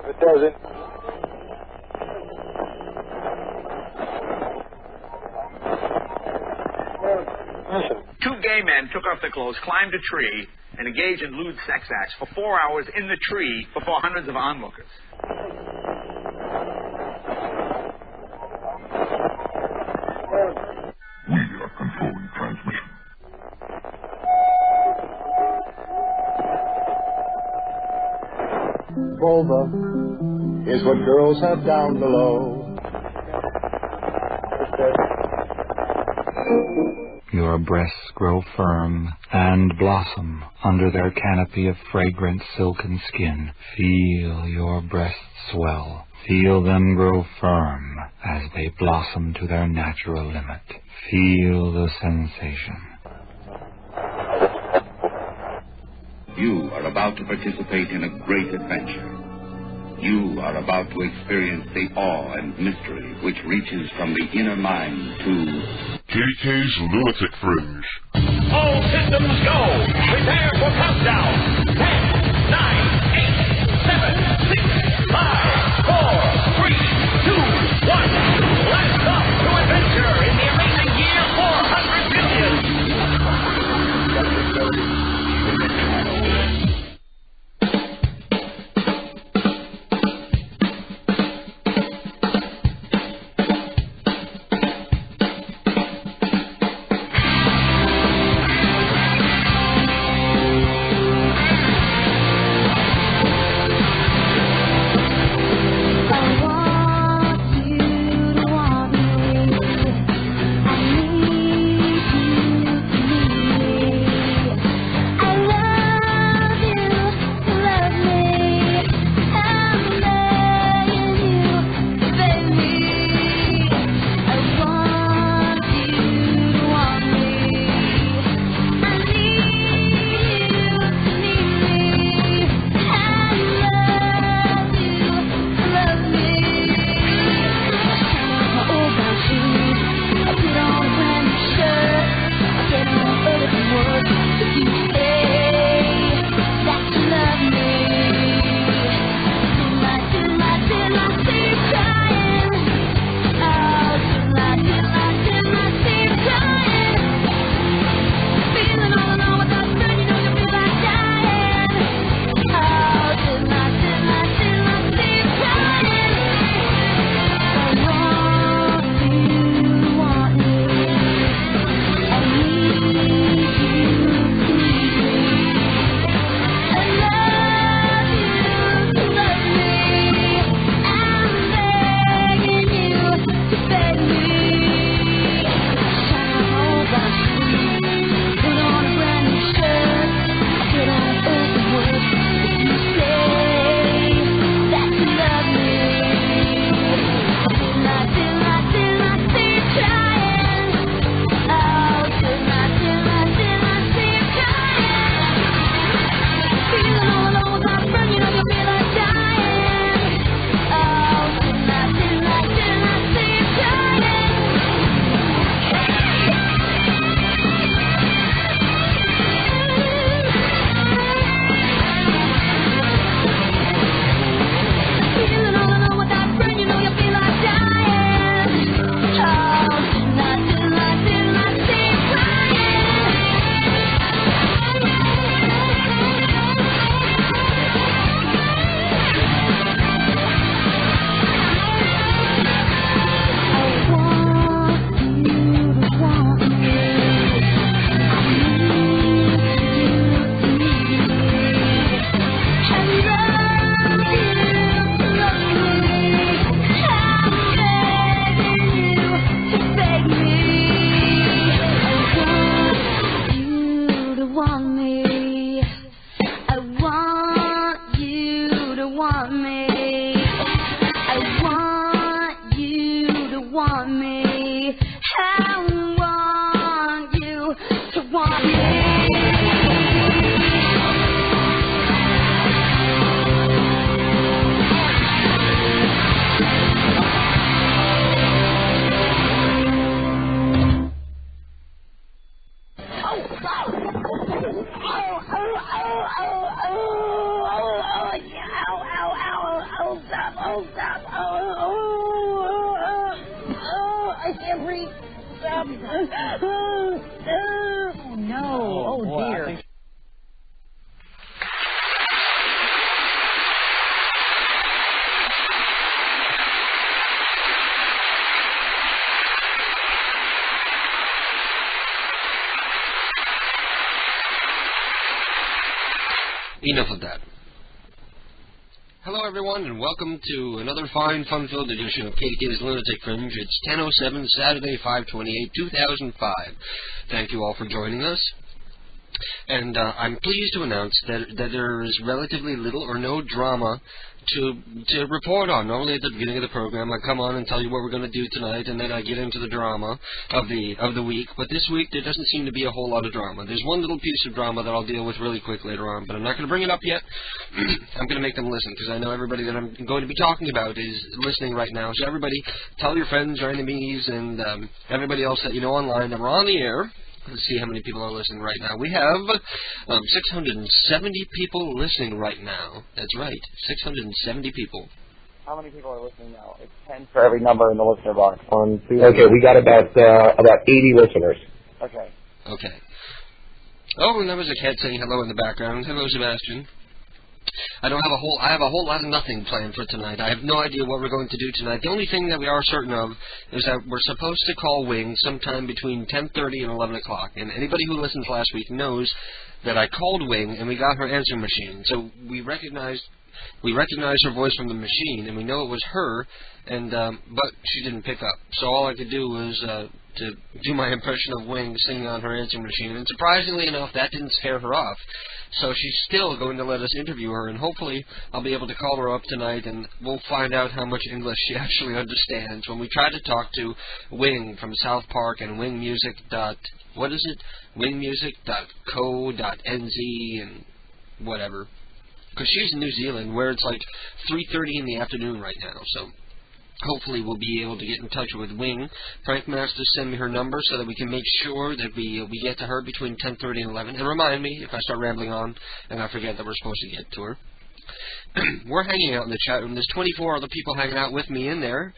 It doesn't. Listen. Two gay men took off their clothes, climbed a tree, and engaged in lewd sex acts for 4 hours in the tree before hundreds of onlookers. We are controlling transmission. Vulva is what girls have down below. Your breasts grow firm and blossom under their canopy of fragrant silken skin. Feel your breasts swell. Feel them grow firm as they blossom to their natural limit. Feel the sensation. You are about to participate in a great adventure. You are about to experience the awe and mystery which reaches from the inner mind to KK's Lunatic Fringe. All systems go. Prepare for countdown. 10, 9, 8, 7, 6, 5, 4, 3, 2, 1. Blast off to adventure in the amazing year 400 billion. Oh, stop. I can't breathe. Stop. Oh, no. Oh, dear. Enough of that. Hello, everyone, and welcome to another fine, fun-filled edition of KDK's Lunatic Fringe. It's 10:07, Saturday, 5/28/2005. Thank you all for joining us. And I'm pleased to announce that there is relatively little or no drama to report on. Normally at the beginning of the program, I come on and tell you what we're going to do tonight, and then I get into the drama of the week. But this week, there doesn't seem to be a whole lot of drama. There's one little piece of drama that I'll deal with really quick later on, but I'm not going to bring it up yet. I'm going to make them listen, because I know everybody that I'm going to be talking about is listening right now. So everybody, tell your friends, your enemies, and everybody else that you know online that we're on the air. Let's see how many people are listening right now. We have 670 people listening right now. That's right, 670 people. How many people are listening now? It's 10 for every number in the listener box. 1, 2. Okay, we got about 80 listeners. Okay. Okay. Oh, and there was a cat saying hello in the background. Hello, Sebastian. I have a whole lot of nothing planned for tonight. I have no idea what we're going to do tonight. The only thing that we are certain of is that we're supposed to call Wing sometime between 10:30 and 11 o'clock. And anybody who listened last week knows that I called Wing and we got her answering machine. So we recognized her voice from the machine, and we know it was her, and but she didn't pick up. So all I could do was to do my impression of Wing singing on her answering machine, and surprisingly enough, that didn't scare her off. So she's still going to let us interview her, and hopefully I'll be able to call her up tonight, and we'll find out how much English she actually understands. When we try to talk to Wing from South Park and wingmusic.co.nz and whatever. Because she's in New Zealand, where it's like 3:30 in the afternoon right now, so hopefully we'll be able to get in touch with Wing. Prankmaster, send me her number so that we can make sure that we get to her between 10:30 and 11. And remind me if I start rambling on and I forget that we're supposed to get to her. We're hanging out in the chat room. There's 24 other people hanging out with me in there.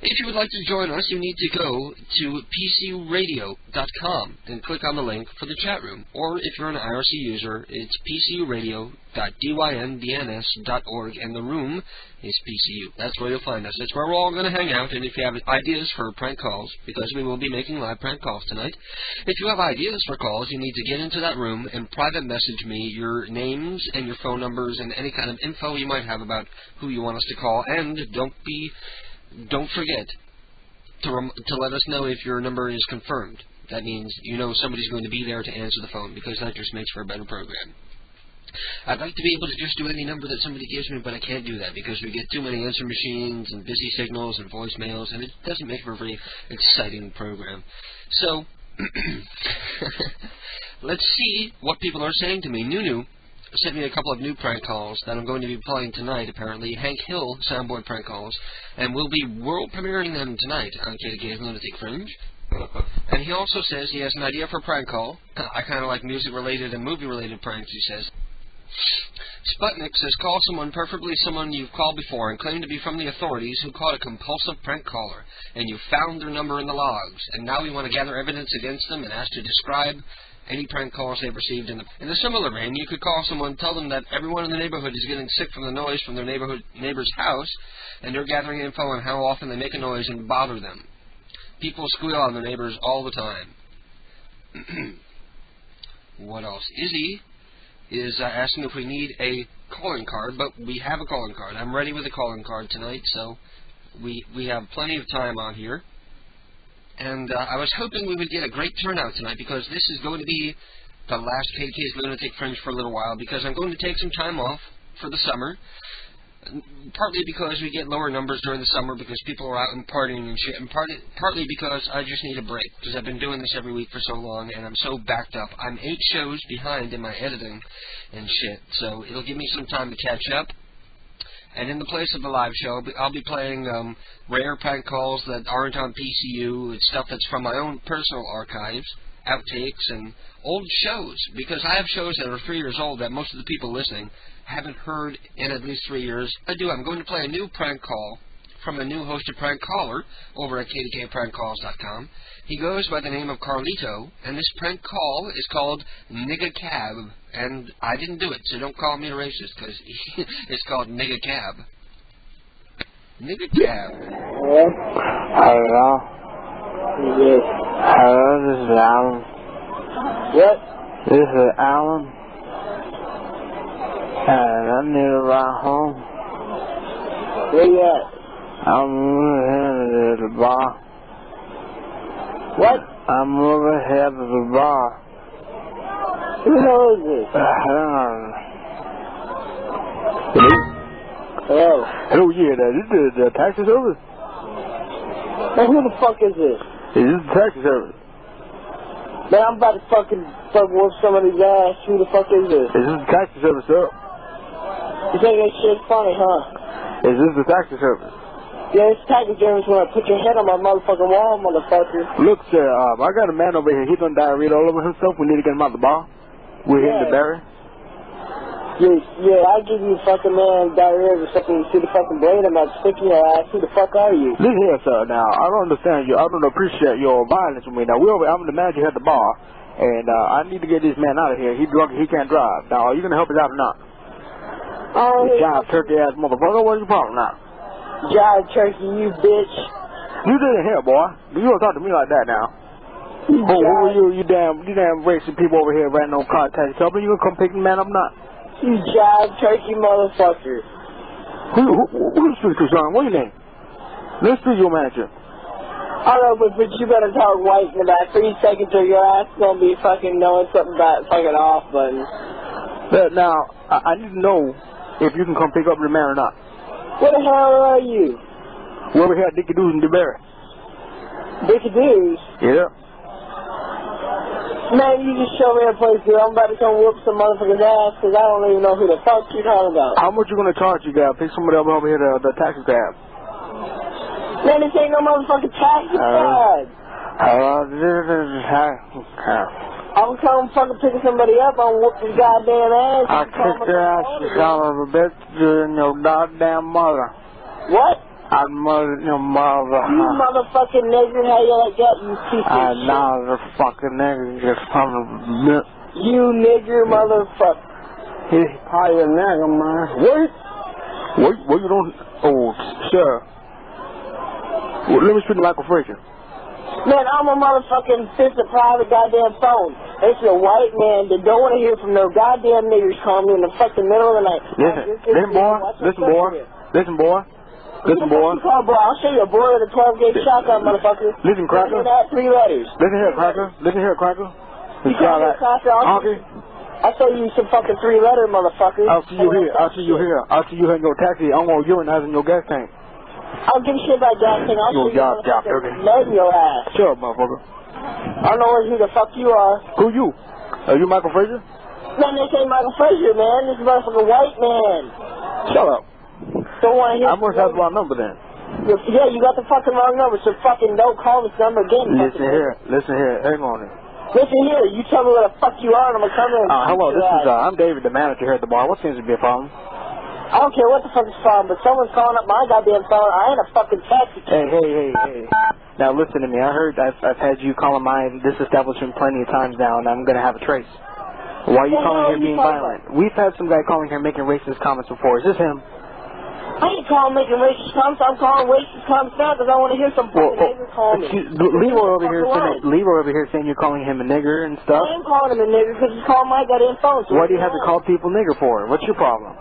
If you would like to join us, you need to go to pcuradio.com and click on the link for the chat room. Or if you're an IRC user, it's pcuradio.dynDNS.org, and the room is PCU. That's where you'll find us. That's where we're all going to hang out, and if you have ideas for prank calls, because we will be making live prank calls tonight, if you have ideas for calls, you need to get into that room and private message me your names and your phone numbers and any kind of info you might have about who you want us to call, and don't forget to let us know if your number is confirmed. That means you know somebody's going to be there to answer the phone, because that just makes for a better program. I'd like to be able to just do any number that somebody gives me, but I can't do that because we get too many answer machines and busy signals and voicemails, and it doesn't make for a very exciting program. So, let's see what people are saying to me. Nunu sent me a couple of new prank calls that I'm going to be playing tonight, apparently. Hank Hill soundboard prank calls, and we'll be world premiering them tonight on KDK's Lunatic Fringe. And he also says he has an idea for a prank call. I kind of like music-related and movie-related pranks, he says. Sputnik says, call someone, preferably someone you've called before, and claim to be from the authorities who caught a compulsive prank caller, and you found their number in the logs, and now we want to gather evidence against them and ask to describe any prank calls they've received. In a similar vein, you could call someone, tell them that everyone in the neighborhood is getting sick from the noise from their neighbor's house, and you're gathering info on how often they make a noise and bother them. People squeal on their neighbors all the time. What else? Izzy is asking if we need a calling card, but we have a calling card. I'm ready with a calling card tonight, so we have plenty of time on here. And I was hoping we would get a great turnout tonight, because this is going to be the last KDK's Lunatic Fringe for a little while, because I'm going to take some time off for the summer. Partly because we get lower numbers during the summer because people are out and partying and shit, and partly because I just need a break, because I've been doing this every week for so long, and I'm so backed up. I'm 8 shows behind in my editing and shit, so it'll give me some time to catch up. And in the place of the live show, I'll be playing rare prank calls that aren't on PCU. It's stuff that's from my own personal archives, outtakes, and old shows. Because I have shows that are 3 years old that most of the people listening haven't heard in at least 3 years, I do. I'm going to play a new prank call from a new hosted prank caller over at kdkprankcalls.com. He goes by the name of Carlito, and this prank call is called Nigga Cab. And I didn't do it, so don't call me a racist, because it's called Nigga Cab. Nigga Cab. Hello? Yes. Hello, this is Alan. What? This is Alan. And I need a ride home. Where you at? I'm over here at the bar. What? I'm over here at the bar. Who the hell is this? Hello? Hello? Hello, yeah, this is the taxi service. Hey, who the fuck is this? Is this the taxi service? Man, I'm about to fucking whoop somebody's ass. Who the fuck is this? Is this the taxi service, sir? You think that shit's funny, huh? Is this the taxi service? Yeah, it's taxi service when I put your head on my motherfucking wall, motherfucker. Look, sir, I got a man over here. He's done diarrhea all over himself. We need to get him out of the bar. We're here in the barrier. Yeah, I give you fucking man diarrhea or something. You see the fucking blade I'm about to stick in your ass. Who the fuck are you? Listen here, sir. Now, I don't understand you. I don't appreciate your violence with me. Now, I'm the manager here at the bar, and I need to get this man out of here. He's drunk. He can't drive. Now, are you going to help us out or not? Oh, you jive turkey-ass motherfucker. What's your problem now? Jive turkey, you bitch. You didn't hear, boy. You don't talk to me like that now. You damn racist people over here running on car taxi company. You gonna come pick the man up or not? You jive turkey motherfucker. Who you speak to, son? What's your name? Let's see your manager. I don't know, but you better talk white in about 3 seconds or your ass gonna be fucking knowing something about fucking off button. But now, I need to know if you can come pick up the man or not. Where the hell are you? We're over here at Dickie Doos in DeBerry. Dickie Doos? Yeah. Man, you just show me a place, dude. I'm about to come whoop some motherfucker's ass because I don't even know who the fuck you're talking about. How much you gonna charge you, guy? Pick somebody up over here, the taxi cab. Man, this ain't no motherfucking taxi cab. I'm coming fucking picking somebody up. I'm whooping his goddamn ass. I kicked your ass, you son of a bitch, and your goddamn mother. What? I'd murder your mother. You motherfucking nigger, how you like that, you piece of shit? Another fucking nigger, you son of a bitch. You nigger motherfucker. He's probably a nigger, man. What you don't... Oh, sir. Well, let me speak to Michael Frazier. Man, I'm a motherfucking sister private goddamn phone. It's a white man that don't want to hear from no goddamn niggers calling me in the fucking middle of the night. Listen, boy. I'll show you a boy with a 12-gauge shotgun, motherfucker. Listen, Cracker. That 3 letters. Listen here, Cracker. You call me Cracker? I'll show you some fucking 3-letter, motherfucker. I'll see you here in your taxi. I'm gonna urinize in your gas tank. I don't give a shit about gas tank. I'll show you lead in your ass. Shut up, motherfucker. I don't know who the fuck you are. Who you? Are you Michael Frazier? Man, this ain't Michael Frazier, man. This is motherfucking white man. Shut up. Don't want to hear. I must have the wrong number then. Yeah, you got the fucking wrong number, so fucking don't call this number again. Listen here. Hang on it. Listen here. You tell me where the fuck you are, and I'm gonna come in. Hello, I'm David, the manager here at the bar. What seems to be a problem? I don't care what the fuck is the problem, but someone's calling up my goddamn phone. I ain't a fucking taxi. Hey. Now listen to me. I heard I've had you calling this establishment plenty of times now, and I'm gonna have a trace. Why are you calling here being violent? We've had some guy calling here making racist comments before. Is this him? I ain't calling making racist comments. I'm calling racist comments now because I want to hear some fucking nigger call me. Leroy over here saying you're calling him a nigger and stuff. I ain't calling him a nigger because he's calling my goddamn phone. So why do you have to call people nigger for? What's your problem?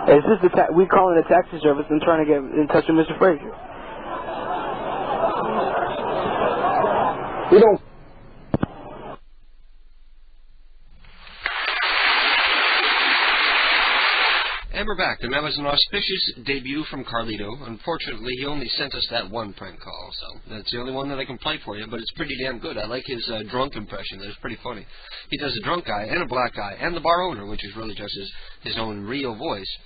Is this we calling the taxi service and trying to get in touch with Mr. Frazier? We don't. And we're back, and that was an auspicious debut from Carlito. Unfortunately, he only sent us that one prank call, so that's the only one that I can play for you, but it's pretty damn good. I like his drunk impression. It's pretty funny. He does a drunk guy and a black guy and the bar owner, which is really just his own real voice.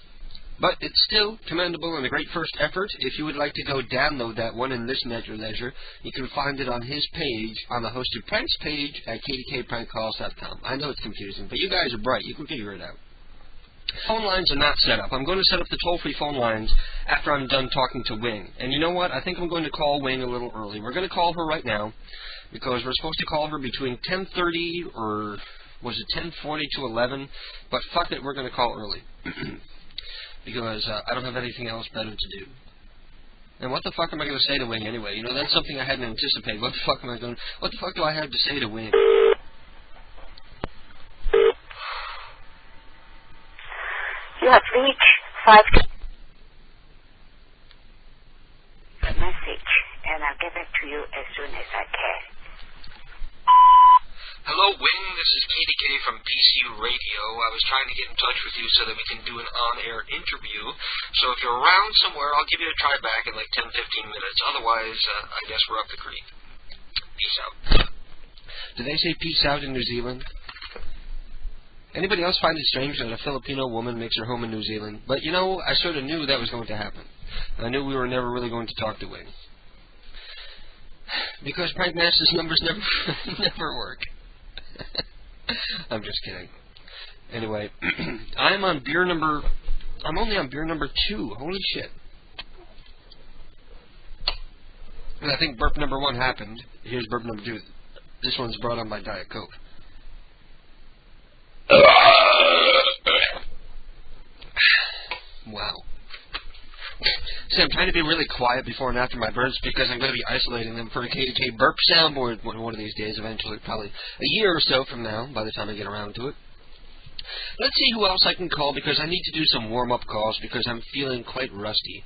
But it's still commendable and a great first effort. If you would like to go download that one and listen at your leisure, you can find it on his page, on the Hosted Pranks page at kdkprankcalls.com. I know it's confusing, but you guys are bright. You can figure it out. Phone lines are not set up. I'm going to set up the toll-free phone lines after I'm done talking to Wing. And you know what? I think I'm going to call Wing a little early. We're going to call her right now because we're supposed to call her between 10:30 or was it 10:40 to 11? But fuck it, we're going to call early. Because I don't have anything else better to do. And what the fuck am I going to say to Wing anyway? You know, that's something I hadn't anticipated. What the fuck am I going to... What the fuck do I have to say to Wing? You have reached 5... The message, and I'll get back to you as soon as I can. Hello, Wing. This is KDK from PCU Radio. I was trying to get in touch with you so that we can do an on-air interview. So if you're around somewhere, I'll give you a try back in like 10-15 minutes. Otherwise, I guess we're up the creek. Peace out. Did they say peace out in New Zealand? Anybody else find it strange that a Filipino woman makes her home in New Zealand? But, you know, I sort of knew that was going to happen. I knew we were never really going to talk to Wing. Because Prank Master's numbers never work. I'm just kidding. Anyway, I'm only on beer number 2. Holy shit. And I think burp number 1 happened. Here's burp number 2. This one's brought on by Diet Coke. Wow. See, I'm trying to be really quiet before and after my burps because I'm going to be isolating them for a KDK burp soundboard one of these days, eventually, probably a year or so from now, by the time I get around to it. Let's see who else I can call because I need to do some warm-up calls because I'm feeling quite rusty.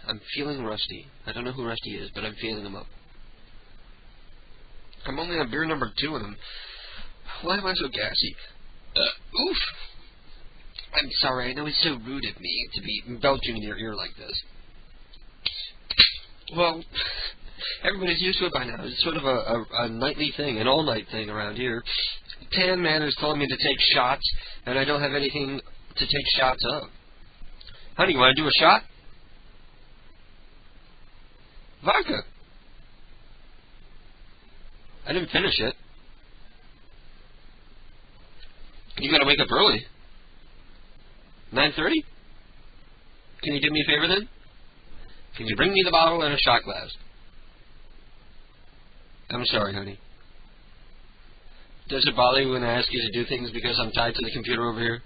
I'm feeling rusty. I don't know who Rusty is, but I'm feeling him up. I'm only on beer number 2 and why am I so gassy? Oof! I'm sorry, I know it's so rude of me to be belching in your ear like this. Well, everybody's used to it by now. It's sort of a nightly thing, an all-night thing around here. Tan Man is telling me to take shots, and I don't have anything to take shots of. Honey, you want to do a shot? Vodka. I didn't finish it. You gotta wake up early. 9:30? Can you do me a favor then? Can you bring me the bottle and a shot glass? I'm sorry, honey. Does it bother you when I ask you to do things because I'm tied to the computer over here?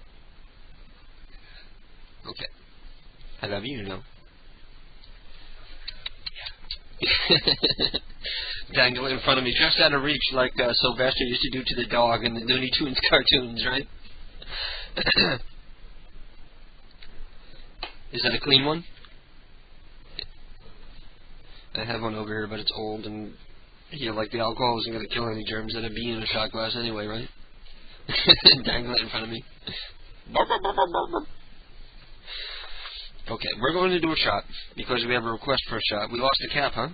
Okay. I love you, you know. Dangle it in front of me, just out of reach, like Sylvester used to do to the dog in the Looney Tunes cartoons, right? Is that a clean one? I have one over here, but it's old, and you know, like the alcohol isn't going to kill any germs that'd be in a shot glass anyway, right? Dangle it in front of me. Okay, we're going to do a shot because we have a request for a shot. We lost the cap, huh?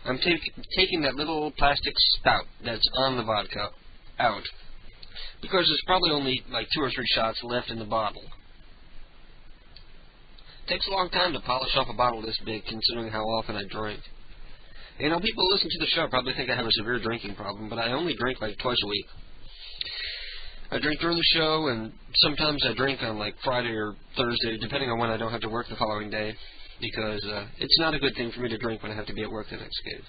I'm taking that little plastic spout that's on the vodka out because there's probably only like 2 or 3 shots left in the bottle. It takes a long time to polish off a bottle this big, considering how often I drink. You know, people who listen to the show probably think I have a severe drinking problem, but I only drink like twice a week. I drink during the show, and sometimes I drink on like Friday or Thursday, depending on when I don't have to work the following day, because it's not a good thing for me to drink when I have to be at work the next day.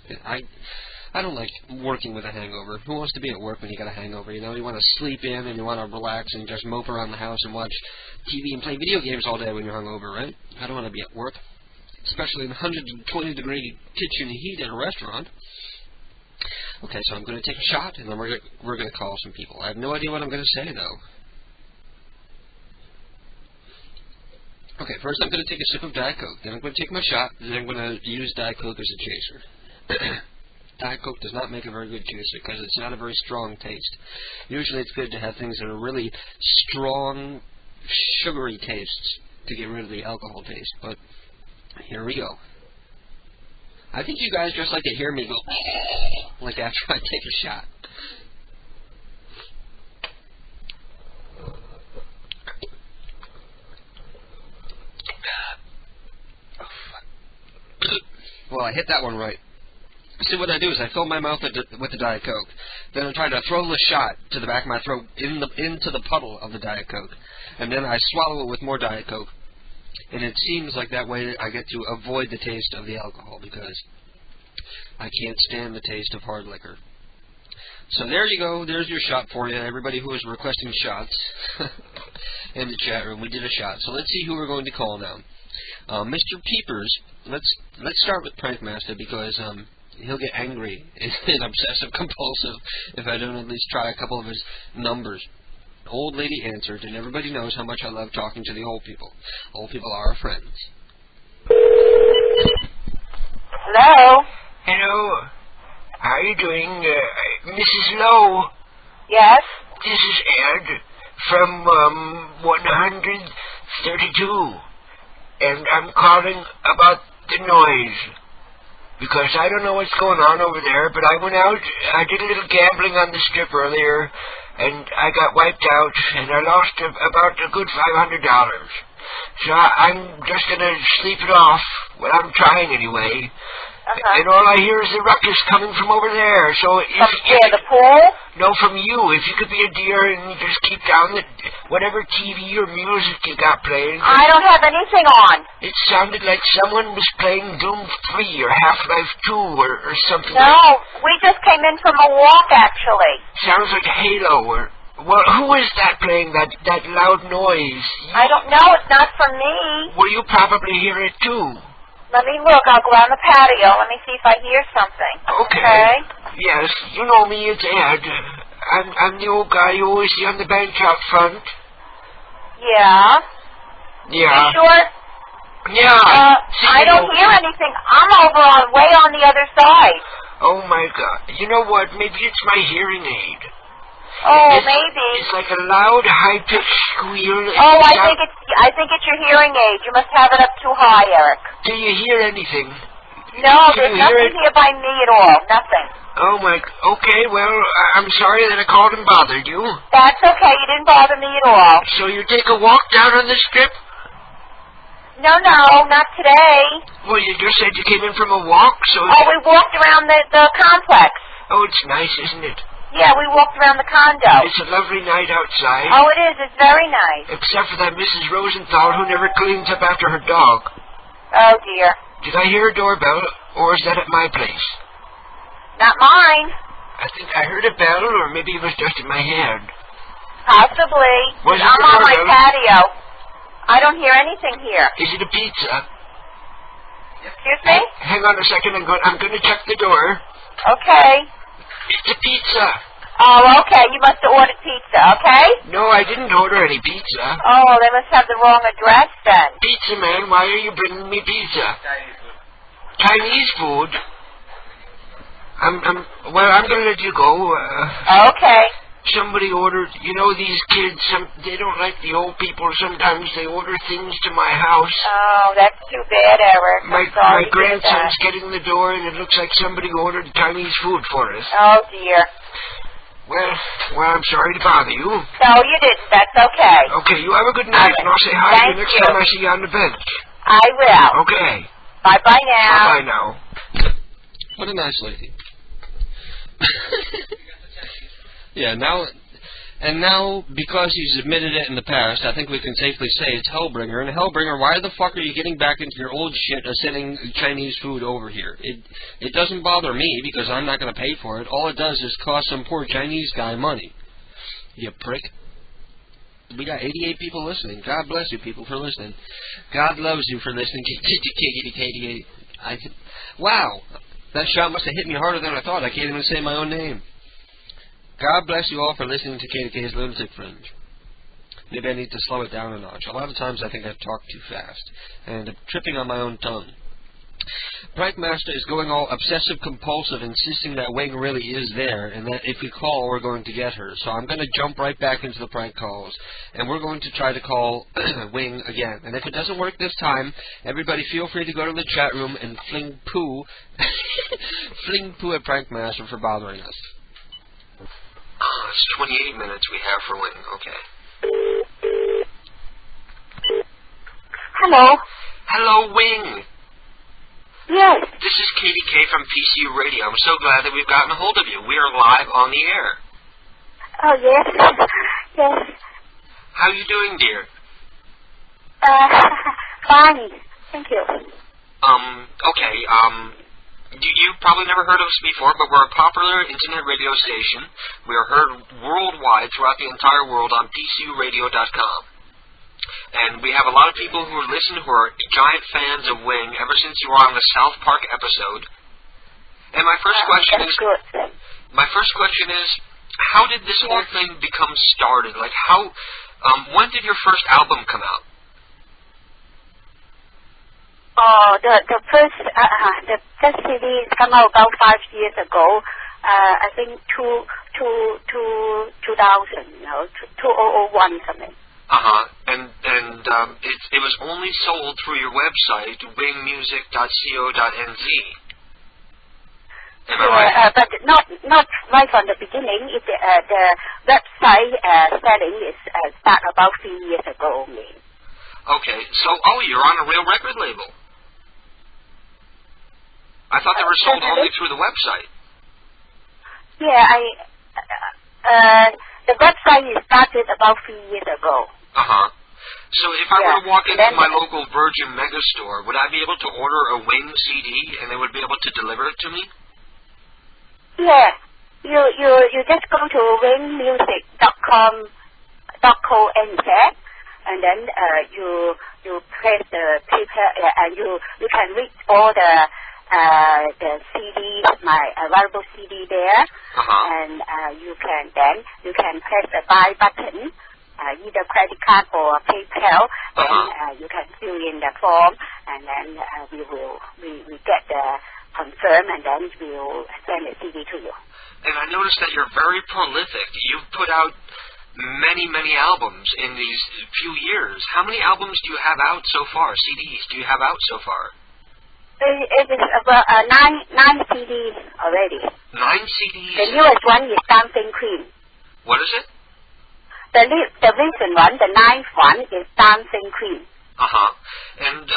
I don't like working with a hangover. Who wants to be at work when you got a hangover? You know, you want to sleep in and you want to relax and just mope around the house and watch TV and play video games all day when you're hungover, right? I don't want to be at work, especially in 120-degree kitchen heat at a restaurant. Okay, so I'm going to take a shot, and then we're going to call some people. I have no idea what I'm going to say, though. Okay, first I'm going to take a sip of Diet Coke. Then I'm going to take my shot, and then I'm going to use Diet Coke as a chaser. Diet Coke does not make a very good chaser because it's not a very strong taste. Usually it's good to have things that are really strong, sugary tastes to get rid of the alcohol taste. But here we go. I think you guys just like to hear me go like after I take a shot. well, I hit that one right. See, what I do is I fill my mouth with the Diet Coke. Then I try to throw the shot to the back of my throat into the puddle of the Diet Coke. And then I swallow it with more Diet Coke. And it seems like that way I get to avoid the taste of the alcohol because I can't stand the taste of hard liquor. So there you go. There's your shot for you. Everybody who is requesting shots in the chat room, we did a shot. So let's see who we're going to call now. Mr. Peepers, let's start with Prankmaster because he'll get angry and obsessive compulsive if I don't at least try a couple of his numbers. Old lady answered, and everybody knows how much I love talking to the old people. Old people are our friends. Hello? Hello. How are you doing, Mrs. Lowe? Yes? This is Ed from 132. And I'm calling about the noise. Because I don't know what's going on over there, but I went out, I did a little gambling on the strip earlier, and I got wiped out, and I lost about a good $500. So I'm just going to sleep it off. Well, I'm trying anyway. And all I hear is the ruckus coming from over there. So if the pool? No, from you. If you could be a dear and just keep down whatever TV or music you got playing. I don't have anything on. It sounded like someone was playing Doom 3 or Half-Life 2 or something. No, we just came in from a walk, actually. Sounds like Halo or... Well, who is that playing that loud noise? I don't know. It's not from me. Well, you probably hear it too. Let me look. I'll go out on the patio. Let me see if I hear something. Okay. Yes, you know me. It's Ed. I'm the old guy you always see on the bench out front. Yeah. Yeah. You sure? Yeah. I don't hear anything. I'm way on the other side. Oh my God. You know what? Maybe it's my hearing aid. Oh, maybe. It's like a loud, high-pitched squeal. Oh, I think it's your hearing aid. You must have it up too high, Eric. Do you hear anything? No, there's nothing here by me at all. Nothing. Oh my. Okay, well, I'm sorry that I called and bothered you. That's okay. You didn't bother me at all. So you take a walk down on the strip? No, not today. Well, you just said you came in from a walk, so... Oh, we walked around the complex. Oh, it's nice, isn't it? Yeah, we walked around the condo. It's a lovely night outside. Oh, it is. It's very nice. Except for that Mrs. Rosenthal who never cleans up after her dog. Oh, dear. Did I hear a doorbell, or is that at my place? Not mine. I think I heard a bell, or maybe it was just in my head. Possibly. I'm on my patio. I don't hear anything here. Is it a pizza? Excuse me? Hang on a second. I'm going to check the door. Okay. It's a pizza. Oh, okay. You must have ordered pizza, okay? No, I didn't order any pizza. Oh, they must have the wrong address then. Pizza man, why are you bringing me pizza? Chinese food? I'm going to let you go. Okay. Somebody ordered, you know, these kids, they don't like the old people. Sometimes they order things to my house. Oh, that's too bad, Eric. My grandson's getting the door, and it looks like somebody ordered Chinese food for us. Oh, dear. Well, I'm sorry to bother you. No, you didn't. That's okay. Okay, you have a good night, and I'll say hi to you next time I see you on the bench. I will. Okay. Bye-bye now. Bye-bye now. What a nice lady. Yeah, now, because he's admitted it in the past, I think we can safely say it's Hellbringer. And Hellbringer, why the fuck are you getting back into your old shit of sending Chinese food over here? It doesn't bother me, because I'm not going to pay for it. All it does is cost some poor Chinese guy money. You prick. We got 88 people listening. God bless you people for listening. God loves you for listening. Wow. That shot must have hit me harder than I thought. I can't even say my own name. God bless you all for listening to KDK's Lunatic Fringe. Maybe I need to slow it down a notch. A lot of times I think I've talked too fast, and I'm tripping on my own tongue. Prankmaster is going all obsessive-compulsive, insisting that Wing really is there, and that if we call, we're going to get her. So I'm going to jump right back into the prank calls, and we're going to try to call Wing again. And if it doesn't work this time, everybody feel free to go to the chat room and fling poo at Prankmaster for bothering us. It's 28 minutes we have for Wing. Okay. Hello. Hello, Wing. Yes. This is Katie K from PCU Radio. I'm so glad that we've gotten a hold of you. We are live on the air. Oh, yes. Yes. How are you doing, dear? Fine. Thank you. Okay, you've probably never heard of us before, but we're a popular internet radio station. We are heard worldwide throughout the entire world on PCUradio.com. And we have a lot of people who listen who are giant fans of Wing ever since you were on the South Park episode. And my first question is, how did this whole thing become started? Like, when did your first album come out? Oh, the first CD came out about 5 years ago. I think 2000, 2001 something. And it was only sold through your website, wingmusic.co.nz. Am I right? But not right from the beginning. The website selling is start about 3 years ago only. Okay, so you're on a real record label. I thought they were sold only through the website. Yeah, the website is started about 3 years ago. So if I were to walk into my local Virgin Megastore, would I be able to order a Wing CD and they would be able to deliver it to me? Yeah, you just go to wingmusic.co.nz and then you press the paper and you can read all the CDs, my available CD there, and you can press the buy button, either credit card or PayPal, and you can fill in the form, and then we get the confirm, and then we'll send the CD to you. And I noticed that you're very prolific. You've put out many, many albums in these few years. How many albums do you have out so far? CDs do you have out so far? It is about 9 CDs already. 9 CDs? The newest one is Dancing Queen. What is it? The recent one, the 9th one, is Dancing Queen. And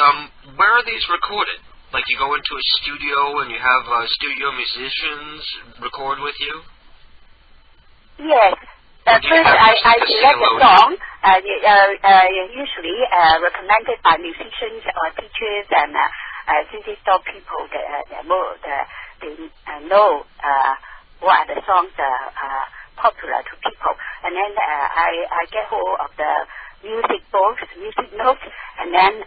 where are these recorded? Like you go into a studio and you have studio musicians record with you? Yes. First, I select the song, usually recommended by musicians or teachers and CD store people they know what are the songs popular to people. And then I get hold of the music books, music notes, and then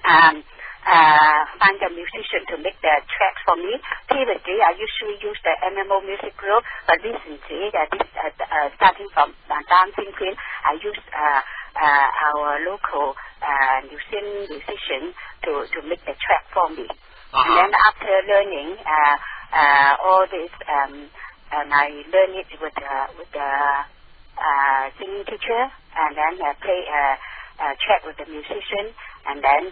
find a musician to make the tracks for me. Previously, I usually use the MMO Music Group, but recently, starting from Dancing Queen, I use our local New Zealand musician to make the track for me. And then after learning all this, and I learn it with the singing teacher, and then play track with the musician, and then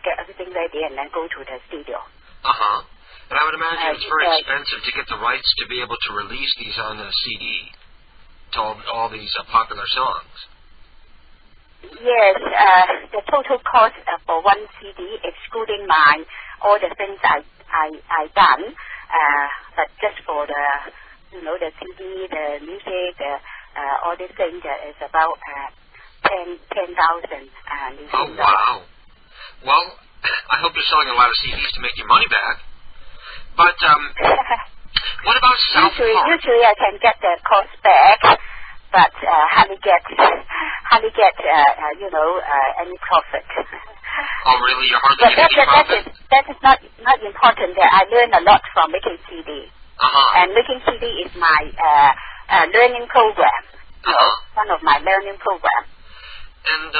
get everything ready, and then go to the studio. And I would imagine it's very expensive to get the rights to be able to release these on a CD to all these popular songs. Yes, the total cost for one CD, excluding all the things I done, but just for the the CD, the music, all these things is about 10,000. Oh wow! Well, I hope you're selling a lot of CDs to make your money back. But what about South Park? Usually I can get the cost back, but hardly get any profit. Oh really? You're hardly getting any profit? That is not important. I learn a lot from making CD. And making CD is my learning program. One of my learning programs. And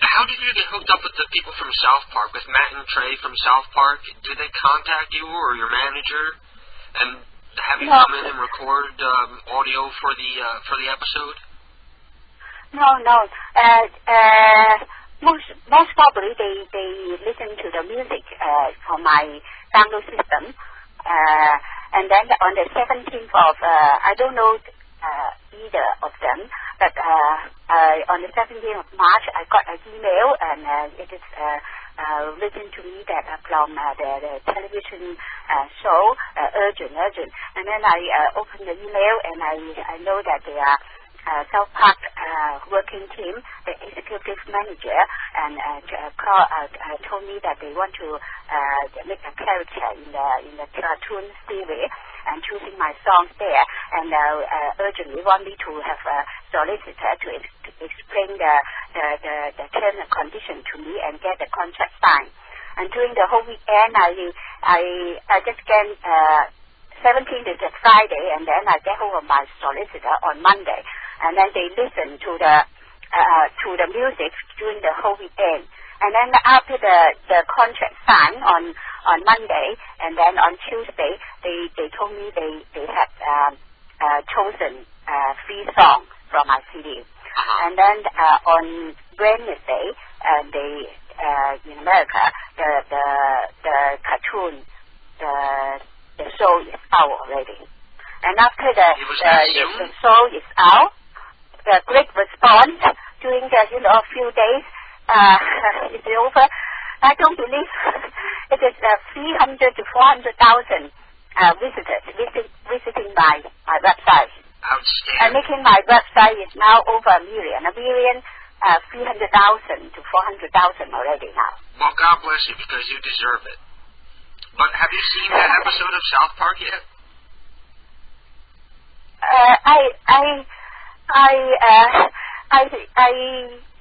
how did you get hooked up with the people from South Park, with Matt and Trey from South Park? Did they contact you or your manager and have you come in and record audio for the episode? No. Most probably they listen to the music from my download system, and then on the 17th of I don't know either of them, but on the 17th of March I got an email, and it is written to me that from the television show, urgent. And then I opened the email and I know that they are South Park working team, the executive manager, and told me that they want to make a character in the cartoon series and choosing my songs there, and urgently want me to have a solicitor to explain the terms and conditions to me and get the contract signed. And during the whole weekend, I just get 17th is a Friday, and then I get hold of my solicitor on Monday, and then they listen to the music during the whole weekend. And then after the contract signed on Monday, and then on Tuesday, they told me they had chosen 3 songs from my CD. And then on Wednesday, in America, the cartoon, the show is out already. And after the show is out, the great response during the few days is over. I don't believe it is 300 to 400,000 visitors visiting my website. Outstanding. And making my website is now over 1 million. 300,000 to 400,000 already now. Well, God bless you, because you deserve it. But have you seen that episode of South Park yet? I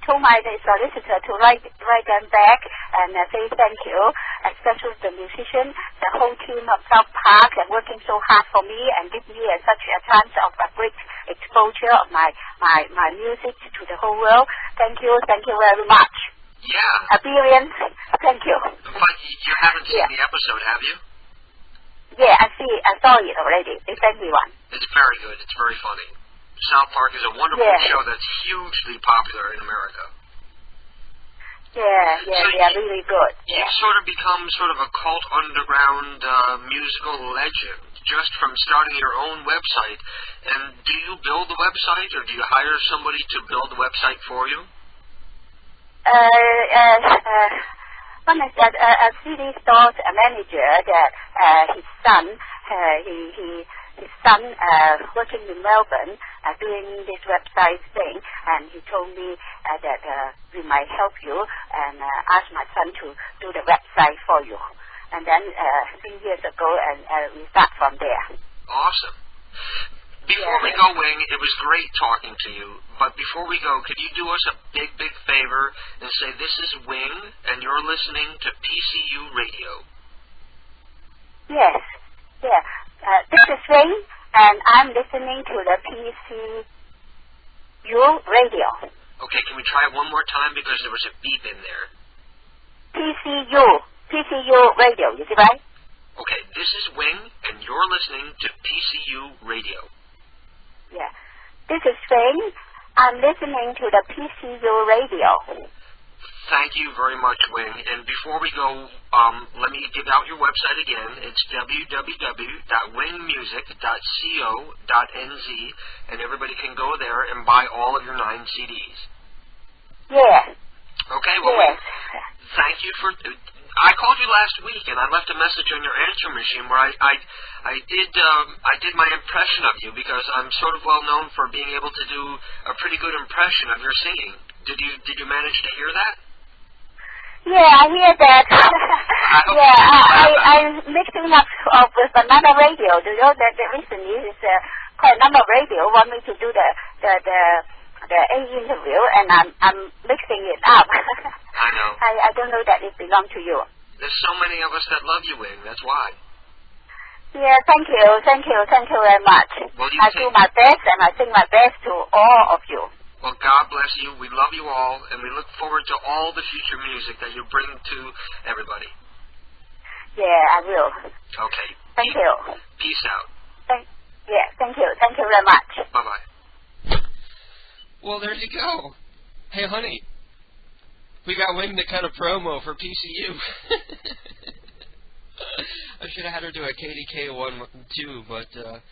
told my solicitor to write them back and say thank you, especially the musician, the whole team of South Park, and working so hard for me and give me such a chance of a great exposure of my music to the whole world. Thank you very much. Yeah. Billion, thank you. But you haven't seen the episode, have you? Yeah, I saw it already. They sent me one. It's very good. It's very funny. South Park is a wonderful show that's hugely popular in America. Yeah, they are really good. You've sort of become sort of a cult underground musical legend just from starting your own website. And do you build the website, or do you hire somebody to build the website for you? One is that a CD store manager that his son, his son working in Melbourne, doing this website thing, and he told me that we might help you and ask my son to do the website for you. And then 3 years ago, and we start from there. Awesome. Before we go, Wing, it was great talking to you. But before we go, could you do us a big favor and say, this is Wing, and you're listening to PCU Radio? Yes. Yeah. This is Wing, and I'm listening to the PCU Radio. Okay, can we try it one more time, because there was a beep in there? PCU Radio, is it right? Okay, this is Wing, and you're listening to PCU Radio. Yeah. This is Wing. I'm listening to the PCU Radio. Thank you very much, Wing. And before we go, let me give out your website again. It's www.wingmusic.co.nz, and everybody can go there and buy all of your 9 CDs. Yeah. Okay, well, Wing, thank you for... I called you last week, and I left a message on your answer machine where I did my impression of you, because I'm sort of well known for being able to do a pretty good impression of your singing. Did you manage to hear that? Yeah, I hear that. I'm mixing up with another radio. You know that recently is quite a number of radio want me to do the A interview, and I'm mixing it up. I know. I don't know that it belongs to you. There's so many of us that love you, Wing. That's why. Yeah, thank you very much. Well, I do my best, and I sing my best to all of you. Well, God bless you. We love you all, and we look forward to all the future music that you bring to everybody. Yeah, I will. Okay. Thank you. Peace out. Thank you. Thank you very much. Bye-bye. Well, there you go. Hey, honey. We got Wing the kind of promo for PCU. I should have had her do a KDK one too, but I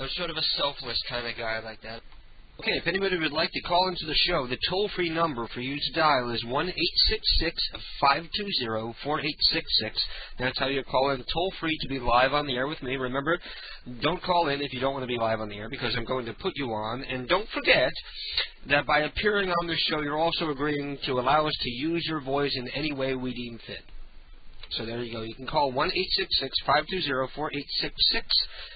was sort of a selfless kind of guy like that. Okay, if anybody would like to call into the show, the toll-free number for you to dial is 1-866-520-4866. That's how you call in toll-free to be live on the air with me. Remember, don't call in if you don't want to be live on the air because I'm going to put you on. And don't forget that by appearing on this show, you're also agreeing to allow us to use your voice in any way we deem fit. So there you go. You can call 1-866-520-4866.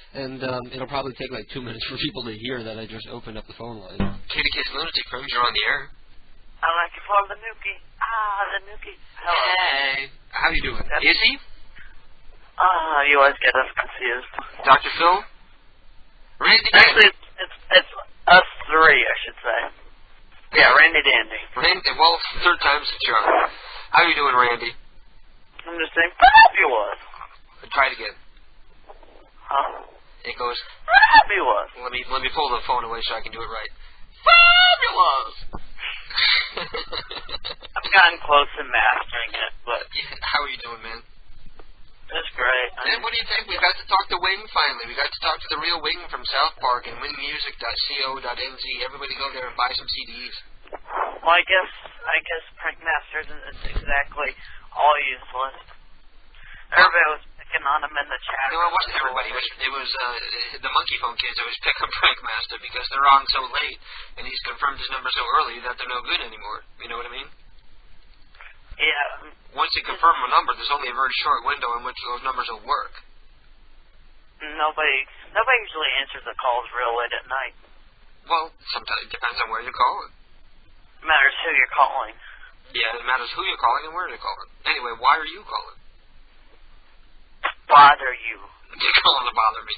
And it'll probably take like 2 minutes for people to hear that I just opened up the phone line. Katie K's Lunatic Fringe, you're on the air. I like to call the Nuki. The Nuki. Hello. Hey. How you doing? Is he? You always get us confused. Dr. Phil? Randy Actually, it's us three, I should say. Yeah, Randy Dandy. Randy, well, third time's the charm. How you doing, Randy? I'm just saying, fabulous. Try it again. Huh? It goes, fabulous. Let me pull the phone away so I can do it right. Fabulous. I've gotten close to mastering it, but how are you doing, man? That's great. And what do you think? We got to talk to Wing finally. We got to talk to the real Wing from South Park and wingmusic.co.nz. Everybody go there and buy some CDs. Well, I guess Prankmaster isn't exactly all useless. Everybody was picking on him in the chat. No, it wasn't everybody. It was the Monkey Phone kids that was picking Prankmaster because they're on so late and he's confirmed his number so early that they're no good anymore. You know what I mean? Yeah. Once you confirm a number, there's only a very short window in which those numbers will work. Nobody usually answers the calls real late at night. Well, sometimes it depends on where you're calling. It matters who you're calling. Yeah, it matters who you're calling and where you're calling. Anyway, why are you calling? Bother you. You're calling to bother me.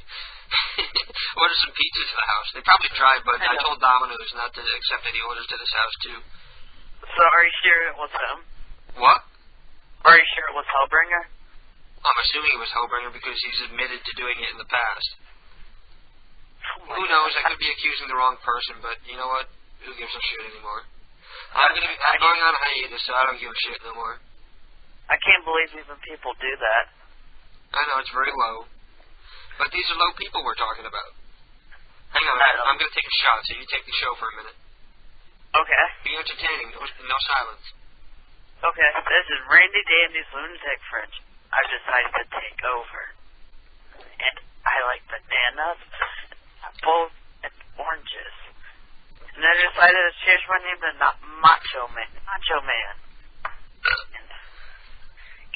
Order some pizza to the house. They probably tried, but I told Domino's not to accept any orders to this house, too. So are you sure it was him? What? Are you sure it was Hellbringer? I'm assuming it was Hellbringer because he's admitted to doing it in the past. Oh who knows? I could be accusing the wrong person, but you know what? Who gives a shit anymore? I'm going on hiatus, so I don't give a shit no more. I can't believe even people do that. I know, it's very low. But these are low people we're talking about. Hang on, I'm going to take a shot, so you take the show for a minute. Okay. Be entertaining, no silence. Okay, this is Randy Dandy's Lunatic Fringe. I've decided to take over. And I like bananas, apples, and oranges. And I decided to change my name to Macho Man. And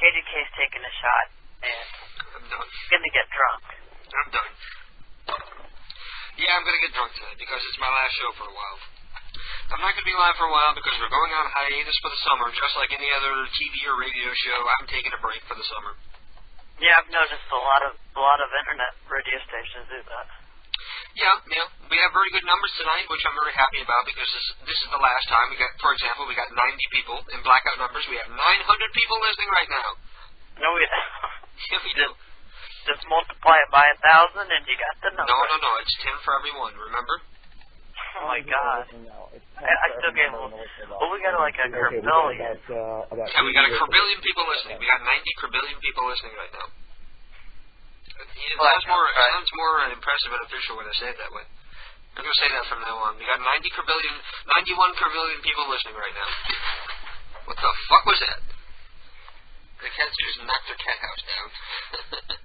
KDK's taking a shot, and I'm done. He's gonna get drunk. I'm done. Yeah, I'm gonna get drunk tonight because it's my last show for a while. I'm not going to be live for a while because we're going on hiatus for the summer, just like any other TV or radio show. I'm taking a break for the summer. Yeah, I've noticed a lot of internet radio stations do that. Yeah. We have very good numbers tonight, which I'm very happy about because this is the last time. We got, for example, we got 90 people in blackout numbers. We have 900 people listening right now. No, we yeah, we do. Just multiply it by 1,000 and you got the number. No. It's 10 for everyone. Remember? Oh my God! I still get. Well, we got like a quadrillion. Yeah, we got a quadrillion people listening. We got 90 quadrillion people listening right now. It sounds more impressive and official when I say it that way. I'm going to say that from now on. We got 91 quadrillion people listening right now. What the fuck was that? The cats just knocked their cat house down.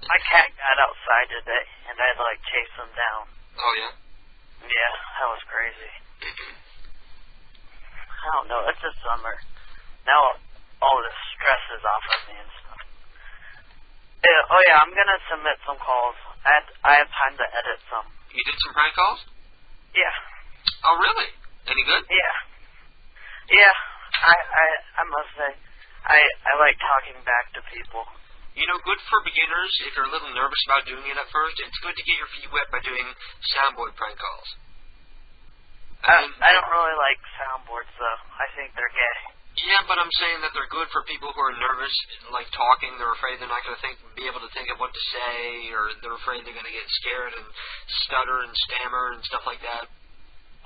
My cat got outside today, and I had to like chase him down. Oh yeah. Yeah, that was crazy. I don't know. It's the summer. Now all the stress is off of me and stuff. Yeah, oh yeah, I'm gonna submit some calls. I have time to edit some. You did some prank calls? Yeah. Oh really? Any good? Yeah. Yeah. I must say, I like talking back to people. You know, good for beginners, if you're a little nervous about doing it at first, it's good to get your feet wet by doing soundboard prank calls. I don't really like soundboards, though. I think they're gay. Yeah, but I'm saying that they're good for people who are nervous, like talking. They're afraid they're not going to be able to think of what to say, or they're afraid they're going to get scared and stutter and stammer and stuff like that.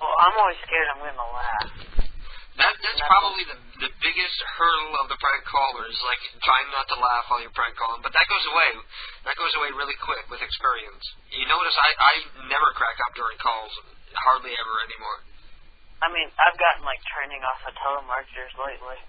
Well, I'm always scared I'm going to laugh. That's probably the biggest hurdle of the prank caller is like trying not to laugh while you're prank calling. But that goes away. That goes away really quick with experience. You notice I never crack up during calls hardly ever anymore. I mean, I've gotten, like, turning off the telemarketers lately.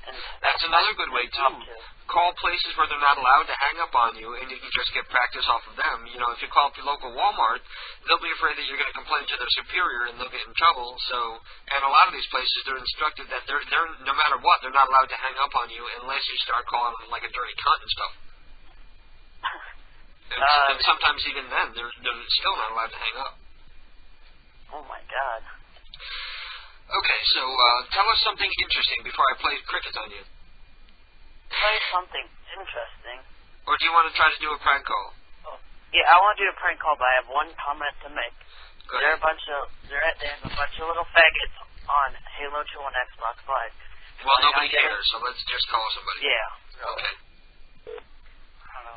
And that's another good way, too. Call places where they're not allowed to hang up on you, and you can just get practice off of them. You know, if you call up your local Walmart, they'll be afraid that you're going to complain to their superior, and they'll get in trouble. So, and a lot of these places, they're instructed that they're no matter what, they're not allowed to hang up on you unless you start calling them like a dirty cunt and stuff. And sometimes even then, they're still not allowed to hang up. Oh, my God. Okay, so tell us something interesting before I play crickets on you. Play something interesting. Or do you want to try to do a prank call? Oh. Yeah, I want to do a prank call, but I have one comment to make. Go They have ahead. a bunch of little faggots on Halo 2 on Xbox Live. Well, nobody cares, so let's just call somebody. Yeah. Okay. Hello.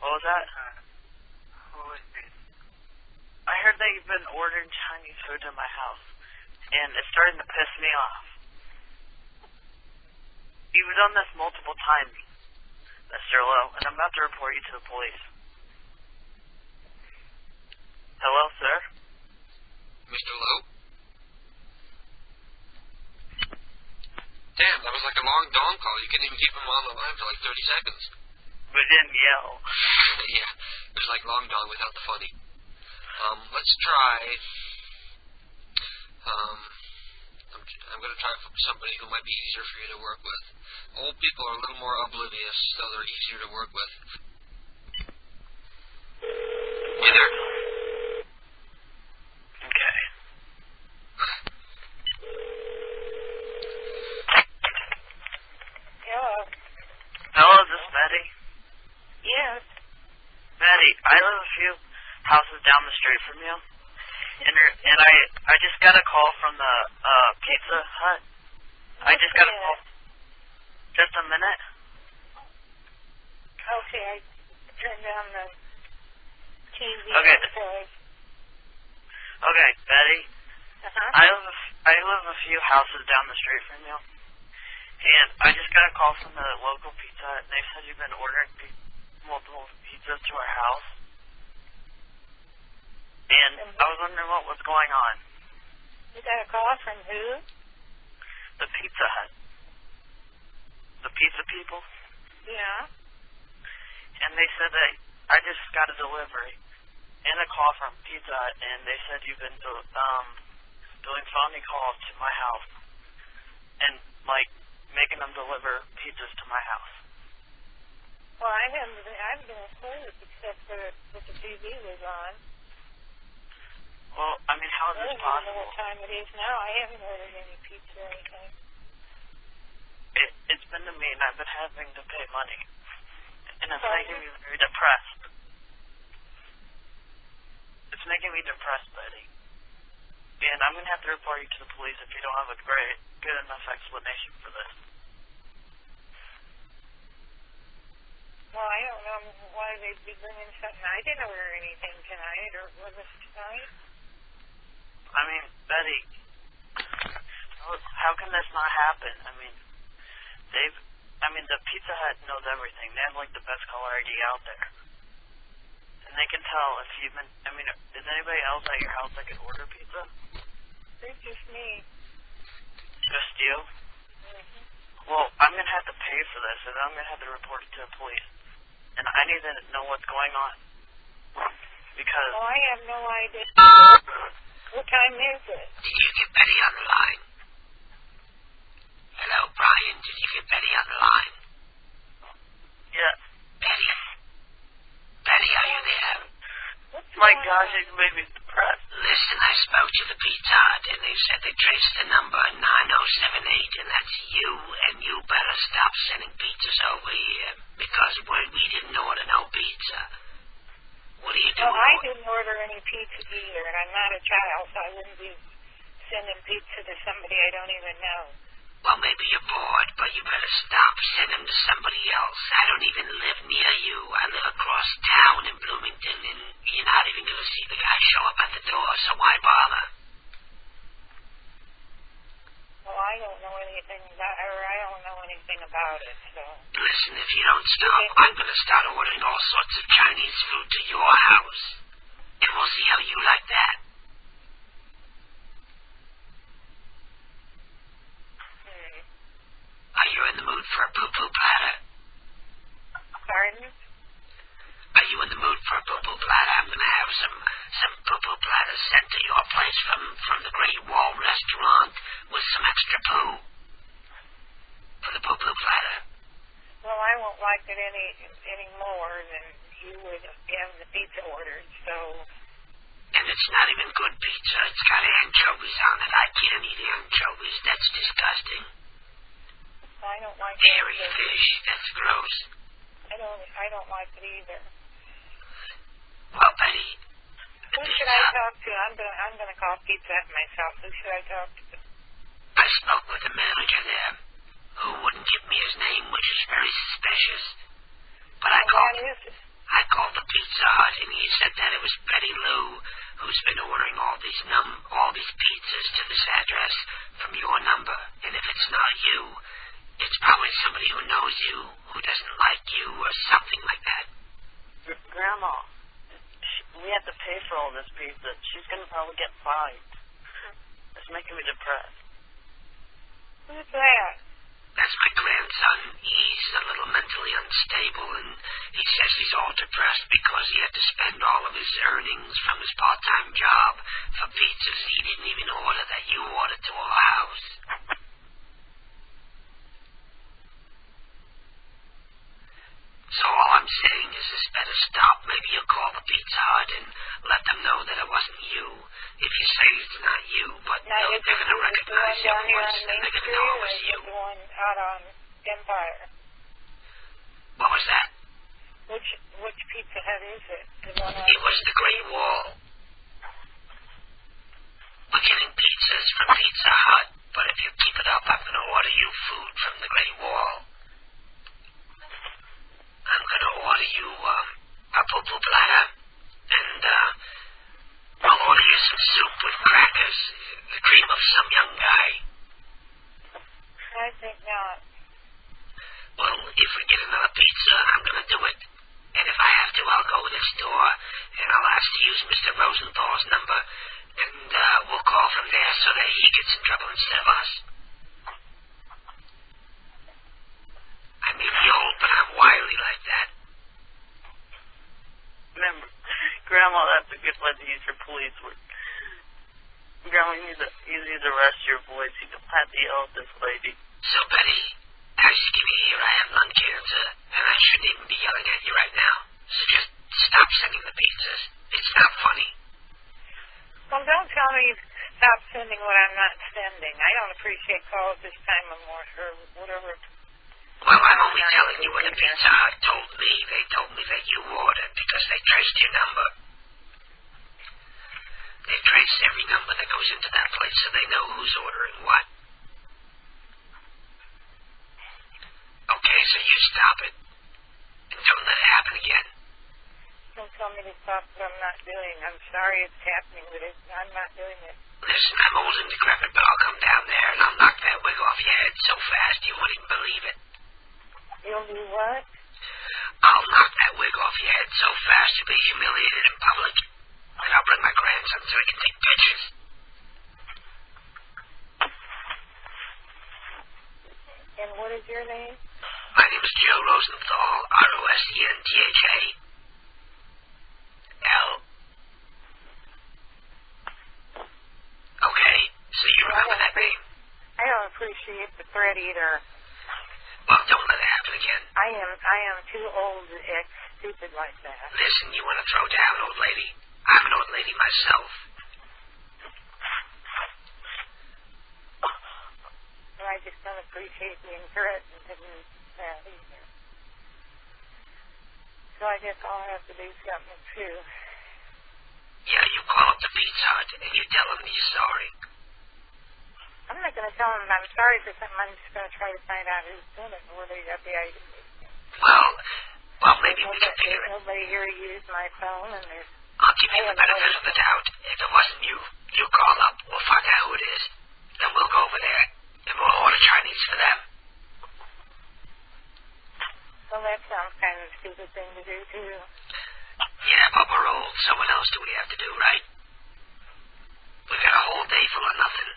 What was that? Who is this? I heard that you've been ordering Chinese food to my house, and it's starting to piss me off. You've done this multiple times, Mr. Lowe, and I'm about to report you to the police. Hello, sir? Mr. Lowe? Damn, that was like a long dawn call. You couldn't even keep him on the line for like 30 seconds. But didn't yell. Yeah, it was like long dawn without the funny. Let's try. I'm going to try for somebody who might be easier for you to work with. Old people are a little more oblivious, so they're easier to work with. You there? Okay. Hello. Hello, is this Betty? Yes. Betty, I live a few houses down the street from you, and I just got a call from the Pizza Hut. I just got a call. Just a minute. Okay, I turned down the TV. Okay. Okay, Betty. I live a few houses down the street from you, and I just got a call from the local Pizza Hut, and they said you've been ordering multiple pizzas to our house. And I was wondering what was going on. You got a call from who? The Pizza Hut. The pizza people. Yeah. And they said that I just got a delivery and a call from Pizza Hut, and they said you've been doing phony calls to my house and, like, making them deliver pizzas to my house. Well, I haven't been asleep except for that the TV was on. Well, I mean, how is this I don't even possible? know what time it is now. I haven't ordered any pizza or anything. It's been to me, and I've been having to pay money. And it's Sorry? making me very depressed. It's making me depressed, Betty. And I'm going to have to report you to the police if you don't have a good enough explanation for this. Well, I don't know why they'd be bringing something. I didn't order anything tonight, or was it tonight? I mean, Betty, how can this not happen? I mean, the Pizza Hut knows everything. They have, like, the best caller ID out there. And they can tell if you've been, I mean, is anybody else at your house that can order pizza? It's just me. Just you? Mm-hmm. Well, I'm going to have to pay for this, and I'm going to have to report it to the police. And I need to know what's going on. Because... Well, I have no idea. What time is it? Did you get Betty on the line? Hello, Brian. Did you get Betty on the line? Yeah. Betty? Betty, are you there? My gosh, it made me depressed. Listen, I spoke to the Pizza Hut, and they said they traced the number 9078, and that's you, and you better stop sending pizzas over here, because we didn't order no pizza. What are you doing? Well, I didn't order any pizza either, and I'm not a child, so I wouldn't be sending pizza to somebody I don't even know. Well, maybe you're bored, but you better stop. Send them to somebody else. I don't even live near you. I live across town in Bloomington, and you're not even going to see the guy show up at the door, so why bother? Well, I don't know anything about it, so... Listen, if you don't stop, I'm going to start ordering all sorts of Chinese food to your house. If we'll see how you like that. Are you in the mood for a poo-poo platter? Pardon? Are you in the mood for a poo-poo platter? I'm going to have some poo-poo platters sent to your place from the Great Wall Restaurant with some extra poo for the poo-poo platter. Well, I won't like it any more than you would have the pizza ordered, so... And it's not even good pizza. It's got anchovies on it. I can't eat anchovies. That's disgusting. I don't like hairy it. Fish. That's gross. I don't like it either. Well, Betty, who should I talk to? I'm gonna call Pizza Hut myself. Who should I talk to? I spoke with the manager there, who wouldn't give me his name, which is very suspicious. But I called the Pizza Hut, and he said that it was Betty Lou who's been ordering all these pizzas to this address from your number. And if it's not you, it's probably somebody who knows you, who doesn't like you, or something like that. Grandma, we have to pay for all this pizza. She's going to probably get fined. It's making me depressed. Who's that? That's my grandson. He's a little mentally unstable, and he says he's all depressed because he had to spend all of his earnings from his part-time job for pizzas he didn't even order that you ordered to our house. So all I'm saying is this better stop. Maybe you'll call the Pizza Hut and let them know that it wasn't you. If you say it's not you, but they're going to recognize your voice and they're going to know it was you. The one out on Empire. What was that? Which Pizza Hut is it? The one on... It was the Great Wall. We're getting pizzas from Pizza Hut, but if you keep it up, I'm going to order you food from the Great Wall. I'm going to order you a poo-poo platter, and I'll order you some soup with crackers, the cream of some young guy. I think not. Well, if we get another pizza, I'm going to do it. And if I have to, I'll go next door, and I'll ask to use Mr. Rosenthal's number, and we'll call from there so that he gets in trouble instead of us. I may be old, but I'm wily like that. Remember, Grandma, that's a good one to use for police work. Grandma, you need to rest your voice. You don't have to yell at this lady. So, Betty, as you can hear, I have lung cancer, and I shouldn't even be yelling at you right now. So just stop sending the pizzas. It's not funny. Well, don't tell me stop sending what I'm not sending. I don't appreciate calls this time of morning or whatever. Well, I'm only telling you what the Pizza Hut told me. They told me that you ordered because they traced your number. They trace every number that goes into that place so they know who's ordering what. Okay, so you stop it. And don't let it happen again. Don't tell me to stop what I'm not doing. I'm sorry it's happening, but I'm not doing it. Listen, I'm old and decrepit, but I'll come down there and I'll knock that wig off your head so fast you won't even believe it. You'll do what? I'll knock that wig off your head so fast you'll be humiliated in public. And I'll bring my grandson so he can take pictures. And what is your name? My name is Joe Rosenthal, R-O-S-E-N-T-H-A. L. Okay, so you remember that name? I don't appreciate the threat either. Well, don't let it happen again. I am too old to act stupid like that. Listen, you want to throw down, old lady? I'm an old lady myself. And I just don't appreciate being threatened and that either. So I guess I'll have to do something too. Yeah, you call up the Pizza Hut and you tell them you're sorry. I'm not going to tell them I'm sorry for something. I'm just going to try to find out who's done it and where they got the idea. Well, maybe we can figure it. Nobody here used my phone, and there's... I'll give you the benefit of the doubt. If it wasn't you, you call up. We'll find out who it is. Then we'll go over there, and we'll order Chinese for them. Well, that sounds kind of a stupid thing to do, too. Yeah, but we're old, so what else do we have to do, right? We got a whole day full of nothing.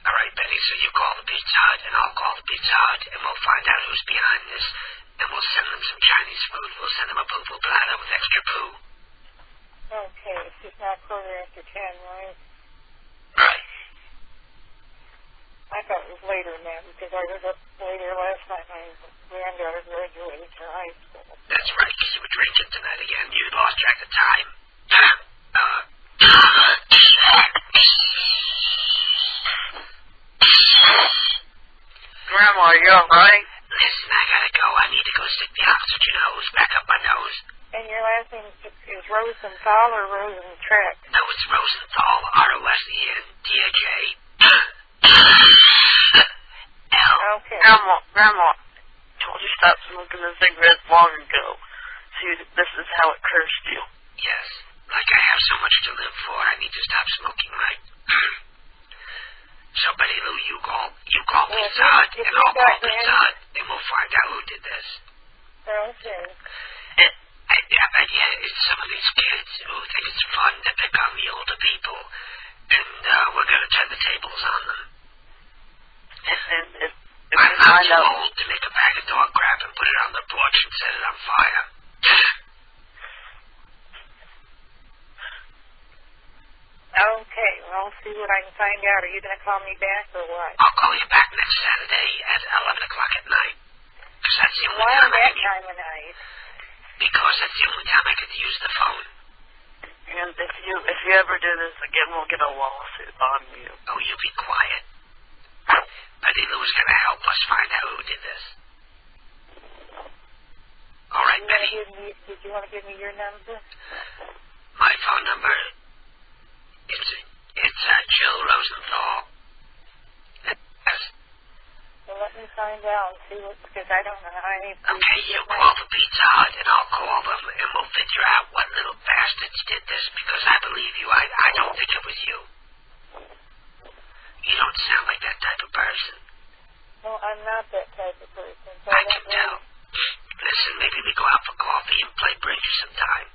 All right, Benny, so you call the Pizza Hut, and I'll call the Pizza Hut, and we'll find out who's behind this, and we'll send them some Chinese food. We'll send them a poo-poo platter with extra poo. Okay, it's just not 10:15, right? Right. I thought it was later than that because I was up later last night. My granddaughter graduated from high school. That's right, because you were drinking tonight again. You lost track of time. Grandma, are you alright? Listen, I gotta go. I need to go stick the oxygen hose back up my nose. And your last name is Rosenthal or Rosentrack? No, it's Rosenthal, R-O-S-E-N-T-H-A. Okay. Grandma, told you stop smoking the cigarettes long ago. See, this is how it cursed you. Yes, like I have so much to live for, I need to stop smoking, right? So, Betty Lou, you call Pizza Hut, and I'll call Pizza Hut, and we'll find out who did this. Okay. Yeah, it's some of these kids who think it's fun to pick on the older people, and we're going to turn the tables on them. And if I'm not too old to make a bag of dog crap and put it on the porch and set it on fire. Okay, well, I'll see what I can find out. Are you going to call me back or what? I'll call you back next Saturday at 11 o'clock at night. Because that's the only Why time that time of night? Because that's the only time I get to use the phone. And if you ever do this again, we'll get a lawsuit on you. Oh, you be quiet. Betty Lou is going to help us find out who did this. All right, Betty. Did you want to give me your number? My phone number, it's Jill Rosenthal. Well, let me find out and see what, because I don't know how I need to. Okay, you call the Pizza Hut and I'll call them and we'll figure out what little bastards did this because I believe you. I don't think it was you. You don't sound like that type of person. No, I'm not that type of person. So I can tell. Listen, maybe we go out for coffee and play bridge sometime.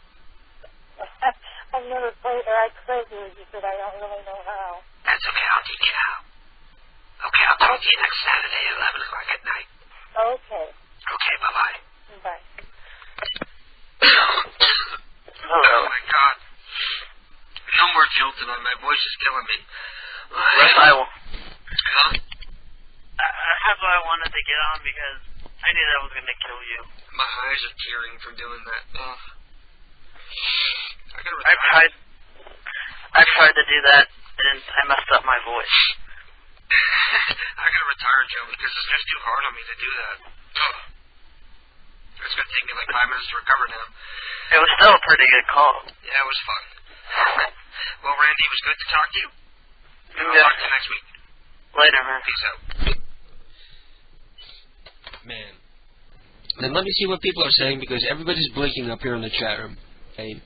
I've never played, or I played bridge, but I don't really know how. That's okay, I'll teach you how. Okay, I'll talk to you next Saturday at 11 o'clock at night. Okay. Okay, bye-bye. Bye. Oh, my God. No more Jill tonight. My voice is killing me. Raphael. Huh? That's why I wanted to get on because I knew that was going to kill you. My eyes are tearing from doing that. I tried to do that, and I messed up my voice. I gotta retire, Joe, because it's just too hard on me to do that. Ugh. It's gonna take me like 5 minutes to recover now. It was still a pretty good call. Yeah, it was fun. Well, Randy, it was good to talk to you. And I'll talk to you next week. Later, man. Peace out. Man. Then let me see what people are saying because everybody's blinking up here in the chat room. Okay.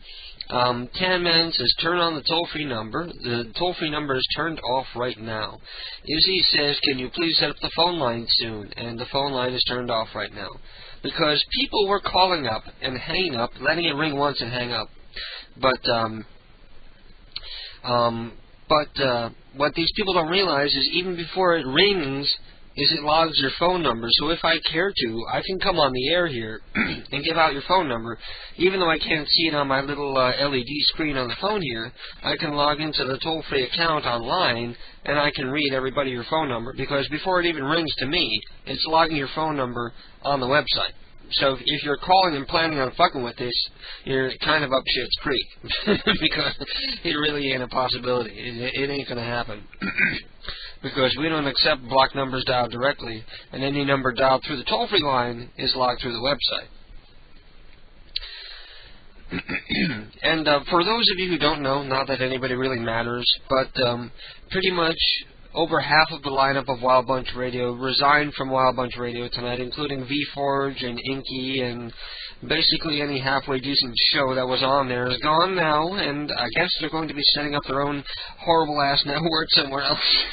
Tanman says turn on the toll-free number. The toll-free number is turned off right now. Izzy says, can you please set up the phone line soon? And the phone line is turned off right now. Because people were calling up and hanging up, letting it ring once and hang up. But what these people don't realize is even before it rings, it logs your phone number. So if I care to, I can come on the air here and give out your phone number. Even though I can't see it on my little LED screen on the phone here, I can log into the toll-free account online and I can read everybody your phone number. Because before it even rings to me, it's logging your phone number on the website. So if you're calling and planning on fucking with this, you're kind of up shit's creek. Because it really ain't a possibility. It ain't going to happen. Because we don't accept block numbers dialed directly, and any number dialed through the toll-free line is logged through the website. And for those of you who don't know, not that anybody really matters, but pretty much over half of the lineup of Wild Bunch Radio resigned from Wild Bunch Radio tonight, including VForge and Inky and basically any halfway decent show that was on there is gone now, and I guess they're going to be setting up their own horrible-ass network somewhere else.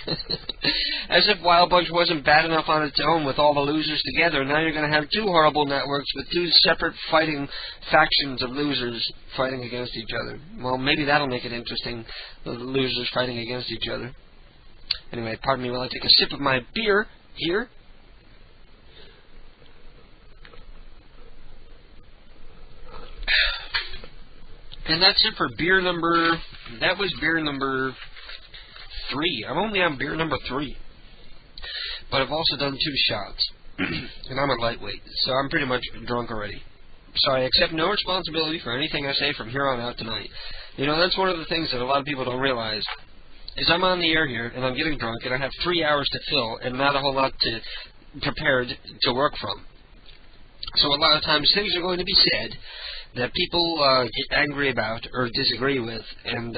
As if Wild Bunch wasn't bad enough on its own with all the losers together, now you're going to have two horrible networks with two separate fighting factions of losers fighting against each other. Well, maybe that'll make it interesting, the losers fighting against each other. Anyway, pardon me while I take a sip of my beer here. And that's it for beer number... That was beer number 3. I'm only on beer number 3. But I've also done 2 shots. And I'm a lightweight, so I'm pretty much drunk already. So I accept no responsibility for anything I say from here on out tonight. You know, that's one of the things that a lot of people don't realize. Is I'm on the air here, and I'm getting drunk, and I have 3 hours to fill, and not a whole lot prepared to work from. So a lot of times things are going to be said that people get angry about or disagree with, and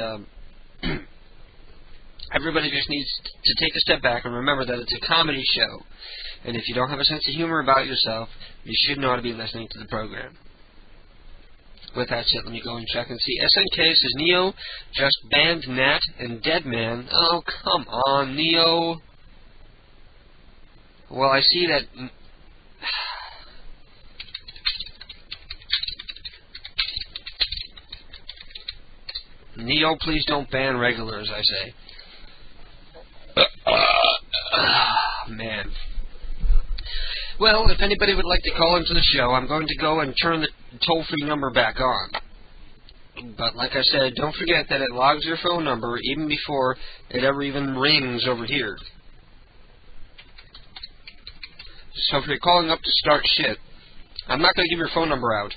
everybody just needs to take a step back and remember that it's a comedy show. And if you don't have a sense of humor about yourself, you shouldn't ought to be listening to the program. With that said, let me go and check and see. SNK says, Neo just banned Nat and Deadman. Oh, come on, Neo. Well, I see that... Neo, please don't ban regulars, I say. Man. Well, if anybody would like to call into the show, I'm going to go and turn the toll-free number back on. But like I said, don't forget that it logs your phone number even before it ever even rings over here. So if you're calling up to start shit, I'm not going to give your phone number out.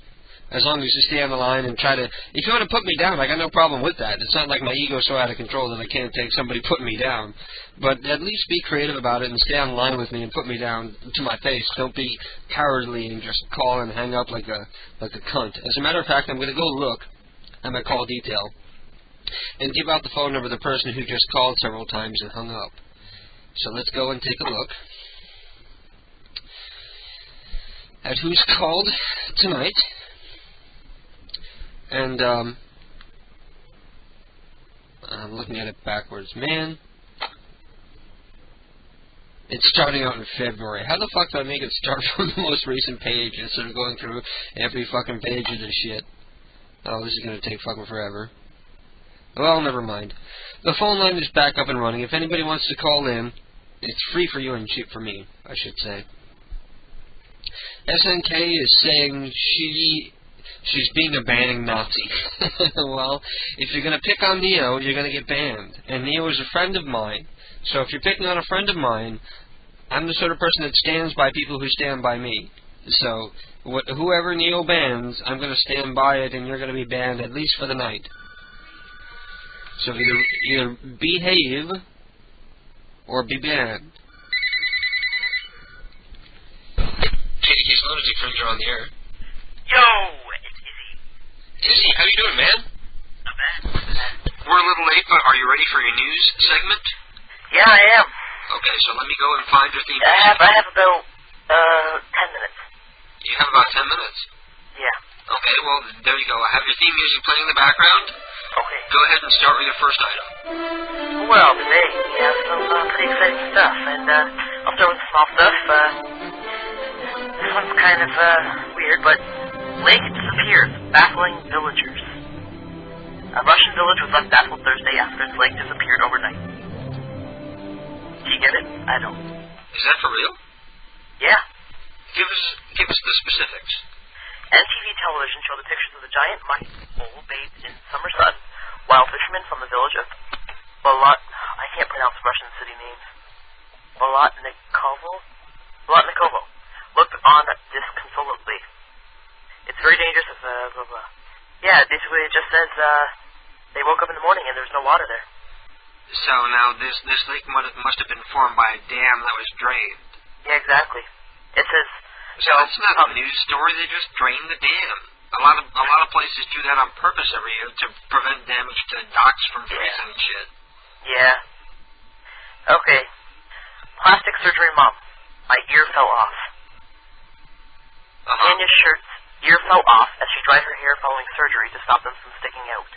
As long as you stay on the line and try to... If you want to put me down, I got no problem with that. It's not like my ego's so out of control that I can't take somebody putting me down. But at least be creative about it and stay on the line with me and put me down to my face. Don't be cowardly and just call and hang up like a cunt. As a matter of fact, I'm going to go look at my call detail and give out the phone number of the person who just called several times and hung up. So let's go and take a look at who's called tonight. And, I'm looking at it backwards. Man, it's starting out in February. How the fuck do I make it start from the most recent page instead of going through every fucking page of this shit? Oh, this is going to take fucking forever. Well, never mind. The phone line is back up and running. If anybody wants to call in, it's free for you and cheap for me, I should say. SNK is saying she's being a banning Nazi. Well, if you're going to pick on Neo, you're going to get banned. And Neo is a friend of mine. So if you're picking on a friend of mine, I'm the sort of person that stands by people who stand by me. So whoever Neo bans, I'm going to stand by it, and you're going to be banned at least for the night. So either behave or be banned. KDK's Lunatic Fringe are on the air. Yo! Izzy, how you doing, man? Not bad. We're a little late, but are you ready for your news segment? Yeah, I am. Okay, so let me go and find your theme I have about 10 minutes. You have about 10 minutes? Yeah. Okay, well, there you go. I have your theme music playing in the background. Okay. Go ahead and start with your first item. Well, today we have some pretty exciting stuff, and I'll start with the small stuff. This one's kind of weird, but lake disappears, baffling villagers. A Russian village was left baffled Thursday after its lake disappeared overnight. Do you get it? I don't. Is that for real? Yeah. Give us the specifics. NTV television showed the pictures of the giant muddy bowl bathed in summer sun, while fishermen from the village of I can't pronounce Russian city names. Bolotnikovo looked on disconsolately. It's very dangerous if blah blah. Yeah, basically it just says they woke up in the morning and there was no water there. So now this lake must have been formed by a dam that was drained. Yeah, exactly. It says. So it's not a news story. They just drained the dam. A lot of places do that on purpose every year to prevent damage to docks from freezing and shit. Yeah. Okay. Plastic surgery mom. My ear fell off. Tanya's shirt's ear fell off as she dried her hair following surgery to stop them from sticking out.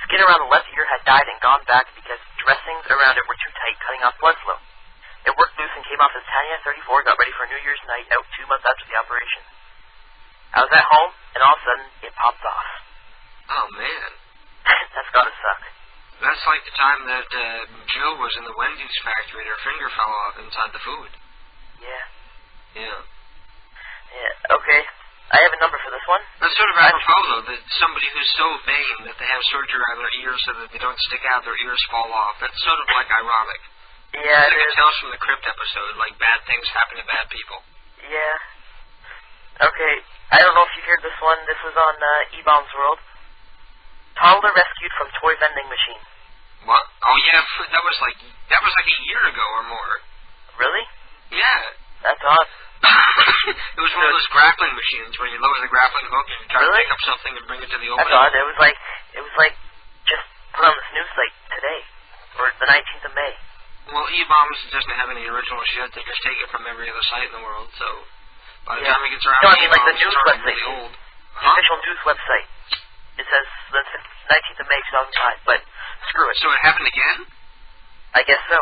Skin around the left ear had died and gone back because dressings around it were too tight, cutting off blood flow. It worked loose and came off as Tanya, 34, got ready for New Year's night out 2 months after the operation. I was at home, and all of a sudden, it popped off. Oh, man. That's gotta suck. That's like the time that Jill was in the Wendy's factory and her finger fell off inside the food. Yeah. Yeah. Yeah, okay. I have a number for this one. That's sort of apropos, though, that somebody who's so vain that they have surgery on their ears so that they don't stick out, their ears fall off. That's sort of like ironic. Yeah, it's like a Tales from the Crypt episode, like bad things happen to bad people. Yeah. Okay, I don't know if you heard this one. This was on E-Bombs World. Toddler rescued from toy vending machine. What? Oh, yeah, that was like a year ago or more. Really? Yeah. That's odd. It was one of those grappling machines where you lower the grappling hook and you try to pick up something and bring it to the opening. That's odd. It was like just put on this news site today, or the 19th of May. Well, E-Bombs doesn't have any original shit. They just take it from every other site in the world, so by the time it gets around no, I mean like the news website. Really old. The official news website. It says the 19th of May 2005, but screw it. So it happened again? I guess so.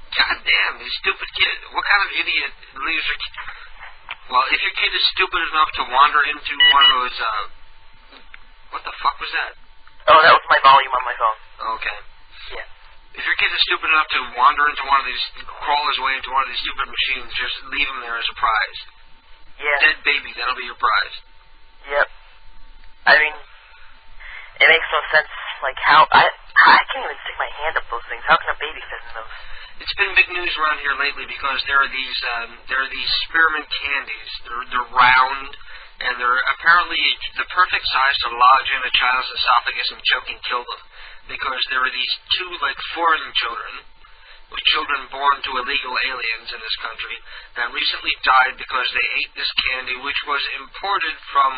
God damn, these stupid kids. What kind of idiot leaves their kid? Well, if your kid is stupid enough to wander into one of those, what the fuck was that? Oh, that was my volume on my phone. Okay. Yeah. If your kid is stupid enough to wander into one of these, crawl his way into one of these stupid machines, just leave him there as a prize. Yeah. Dead baby, that'll be your prize. Yep. I mean, it makes no sense. Like how I can't even stick my hand up those things. How can a baby fit in those? It's been big news around here lately because there are these spearmint candies. They're round and they're apparently the perfect size to lodge in a child's esophagus and choke and kill them. Because there are these two like foreign children, with children born to illegal aliens in this country, that recently died because they ate this candy, which was imported from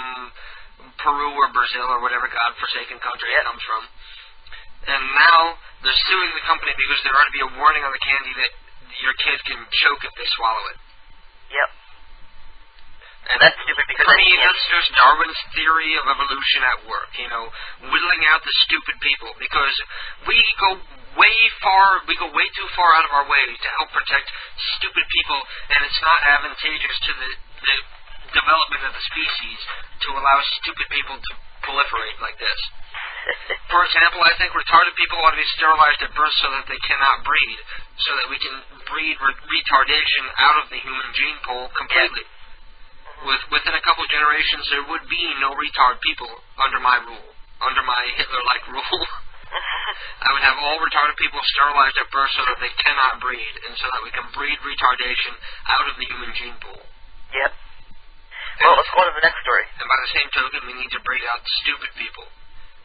Peru or Brazil or whatever godforsaken country it comes from. And now they're suing the company because there ought to be a warning on the candy that your kid can choke if they swallow it. Yep. And that's stupid because for me, that's just Darwin's theory of evolution at work, you know, whittling out the stupid people, because we go way too far out of our way to help protect stupid people, and it's not advantageous to the development of the species to allow stupid people to proliferate like this. For example, I think retarded people ought to be sterilized at birth so that they cannot breed, so that we can breed retardation out of the human gene pool completely. Within a couple generations, there would be no retard people under my rule, under my Hitler-like rule. I would have all retarded people sterilized at birth so that they cannot breed, and so that we can breed retardation out of the human gene pool. Yep. Well, let's go on to the next story. And by the same token, we need to breed out stupid people.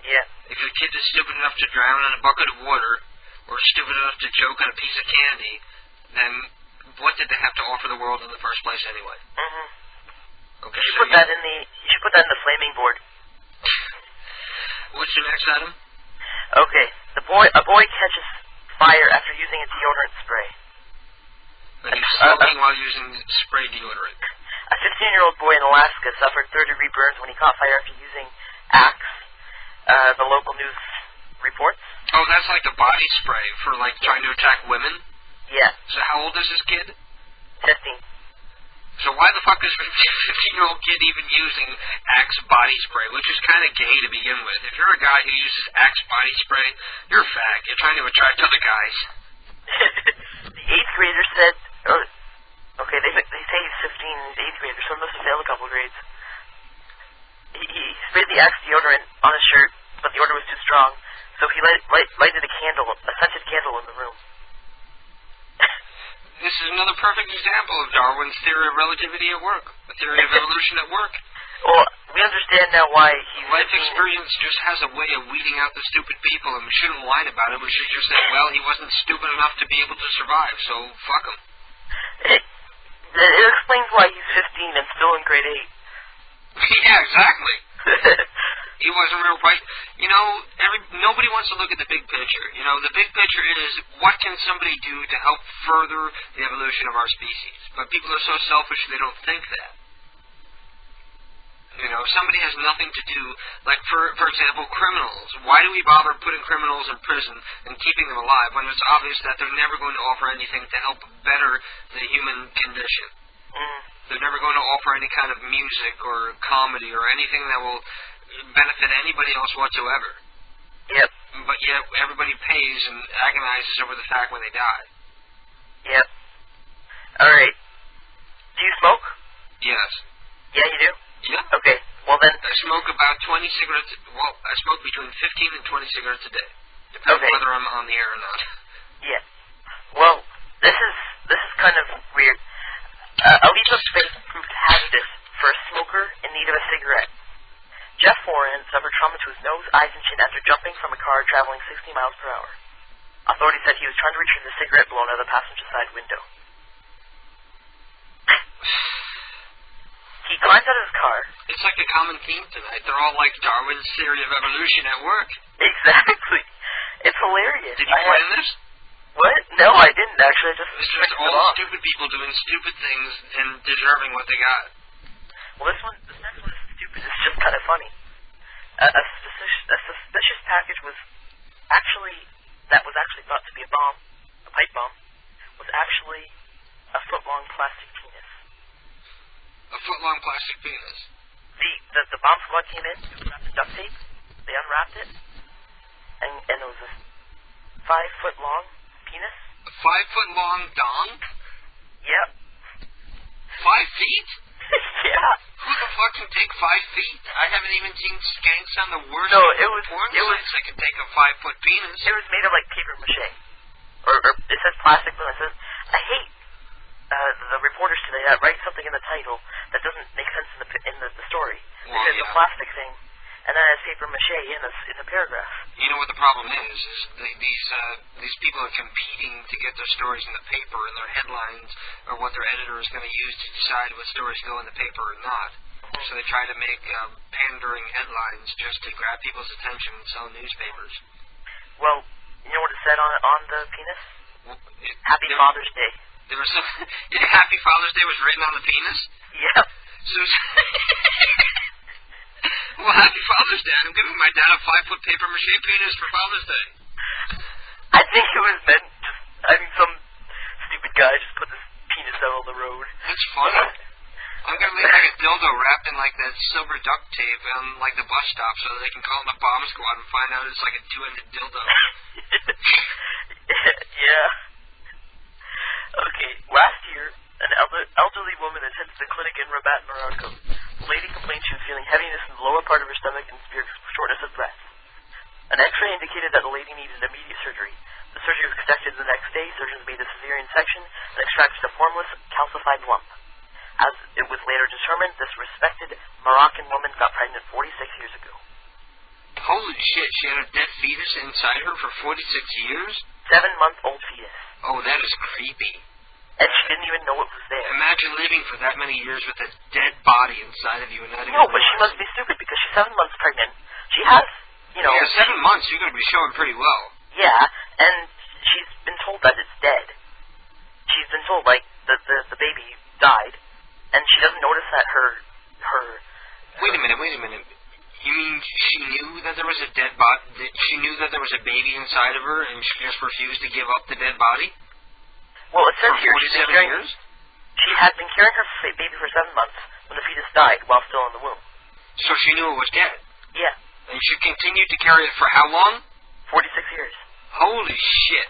Yeah. If your kid is stupid enough to drown in a bucket of water, or stupid enough to choke on a piece of candy, then what did they have to offer the world in the first place anyway? Mm-hmm. Okay, you should put that in the flaming board. What's your next item? Okay. A boy catches fire after using a deodorant spray. And he's smoking while using spray deodorant. A 15-year-old boy in Alaska suffered third-degree burns when he caught fire after using Axe, the local news reports. Oh, that's like the body spray for, like, trying to attack women? Yeah. So how old is this kid? 15. So why the fuck is a 15-year-old kid even using Axe body spray, which is kind of gay to begin with? If you're a guy who uses Axe body spray, you're a fag. You're trying to attract other guys. The 8th grader said... okay, they say he's 15, he's 8th grader, so he must have failed a couple grades. He sprayed the Axe deodorant on his shirt, but the odor was too strong, so he lighted a scented candle in the room. This is another perfect example of Darwin's theory of relativity at work, the theory of evolution at work. Well, we understand now why life experience just has a way of weeding out the stupid people, and we shouldn't whine about it. We should just say, well, he wasn't stupid enough to be able to survive, so fuck him. It explains why he's 15 and still in grade 8. Yeah, exactly. He wasn't real bright. You know, nobody wants to to look at the big picture. You know, the big picture is what can somebody do to help further the evolution of our species? But people are so selfish they don't think that. You know, somebody has nothing to do, like, for example, criminals. Why do we bother putting criminals in prison and keeping them alive when it's obvious that they're never going to offer anything to help better the human condition? They're never going to offer any kind of music or comedy or anything that will benefit anybody else whatsoever. Yep. But yet everybody pays and agonizes over the fact when they die. Yep. Alright. Do you smoke? Yes. Yeah, you do? Yeah. Okay, well then... I smoke about 20 cigarettes... Well, I smoke between 15 and 20 cigarettes a day. Depending on whether I'm on the air or not. Yeah. Well, this is kind of weird. A leap of faith proved hazardous for a smoker in need of a cigarette. Jeff Warren suffered trauma to his nose, eyes, and chin after jumping from a car traveling 60 miles per hour. Authorities said he was trying to retrieve a cigarette blown out of the passenger side window. He climbs out of his car. It's like a common theme tonight. They're all like Darwin's theory of evolution at work. Exactly. It's hilarious. Did you plan this? What? No, I didn't actually. I It's just all stupid people doing stupid things and deserving what they got. Well, this next one is stupid. It's just kind of funny. A suspicious package that was actually thought to be a bomb, a pipe bomb, was actually a foot-long plastic penis. A foot-long plastic penis. The bomb squad came in, wrapped in duct tape. They unwrapped it, and it was a 5-foot-long penis. A 5-foot-long dong? Yep. 5 feet? Yeah. Who the fuck can take 5 feet? I haven't even seen skanks on the worst porn sites that can take a 5-foot penis. It was made of like paper mache, or it says plastic. But it says, I hate the reporters today that write something in the title that doesn't make sense in the story. Well, it says a plastic thing, and then it has paper mache in the paragraph. You know what the problem is these people are competing to get their stories in the paper, and their headlines are what their editor is going to use to decide what stories go in the paper or not. So they try to make pandering headlines just to grab people's attention and sell newspapers. Well, you know what it said on the penis? Happy Father's Day. There was some Happy Father's Day was written on the penis? Yeah. So well, Happy Father's Day. I'm giving my dad a 5-foot paper mache penis for Father's Day. I think it was meant some stupid guy just put this penis out on the road. That's funny. I'm gonna make like a dildo wrapped in like that silver duct tape on like the bus stop so that they can call him a bomb squad and find out it's like a 2-ended dildo. Yeah. Okay, last year, an elderly woman attended the clinic in Rabat, Morocco. The lady complained she was feeling heaviness in the lower part of her stomach and severe shortness of breath. An x-ray indicated that the lady needed immediate surgery. The surgery was conducted the next day. Surgeons made a cesarean section and extracted a formless, calcified lump. As it was later determined, this respected Moroccan woman got pregnant 46 years ago. Holy shit, she had a dead fetus inside her for 46 years? 7-month-old fetus. Oh, that is creepy. And she didn't even know it was there. Imagine living for that many years with a dead body inside of you and not even No, but she must be stupid because she's 7 months pregnant. She has, Yeah, 7 months, you're going to be showing pretty well. Yeah, and she's been told that it's dead. She's been told, like, the baby died, and she doesn't notice that her... Wait a minute. You mean she knew that there was a dead body? She knew that there was a baby inside of her, and she just refused to give up the dead body? Well, it says here 47 years? She had been carrying her baby for 7 months when the fetus died while still in the womb. So she knew it was dead? Yeah. And she continued to carry it for how long? 46 years. Holy shit.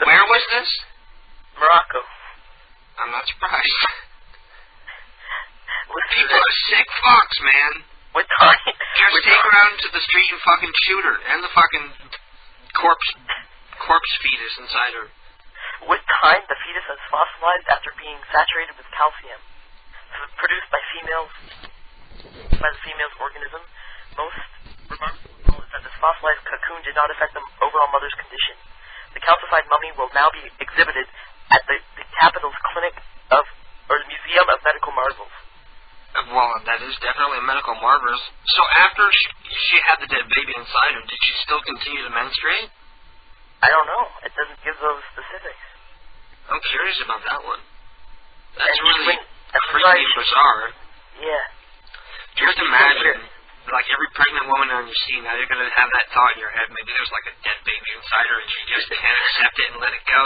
Where was this? Morocco. I'm not surprised. People are sick fucks, man. With time. Just take her out into the street and fucking shoot her. And the fucking corpse fetus inside her. With time, the fetus has fossilized after being saturated with calcium. Produced by the female's organism. Most remarkable is that this fossilized cocoon did not affect the overall mother's condition. The calcified mummy will now be exhibited at the capital's the Museum of Medical Marvels. Well, that is definitely a medical marvel. So after she had the dead baby inside her, did she still continue to menstruate? I don't know. It doesn't give those specifics. I'm curious about that one. That's And really that's freaky and bizarre. Yeah. Just imagine, like every pregnant woman on your scene, now you're going to have that thought in your head, maybe there's like a dead baby inside her and she just can't accept it and let it go.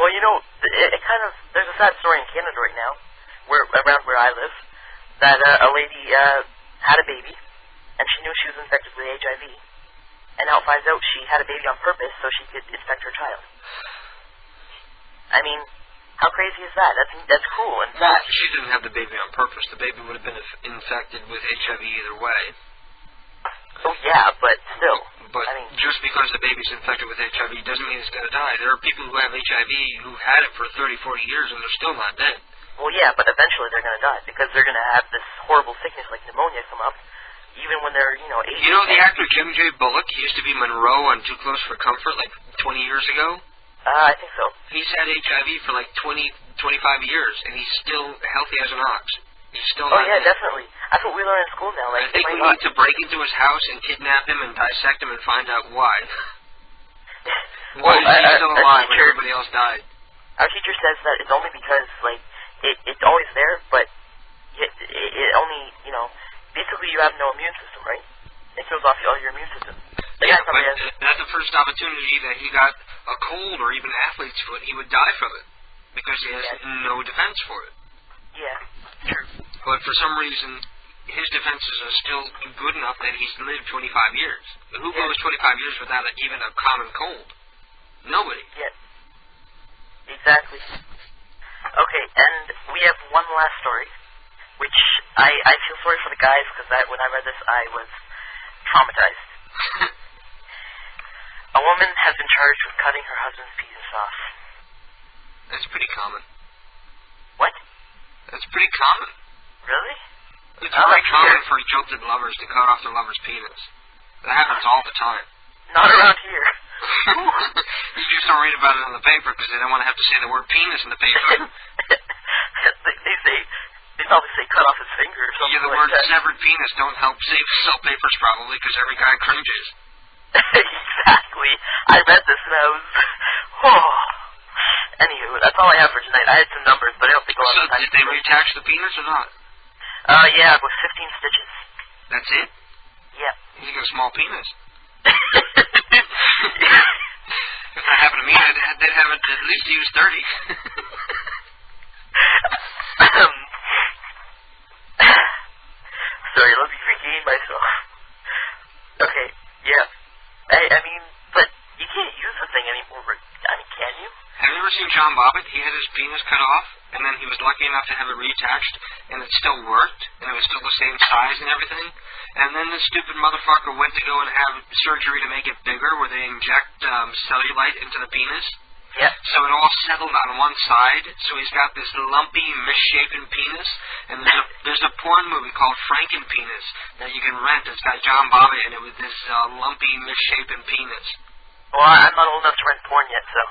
Well, you know, it kind of, there's a sad story in Canada right now, around where I live, that a lady had a baby, and she knew she was infected with HIV, and now it finds out she had a baby on purpose so she could infect her child. I mean, how crazy is that? That's cruel and sad. She didn't have the baby on purpose. The baby would have been infected with HIV either way. Oh, yeah, but still. But just because the baby's infected with HIV doesn't mean it's going to die. There are people who have HIV who've had it for 30, 40 years and they're still not dead. Well, yeah, but eventually they're going to die because they're going to have this horrible sickness like pneumonia come up, even when they're, 80. You know the actor Jim J. Bullock? He used to be Monroe on Too Close for Comfort like 20 years ago. I think so. He's had HIV for like 20, 25 years, and he's still healthy as an ox. He's still Oh, not yeah, dead. definitely. That's what we learn in school now. Like, I think we need to break into his house and kidnap him and dissect him and find out why. Why is he still alive when everybody else died? Our teacher says that it's only because, like, it's always there, but it only, basically you have no immune system, right? It kills off all your immune system. Yeah, but that's the first opportunity that he got a cold or even athlete's foot, he would die from it because he has no defense for it. Yeah, sure. But for some reason, his defenses are still good enough that he's lived 25 years. Who goes 25 years without even a common cold? Nobody. Yeah. Exactly. Okay, and we have one last story, which I feel sorry for the guys because when I read this, I was traumatized. A woman has been charged with cutting her husband's penis off. That's pretty common. What? That's pretty common. Really? It's very common for jilted lovers to cut off their lover's penis. That happens all the time. Not around here. You just don't read about it in the paper because they don't want to have to say the word penis in the paper. They probably say cut off his finger or something. Yeah, the like word that. severed penis don't help save soap papers probably because every guy cringes. Exactly. I read this and I was... Anywho, that's all I have for tonight. I had some numbers, but I don't think a lot of time. Did they reattach the penis or not? Yeah, with 15 stitches. That's it? Yeah. You got a small penis. If that happened to me, they'd have it at least use 30. Sorry, let me regain myself. Okay, yeah. I mean, but you can't use the thing anymore, I mean, can you? Have you ever seen John Bobbitt? He had his penis cut off, and then he was lucky enough to have it reattached, and it still worked, and it was still the same size and everything. And then this stupid motherfucker went to go and have surgery to make it bigger, where they inject cellulite into the penis. Yeah. So it all settled on one side, so he's got this lumpy, misshapen penis, and there's a porn movie called Frankenpenis that you can rent. It's got John Bobbitt in it with this lumpy, misshapen penis. Well, I'm not old enough to rent porn yet, so...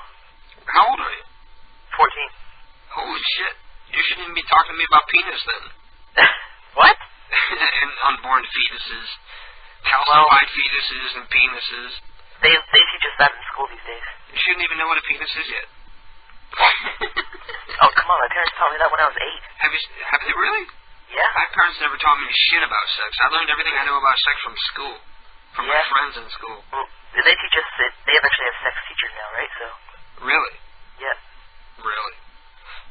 How old are you? 14. Holy shit. You shouldn't even be talking to me about penis then. What? And unborn fetuses. Calcified fetuses and penises. They teach us that in school these days. You shouldn't even know what a penis is yet. Oh, come on. My parents taught me that when I was 8. Have they really? Yeah. My parents never taught me shit about sex. I learned everything I know about sex from school. From my friends in school. Well, they teach us... They actually have sex teachers now, right? So... Really? Yeah. Really?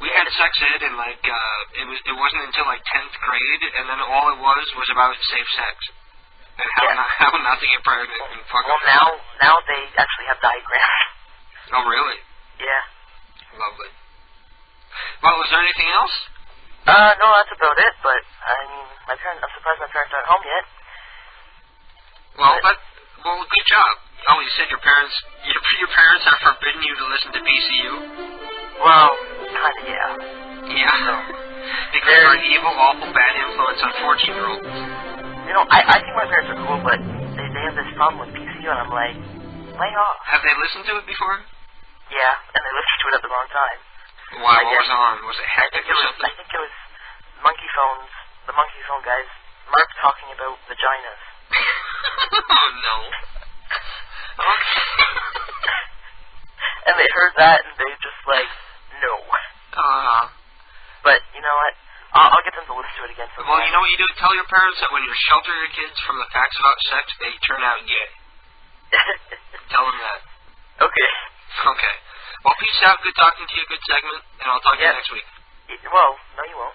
We had sex ed in like it wasn't until like 10th grade, and then all it was about safe sex and how not to get pregnant and fuck up. Well, now they actually have diagrams. Oh, really? Yeah. Lovely. Well, is there anything else? No, that's about it. But I mean, I'm surprised my parents aren't home yet. Well, good job. Oh, you said your parents are forbidden you to listen to PCU? Well, kinda, yeah. Yeah. Because they're an evil, awful, bad influence on 14-year-olds. You know, I think my parents are cool, but they have this problem with PCU, and I'm like, lay off. Have they listened to it before? Yeah, and they listened to it at the wrong time. Why? What was on? Was it hectic or something? I think it was Monkey Phones, the Monkey Phone guys, Mark talking about vaginas. Oh, no. Okay. And they heard that, and they just like, no. But, you know what? I'll get them to listen to it again sometime. Well, you know what you do? Tell your parents that when you shelter your kids from the facts about sex, they turn out gay. Tell them that. Okay. Okay. Well, peace out. Good talking to you. Good segment. And I'll talk to you next week. Well, no, you won't.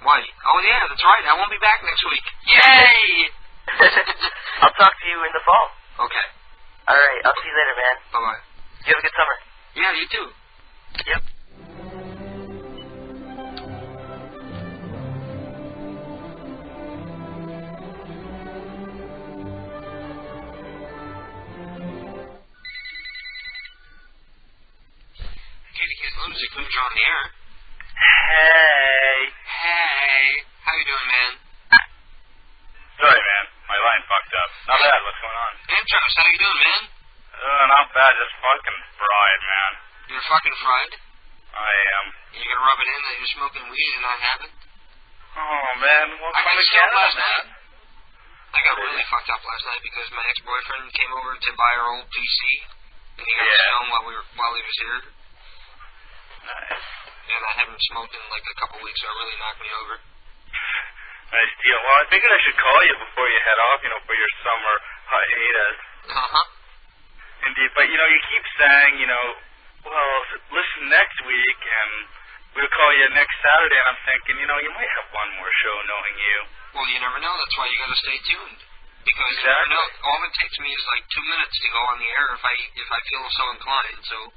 Why? Oh, yeah, that's right. I won't be back next week. Yay! I'll talk to you in the fall. Okay. Alright, I'll see you later, man. Bye-bye. You have a good summer. Yeah, you too. Yep. Katie Kids Lunatic Fringe on the air. Hey. Hey. How you doing, man? Sorry, man. My line fucked up. Not bad. What's going on? Antros, how you doing, man? Not bad. Just fucking fried, man. You're fucking fried? I am. You gonna rub it in that you're smoking weed and I haven't? Oh, man. What I got kind of stuck gas, last man? night. I got really fucked up last night because my ex-boyfriend came over to buy our old PC, and he got us film while he was here. Nice. And I haven't smoked in like a couple weeks, so it really knocked me over. Nice deal. Well, I figured I should call you before you head off, for your summer hiatus. Uh-huh. Indeed. But, you keep saying, well, listen next week, and we'll call you next Saturday, and I'm thinking, you might have one more show knowing you. Well, you never know. That's why you gotta stay tuned. Because exactly. You never know. All it takes me is like 2 minutes to go on the air if I feel so inclined. So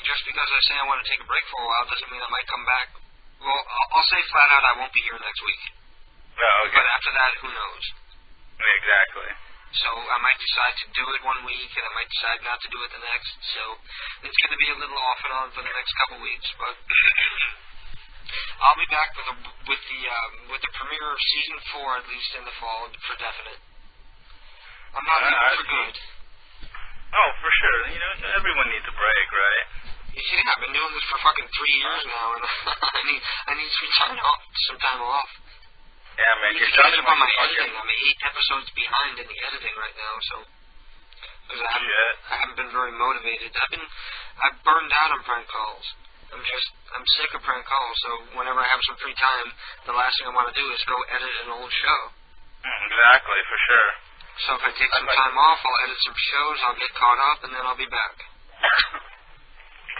just because I say I want to take a break for a while doesn't mean I might come back. Well, I'll say flat out I won't be here next week. Oh, okay. But after that, who knows? Exactly. So I might decide to do it one week, and I might decide not to do it the next. So it's going to be a little off and on for the next couple weeks, but I'll be back with the premiere of season 4 at least in the fall for definite. I'm not leaving for good. Oh, for sure. Everyone needs a break, right? Yeah, I've been doing this for fucking 3 years now, and I need some time off. Yeah, man, you're talking about my editing. I'm 8 episodes behind in the editing right now, so because I haven't been very motivated. I've burned out on prank calls. I'm sick of prank calls. So whenever I have some free time, the last thing I want to do is go edit an old show. Exactly, for sure. So if I take some time off, I'll edit some shows, I'll get caught up, and then I'll be back.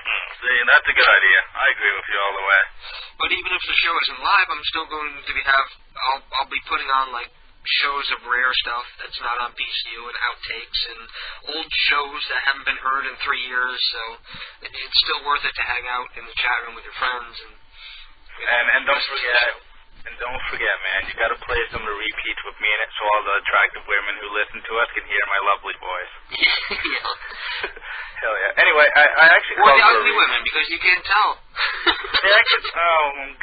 See, that's a good idea. I agree with you all the way. But even if the show isn't live, I'm still going to I'll be putting on like shows of rare stuff that's not on PCU and outtakes and old shows that haven't been heard in 3 years. So it's still worth it to hang out in the chat room with your friends and don't forget, man, you got to play some of the repeats with me in it, so all the attractive women who listen to us can hear my lovely voice. Yeah. Hell yeah. Anyway, I actually or the ugly women, because you can't tell.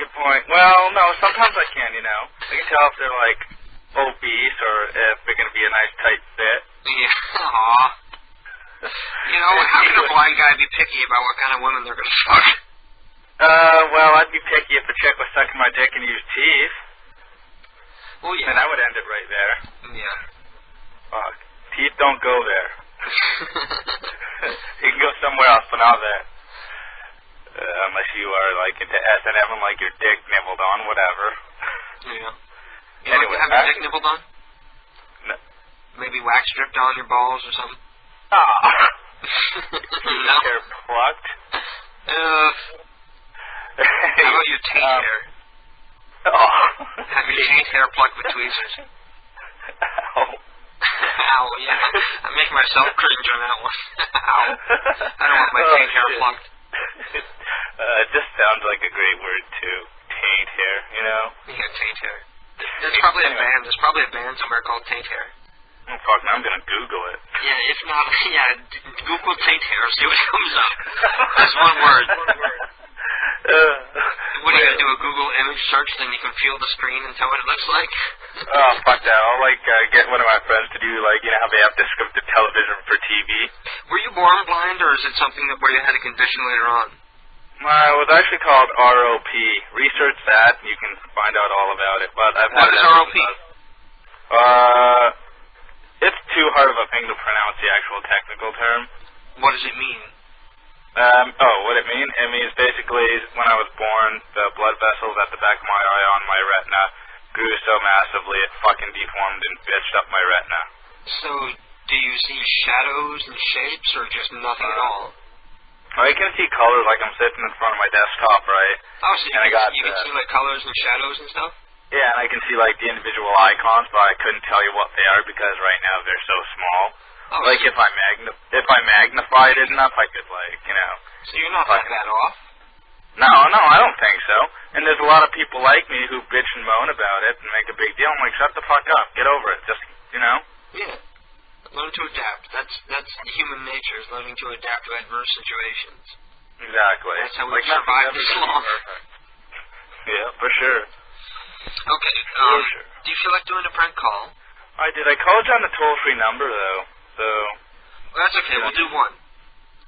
Good point. Well, no, sometimes I can, I can tell if they're, like, obese or if they're going to be a nice tight fit. Yeah, aw. How can a blind guy be picky about what kind of women they're going to fuck? Well, I'd be picky if a chick was sucking my dick and used teeth. Well, yeah. And I would end it right there. Yeah. Fuck. Teeth don't go there. You can go somewhere else, but not there. Unless you are, like, into S&M and like your dick nibbled on, whatever. Yeah. Anyway, have your dick nibbled on? No. Maybe wax stripped on your balls or something? No. Hair plucked? How about your taint hair? Have your taint hair plucked with tweezers? Ow, yeah. I'm making myself cringe on that one. Ow. I don't want my taint hair plucked. It just sounds like a great word, too. Taint hair, Yeah, taint hair. There's probably a band. There's probably a band somewhere called Taint Hair. Oh, fuck, now I'm going to Google it. Yeah, if not, Google taint hair, see what comes up. That's one word. What are you going to do, a Google image search, then you can feel the screen and tell what it looks like? Oh, fuck that. I'll, get one of my friends to do, how they have descriptive television for TV. Were you born blind, or is it something where you had a condition later on? It was actually called ROP. Research that, and you can find out all about it. But I've What is ROP? It's too hard of a thing to pronounce the actual technical term. What does it mean? What it means? It means basically when I was born, the blood vessels at the back of my eye on my retina grew so massively it fucking deformed and bitched up my retina. So, do you see shadows and shapes, or just nothing at all? I can see colors like I'm sitting in front of my desktop, right? Oh, so and you can see like colors and shadows and stuff? Yeah, and I can see like the individual icons, but I couldn't tell you what they are because right now they're so small. Oh, like if I magnified it enough, I could So you're not that bad off? No, I don't think so. And there's a lot of people like me who bitch and moan about it and make a big deal. I'm like, shut the fuck up, get over it. Just Yeah. Learn to adapt. That's human nature, is learning to adapt to adverse situations. Exactly. That's how we've survived this long. Yeah, for sure. Okay, do you feel like doing a prank call? I did. I called you on the toll-free number, though, so... Well, that's okay, we'll do one.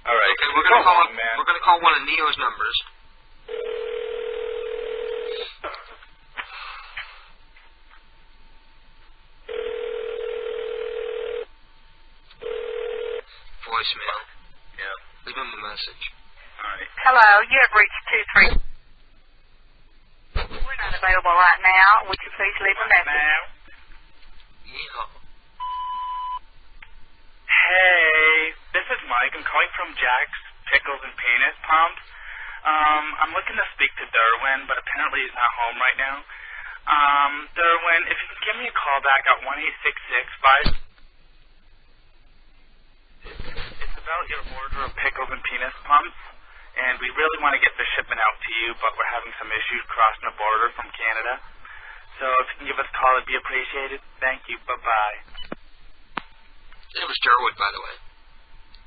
All right. Okay, we're gonna call one of Neo's numbers. Voicemail. Yeah. Leave him a message. All right. Hello, you have reached 23. We're not available right now. Would you please leave a message? Yeah. Hey, this is Mike. I'm calling from Jack's Pickles and Penis Pumps. I'm looking to speak to Derwin, but apparently he's not home right now. Derwin, if you can give me a call back at 1-866-5... It's about your order of pickles and penis pumps, and we really want to get the shipment out to you, but we're having some issues crossing the border from Canada. So if you can give us a call, it'd be appreciated. Thank you. Bye-bye. It was Derwood, by the way.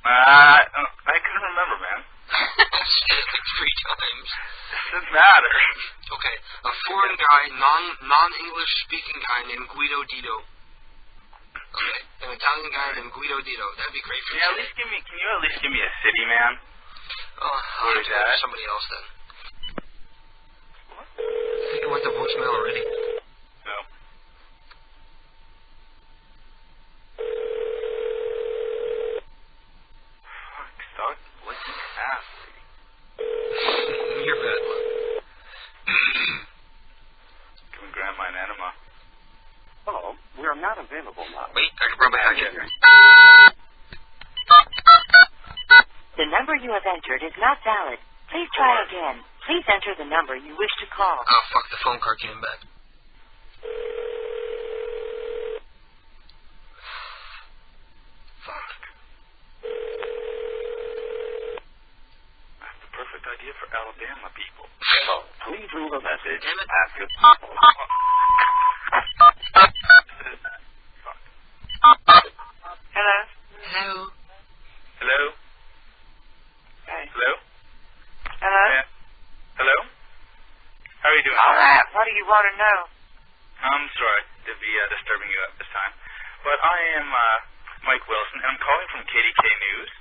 I couldn't remember, man. Said it like 3 times. Doesn't matter. Okay, a foreign guy, non-English speaking guy named Guido Dito. Okay, an Italian guy named Guido Dito. That'd be great for you. Can you at least give me a city, man? Oh, I'll have to go to somebody else then. I think it went to voicemail already. No. Stop licking ass. You're bad luck. Give me grandma an enema. Hello, we are not available now. Wait, I can probably hack it. The number you have entered is not valid. Please try again. Please enter the number you wish to call. Oh, fuck, the phone card came back. Fuck. That's the perfect idea for Alabama people. Hello, please leave a message after... Hello? Hello? Hello? Hey. Hello? Hello? Yeah. Hello? How are you doing? All right, what do you want to know? I'm sorry to be disturbing you at this time, but I am Mike Wilson, and I'm calling from KDK News,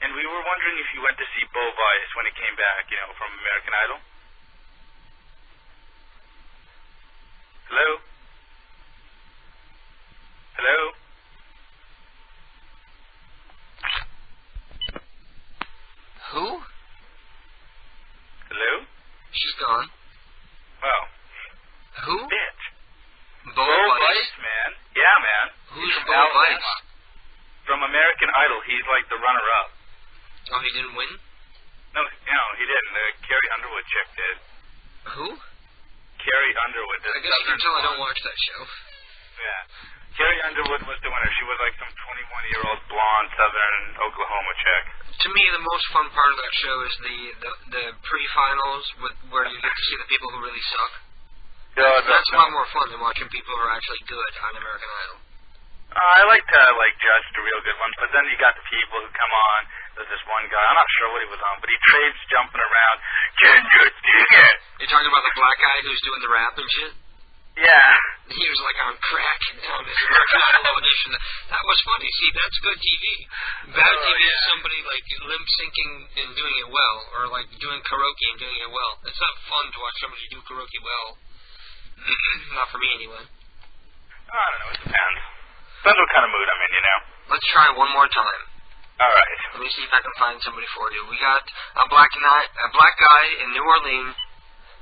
and we were wondering if you went to see Bo Weiss when he came back, from American Idol. Hello? Hello? Who? Hello? She's gone. Oh. Who? Bitch. Bo Weiss? Man. Yeah, man. Who's He's Bo from Alabama. Weiss? From American Idol. He's like the runner-up. Oh, he didn't win? No, he didn't. Carrie Underwood chick did. Who? Carrie Underwood. I guess you can tell I don't watch that show. Yeah. Carrie Underwood was the winner. She was like some 21-year-old blonde Southern Oklahoma chick. To me, the most fun part of that show is the pre-finals where you get to see the people who really suck. Yeah, that's a lot more fun than watching people who are actually good on American Idol. I like to judge the real good ones, but then you got the people who come on. There's this one guy. I'm not sure what he was on, but he trades jumping around. Can you dig it? You're talking about the black guy who's doing the rap and shit? Yeah. He was like on crack on his American Idol audition. That was funny. See, that's good TV. Bad TV is somebody like lip syncing and doing it well, or like doing karaoke and doing it well. It's not fun to watch somebody do karaoke well. Not for me, anyway. I don't know. It depends. Depends what kind of mood I'm in, you know. Let's try one more time. All right. Let me see if I can find somebody for you. We got a black guy in New Orleans.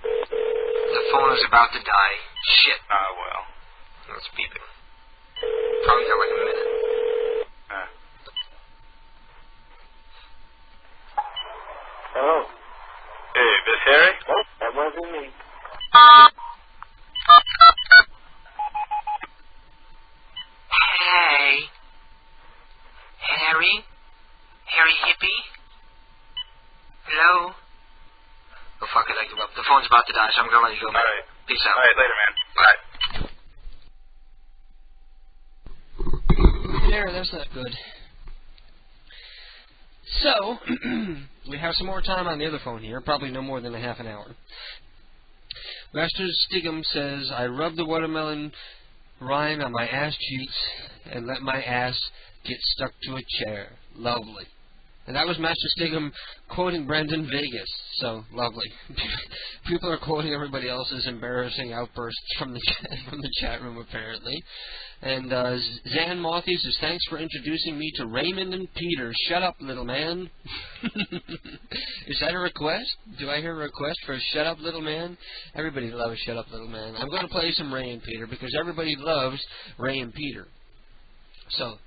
The phone is about to die. Shit. Oh, well. It's beeping. Probably got like a minute. Hello. Hey, Miss Harry? Oh, that wasn't me. Hey. Harry? Harry Hippie? Hello? Oh, fuck it, I give up. The phone's about to die, so I'm gonna let you go, man. All right. Peace out. All right, later, man. Bye. There, that's not good. So, we have some more time on the other phone here, probably no more than a half an hour. Master Stigum says, I rub the watermelon rind on my ass cheeks and let my ass get stuck to a chair. Lovely. And that was Master Stigum quoting Brandon Vegas. So, lovely. People are quoting everybody else's embarrassing outbursts from the chat room, apparently. And Zan Mothy says, thanks for introducing me to Raymond and Peter. Shut up, little man. Is that a request? Do I hear a request for a shut up, little man? Everybody loves shut up, little man. I'm going to play some Ray and Peter because everybody loves Ray and Peter. So,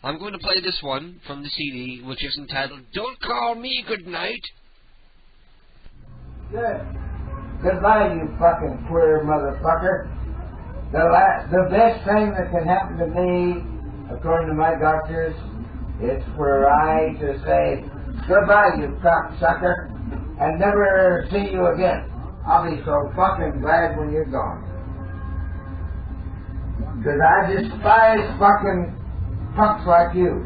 I'm going to play this one from the CD, which is entitled, Don't Call Me Goodnight. Good. Goodbye, you fucking queer motherfucker. The best thing that can happen to me, according to my doctors, is for I to say, goodbye, you cocksucker, and never see you again. I'll be so fucking glad when you're gone. Because I despise fucking punks like you.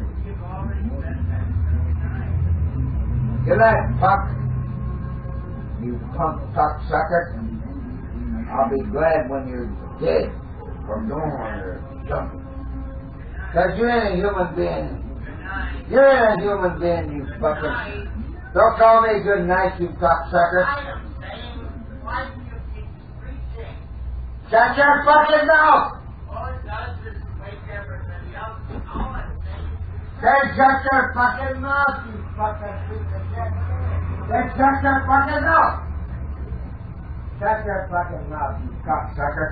Good night, punk. You punk cocksucker. I'll be glad when you're dead or gone or something. Because you ain't a human being. You ain't a human being, you fucking. Don't call me good night, you cocksucker. Shut your fucking mouth! Then shut your fucking mouth, you fucking piece of shit. Then shut your fucking mouth. Shut your fucking mouth, you cocksucker.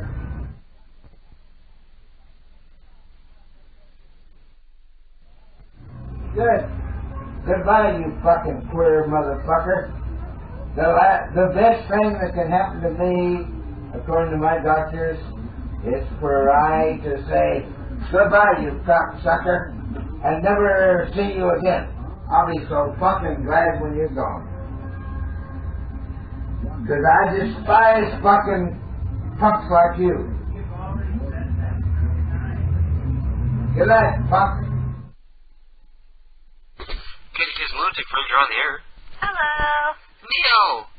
Good. Goodbye, you fucking queer motherfucker. The best thing that can happen to me, according to my doctors, is for I to say, goodbye, you cocksucker, and never see you again. I'll be so fucking glad when you're gone. Because I despise fucking punks like you. Good night, punk. Katie K's Lunatic Friends, you're on the air. Hello. Neo!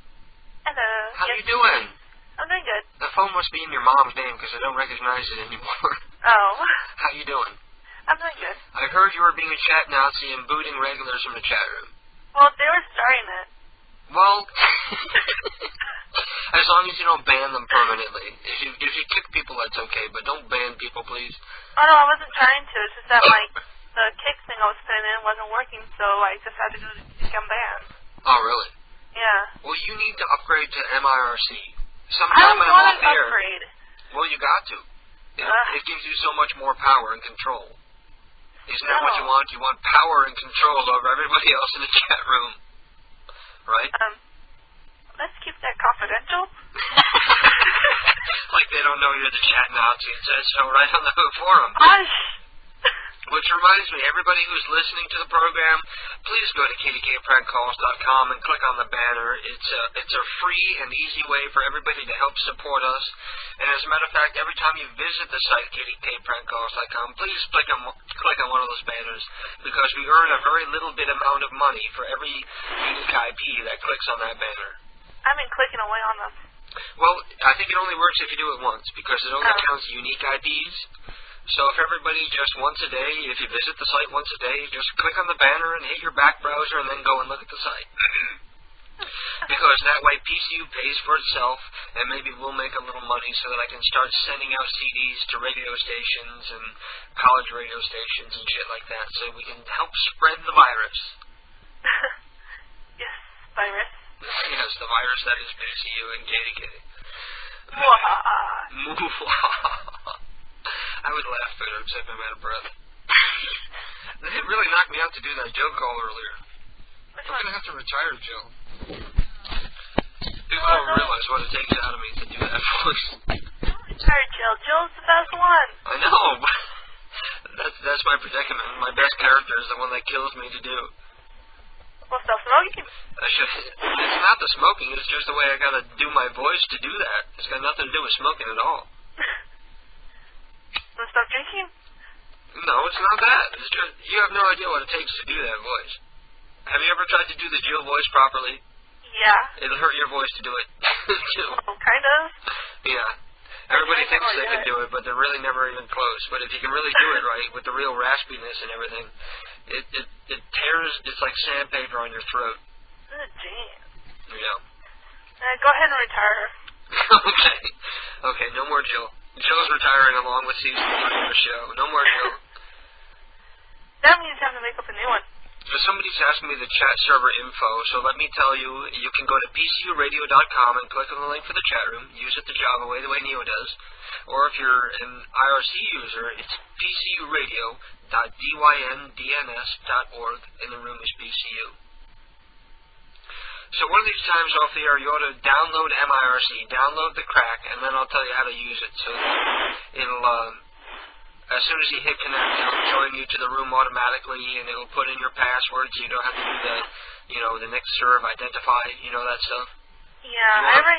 Hello. How you doing? I'm doing good. The phone must be in your mom's name because I don't recognize it anymore. Oh. How you doing? I'm doing good. I heard you were being a chat Nazi and booting regulars from the chat room. Well, they were starting it. Well, as long as you don't ban them permanently. If you kick people, that's okay, but don't ban people, please. Oh, no, I wasn't trying to. It's just that, like, the kick thing I was putting in wasn't working, so I just had to go to become banned. Oh, really? Yeah. Well, you need to upgrade to MIRC. I Sometime don't I'm want off to air. upgrade. Well, you got to. It gives you so much more power and control. Isn't that what you want? You want power and control over everybody else in the chat room. Right? Let's keep that confidential. Like they don't know you're the chat Nazi. It says so right on the forum. Which reminds me, everybody who's listening to the program, please go to ktkprankcalls.com and click on the banner. It's a free and easy way for everybody to help support us. And as a matter of fact, every time you visit the site, ktkprankcalls.com, please click on one of those banners, because we earn a very little bit amount of money for every unique IP that clicks on that banner. I've been clicking away on them. Well, I think it only works if you do it once, because it only counts unique IPs. So if everybody just once a day, if you visit the site once a day, just click on the banner and hit your back browser and then go and look at the site. Because that way PCU pays for itself, and maybe we'll make a little money so that I can start sending out CDs to radio stations and college radio stations and shit like that, so we can help spread the virus. Yes, virus. Yes, the virus that is PCU and Katie Kitty. I would laugh better, except I'm out of breath. It really knocked me out to do that joke call earlier. I'm going to have to retire, Jill. People don't realize what it takes out of me to do that voice. Retire, Jill. Jill's the best one. I know. That's my predicament. My best character is the one that kills me to do. Well, stop smoking. It's not the smoking. It's just the way I got to do my voice to do that. It's got nothing to do with smoking at all. Want to stop drinking? No, it's not that. It's just, you have no idea what it takes to do that voice. Have you ever tried to do the Jill voice properly? Yeah. It'll hurt your voice to do it, too. Kind of. Yeah. Everybody thinks they can do it, but they're really never even close. But if you can really do it right, with the real raspiness and everything, it tears, it's like sandpaper on your throat. Oh, jeez. Yeah. Go ahead and retire. Okay, no more Jill. Jill's retiring along with season 3 of the show. No more Jill. That means you have to make up a new one. So somebody's asked me the chat server info, so let me tell you, you can go to PCUradio.com and click on the link for the chat room. Use it the Java way, the way Neo does. Or if you're an IRC user, it's PCUradio.dyn.dns.org, and the room is PCU. So one of these times off the air, you ought to download MIRC, download the crack, and then I'll tell you how to use it. So it'll... as soon as you hit connect, it'll join you to the room automatically, and it'll put in your password, so you don't have to do the next serve, identify, that stuff. Yeah, I already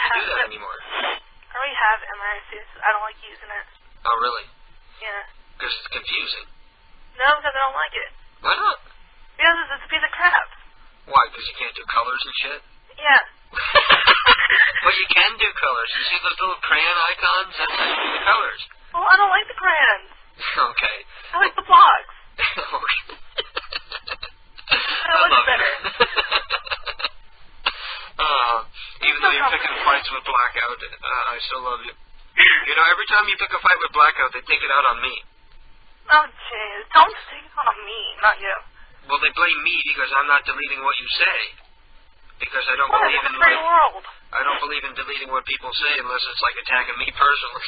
have to do that it. anymore. I already have MIRC, so I don't like using it. Oh, really? Yeah. Because it's confusing. No, because I don't like it. Why not? Because it's a piece of crap. Why? Because you can't do colors and shit? Yeah. But you can do colors. You see those little crayon icons? That's how you do the colors. Well, I don't like the crayons. Okay. I like the blocks. I love better. Even though you're picking fights with Blackout, I still love you. Every time you pick a fight with Blackout, they take it out on me. Oh, jeez. Don't take it on me, not you. Well, they blame me because I'm not deleting what you say. Because I don't believe in world. I don't believe in deleting what people say unless it's like attacking me personally.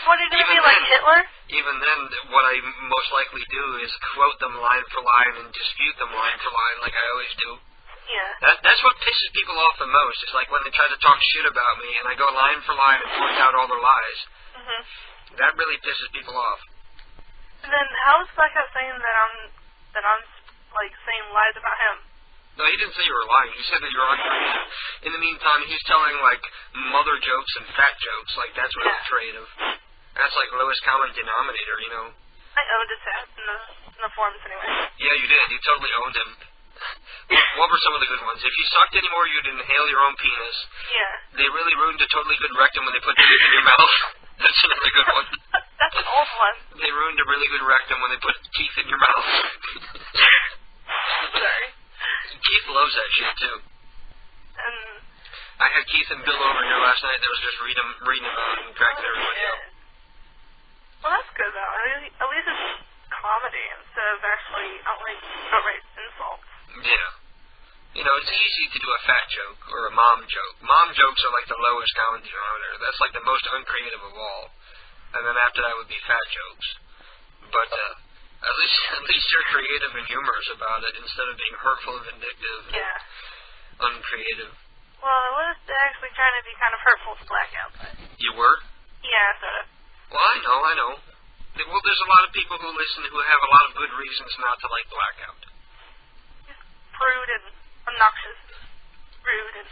What, are you going to be like Hitler? Even then, what I most likely do is quote them line for line and dispute them line for line like I always do. Yeah. That's what pisses people off the most. It's like when they try to talk shit about me and I go line for line and point out all their lies. Mm-hmm. That really pisses people off. And then how is Blackout saying that I'm like saying lies about him? No, he didn't say you were lying. He said that you're uncreative. In the meantime, he's telling, like, mother jokes and fat jokes. Like, that's really creative. That's like lowest common denominator, I owned his ass in the forums anyway. Yeah, you did. You totally owned him. What were some of the good ones? If you sucked anymore, you'd inhale your own penis. Yeah. They really ruined a totally good rectum when they put teeth in your mouth. That's another good one. That's an old one. They ruined a really good rectum when they put teeth in your mouth. Sorry. Keith loves that shit, too. I had Keith and Bill over here last night. They was just reading about it and cracking everybody up. Well, that's good, though. At least it's comedy instead of actually outright insults. Yeah. It's easy to do a fat joke or a mom joke. Mom jokes are like the lowest common denominator. That's like the most uncreative of all. And then after that would be fat jokes. But, at least you're creative and humorous about it instead of being hurtful and vindictive and uncreative. Well, I was actually trying to be kind of hurtful to Blackout, but... You were? Yeah, sort of. Well, I know. Well, there's a lot of people who listen who have a lot of good reasons not to like Blackout. He's prude and obnoxious. Rude and...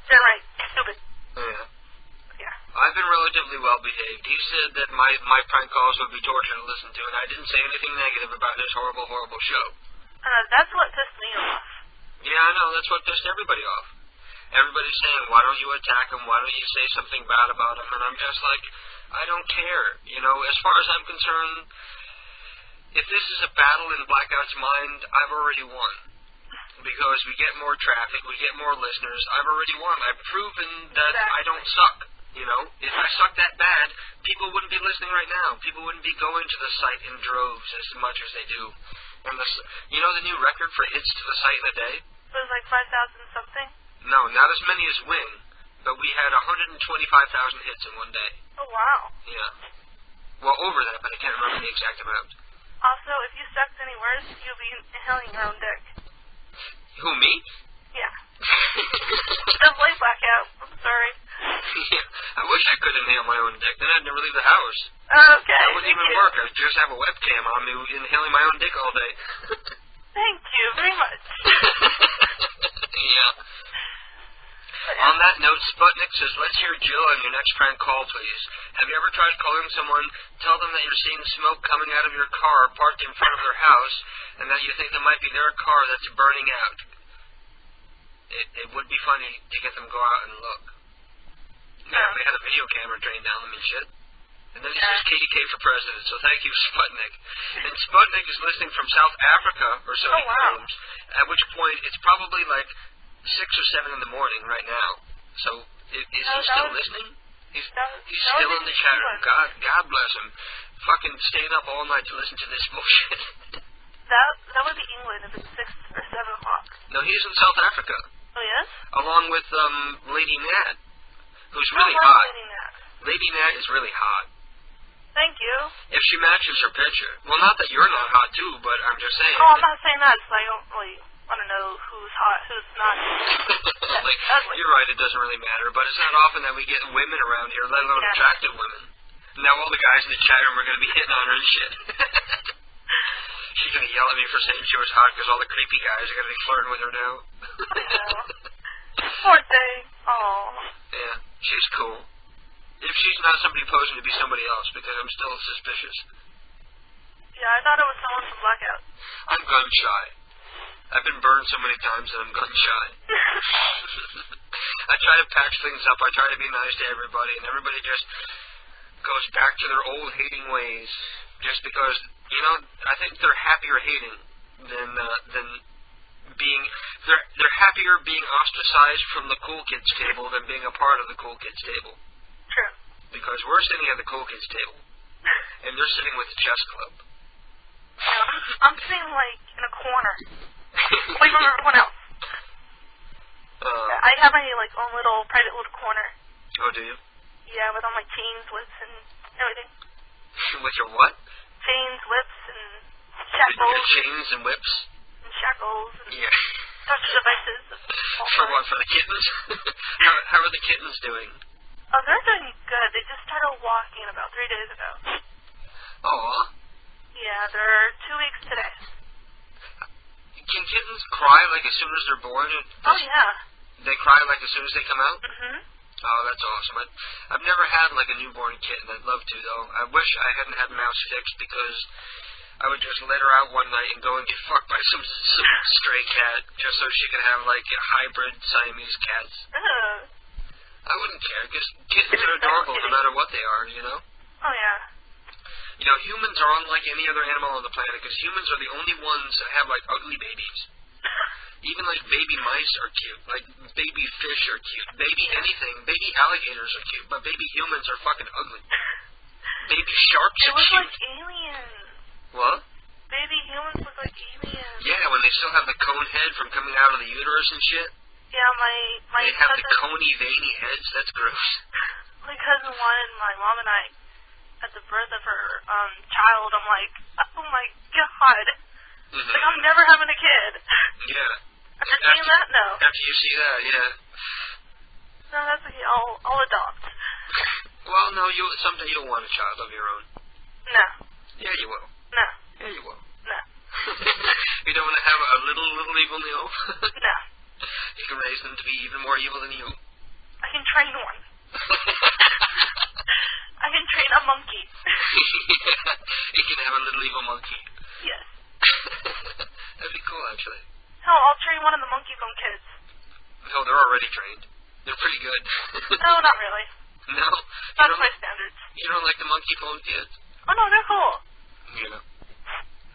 downright stupid. Yeah. Yeah. I've been relatively well behaved. He said that my prank calls would be torture to listen to, and I didn't say anything negative about his horrible, horrible show. That's what pissed me off. Yeah, I know. That's what pissed everybody off. everybody's saying, why don't you attack him? Why don't you say something bad about him? And I'm just like, I don't care. You know, as far as I'm concerned, if this is a battle in Blackout's mind, I've already won. Because we get more traffic, we get more listeners. I've already won. I've proven that I don't suck. You know, if I suck that bad, people wouldn't be listening right now. People wouldn't be going to the site in droves as much as they do. And you know the new record for hits to the site in a day? It was like 5,000 something? No, not as many as Wing, but we had 125,000 hits in one day. Oh, wow. Yeah. Well, over that, but I can't remember the exact amount. Also, if you sucked any worse, you'll be inhaling your own dick. Who, me? Yeah. Just like Blackout. I'm sorry. Yeah. I wish I could inhale my own dick. Then I'd never leave the house. Okay. That wouldn't even work. I'd just have a webcam on me inhaling my own dick all day. Thank you very much. Yeah. On that note, Sputnik says, let's hear Jill on your next prank call, please. Have you ever tried calling someone, tell them that you're seeing smoke coming out of your car parked in front of their house, and that you think it might be their car that's burning out? It would be funny to get them to go out and look. Yeah, they had a video camera trained down them and shit. And then he says KDK for president, so thank you, Sputnik. And Sputnik is listening from South Africa, or so he claims, at which point it's probably like 6 or 7 in the morning right now. So, is he still listening? He's still in the chat room. God bless him. Fucking staying up all night to listen to this bullshit. That would be England if it's 6 or 7 o'clock. No, he's in South Africa. Oh, yes? Along with Lady Nat, who's really hot. Lady Nat is really hot. Thank you. If she matches her picture. Well, not that you're not hot, too, but I'm just saying. Oh, I'm not saying that, so I don't really want to know who's hot, who's not. You're right, it doesn't really matter, but it's not often that we get women around here, let alone attractive women. Now all the guys in the chat room are going to be hitting on her and shit. She's going to yell at me for saying she was hot because all the creepy guys are going to be flirting with her now. Poor thing. Aw. Yeah, she's cool. If she's not somebody posing to be somebody else, because I'm still suspicious. Yeah, I thought it was someone from Blackout. I'm gun shy. I've been burned so many times that I'm gun shy. I try to patch things up. I try to be nice to everybody, and everybody just goes back to their old hating ways. Just because, you know, I think they're happier hating than being. They're happier being ostracized from the cool kids table than being a part of the cool kids table. True. Because we're sitting at the cool kids table, and they're sitting with the chess club. Yeah, I'm sitting like in a corner, away from everyone else. I have my like own little private little corner. Oh, do you? Yeah, with all my chains, whips, and everything. With your what? Chains, whips, and shackles. Your chains and whips? And shackles. And touch devices. For what? For the kittens? How are the kittens doing? Oh, they're doing good. They just started walking about 3 days ago. Aw. Yeah, they're 2 weeks today. Can kittens cry like as soon as they're born? Oh, yeah. They cry like as soon as they come out? Mm-hmm. Oh, that's awesome. I've never had like a newborn kitten. I'd love to, though. I wish I hadn't had Mouse fixed because I would just let her out one night and go and get fucked by some stray cat just so she could have like hybrid Siamese cats. I wouldn't care because kittens are adorable no matter what they are, you know? Oh, yeah. You know, humans are unlike any other animal on the planet because humans are the only ones that have like ugly babies. Even like baby mice are cute, like baby fish are cute, baby anything, baby alligators are cute, but baby humans are fucking ugly. Baby sharks are cute. They look like aliens. What? Baby humans look like aliens. Yeah, when they still have the cone head from coming out of the uterus and shit. Yeah, my they have the coney, veiny heads. That's gross. My cousin wanted my mom and I at the birth of her child. I'm like, oh my god. Mm-hmm. Like, I'm never having a kid. Yeah. After seeing that, no. After you see that, yeah. No, that's okay. I'll adopt. Well, no, someday you'll want a child of your own. No. Yeah, you will. No. Yeah, you will. No. You don't want to have a little evil Neo? No. You can raise them to be even more evil than you. I can train one. I can train a monkey. You can have a little evil monkey. Yes. That'd be cool, actually. Hell, I'll train one of the Monkey Bone kids. No, they're already trained. They're pretty good. No, not really. No? Not to my standards. You don't like the monkey phone kids? Oh, no, they're cool. Yeah.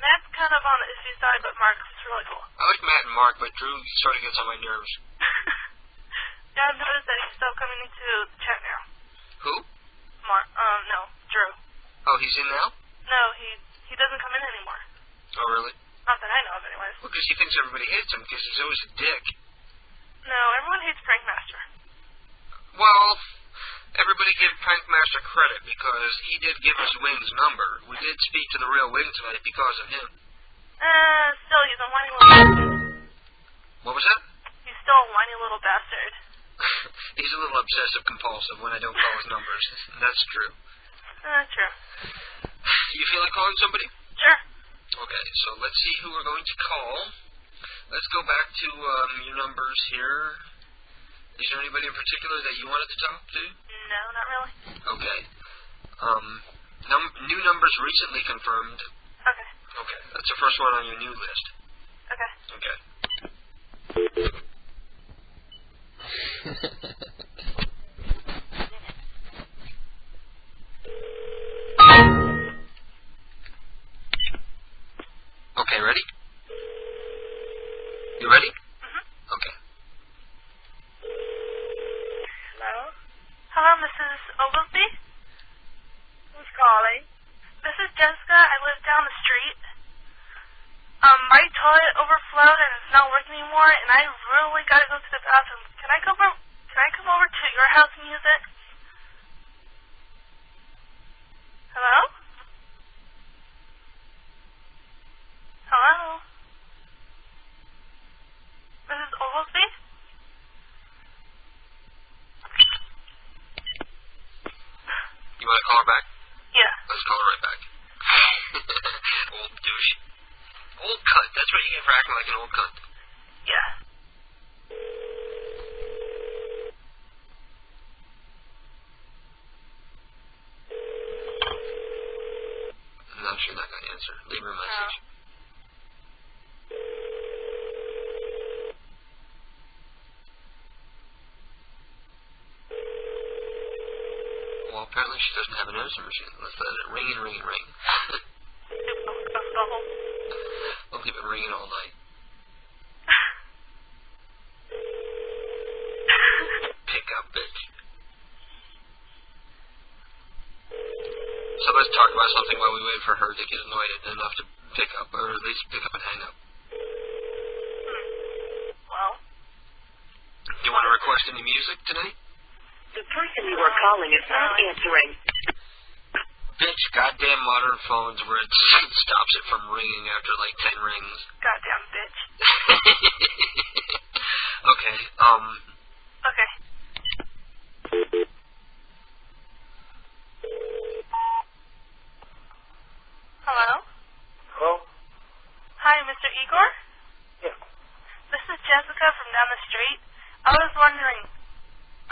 Matt's kind of on the iffy side, but Mark is really cool. I like Matt and Mark, but Drew sort of gets on my nerves. Yeah, I've noticed that he's still coming into the chat now. Who? No, Drew. Oh, he's in now? No, he doesn't come in anymore. Oh, really? Not that I know of, anyways. Well, because he thinks everybody hates him, because he's always a dick. No, everyone hates Prankmaster. Well, everybody give Prankmaster credit, because he did give us Wing's number. We did speak to the real Wing tonight because of him. Still, he's a whiny little bastard. What was that? He's still a whiny little bastard. He's a little obsessive-compulsive when I don't call his numbers. That's true. True. You feel like calling somebody? Sure. Okay, so let's see who we're going to call. Let's go back to your numbers here. Is there anybody in particular that you wanted to talk to? No, not really. Okay. New numbers recently confirmed. Okay. Okay, that's the first one on your new list. Okay. Okay. Okay, ready? You ready? Okay. Hello? Hello, Mrs. Oglesby? Who's calling? This is Jessica. I live down the street. My toilet overflowed and it's not working anymore, and I really gotta go to the bathroom. Can I come over to your house and use it? Hello? Hello? Mrs. Oglesby? You want to call her back? Yeah. Let's call her right back. Old douche. Old cunt. That's what you get for acting like an old cunt. Yeah. No, she's not going to answer. Leave her a message. Well, apparently she doesn't have an answer machine. Let's let it ring and ring and ring. We'll keep it ringing all night. Pick up, bitch. So let's talk about something while we wait for her to get annoyed enough to pick up, or at least pick up and hang up. Well? Do you want to request any music tonight? The person you are calling is not answering. Bitch, goddamn modern phones where it stops it from ringing after like 10 rings. Goddamn bitch. Okay, Okay. Hello? Hello? Hi, Mr. Igor? Yeah. This is Jessica from down the street. I was wondering,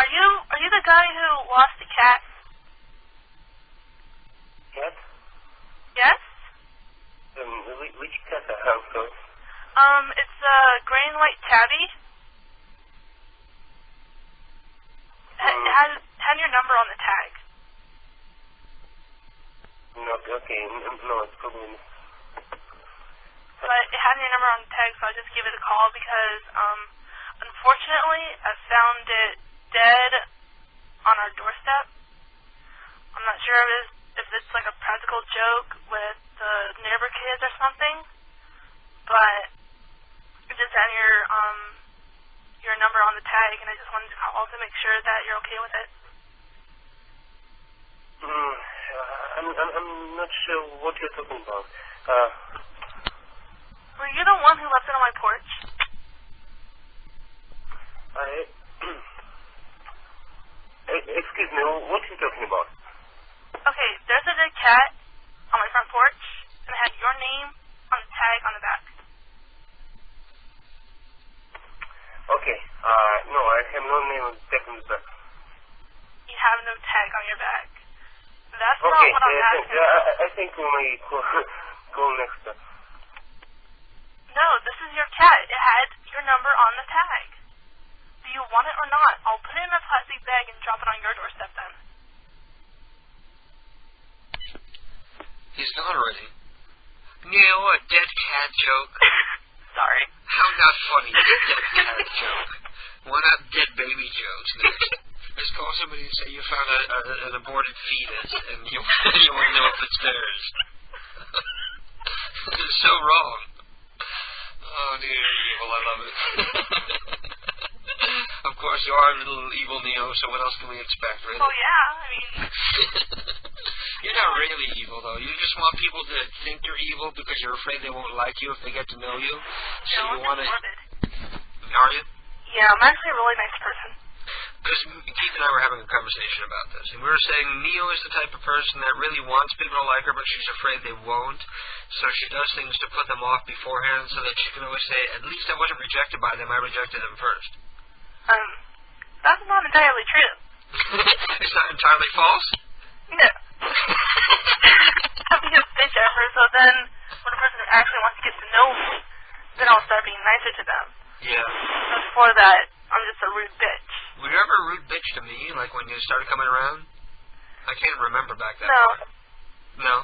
are you the guy who lost the cat? Cat? Yes? Which cat? I'm sorry. It's a gray and white tabby. It had your number on the tag. No, okay. No, it's probably not. But it had your number on the tag, so I just gave it a call because, unfortunately, I found it dead on our doorstep. I'm not sure if it's like a practical joke with the neighbor kids or something, but it just had your number on the tag, and I just wanted to call to make sure that you're okay with it. I'm not sure what you're talking about. Were you the one who left it on my porch? Excuse me, what are you talking about? Okay, there's a dead cat on my front porch, and it had your name on the tag on the back. Okay, no, I have no name on the tag on the back. You have no tag on your back. That's Okay, not what I'm asking. I think we may call next time. No, this is your cat. It had your number on the tag. Do you you want it or not, I'll put it in a plastic bag and drop it on your doorstep then. He's gone already. Neil, a dead cat joke. Sorry. How not funny, a dead cat joke. Why not dead baby jokes next? Just call somebody and say you found an aborted fetus and you want to know if it's theirs. It's so wrong. Oh, dear, evil, I love it. Of course, you are a little evil, Neo, so what else can we expect, really? Oh, yeah, I mean... You're not really evil, though. You just want people to think you're evil because you're afraid they won't like you if they get to know you. So no, you want to... Are you? Yeah, I'm actually a really nice person. Because Keith and I were having a conversation about this, and we were saying Neo is the type of person that really wants people to like her, but she's afraid they won't, so she does things to put them off beforehand so that she can always say, at least I wasn't rejected by them, I rejected them first. That's not entirely true. It's not entirely false? No. I'm being a bitch at her, so then when a person actually wants to get to know me, then I'll start being nicer to them. Yeah. But before that, I'm just a rude bitch. Were you ever a rude bitch to me, like when you started coming around? I can't remember back then. No. No?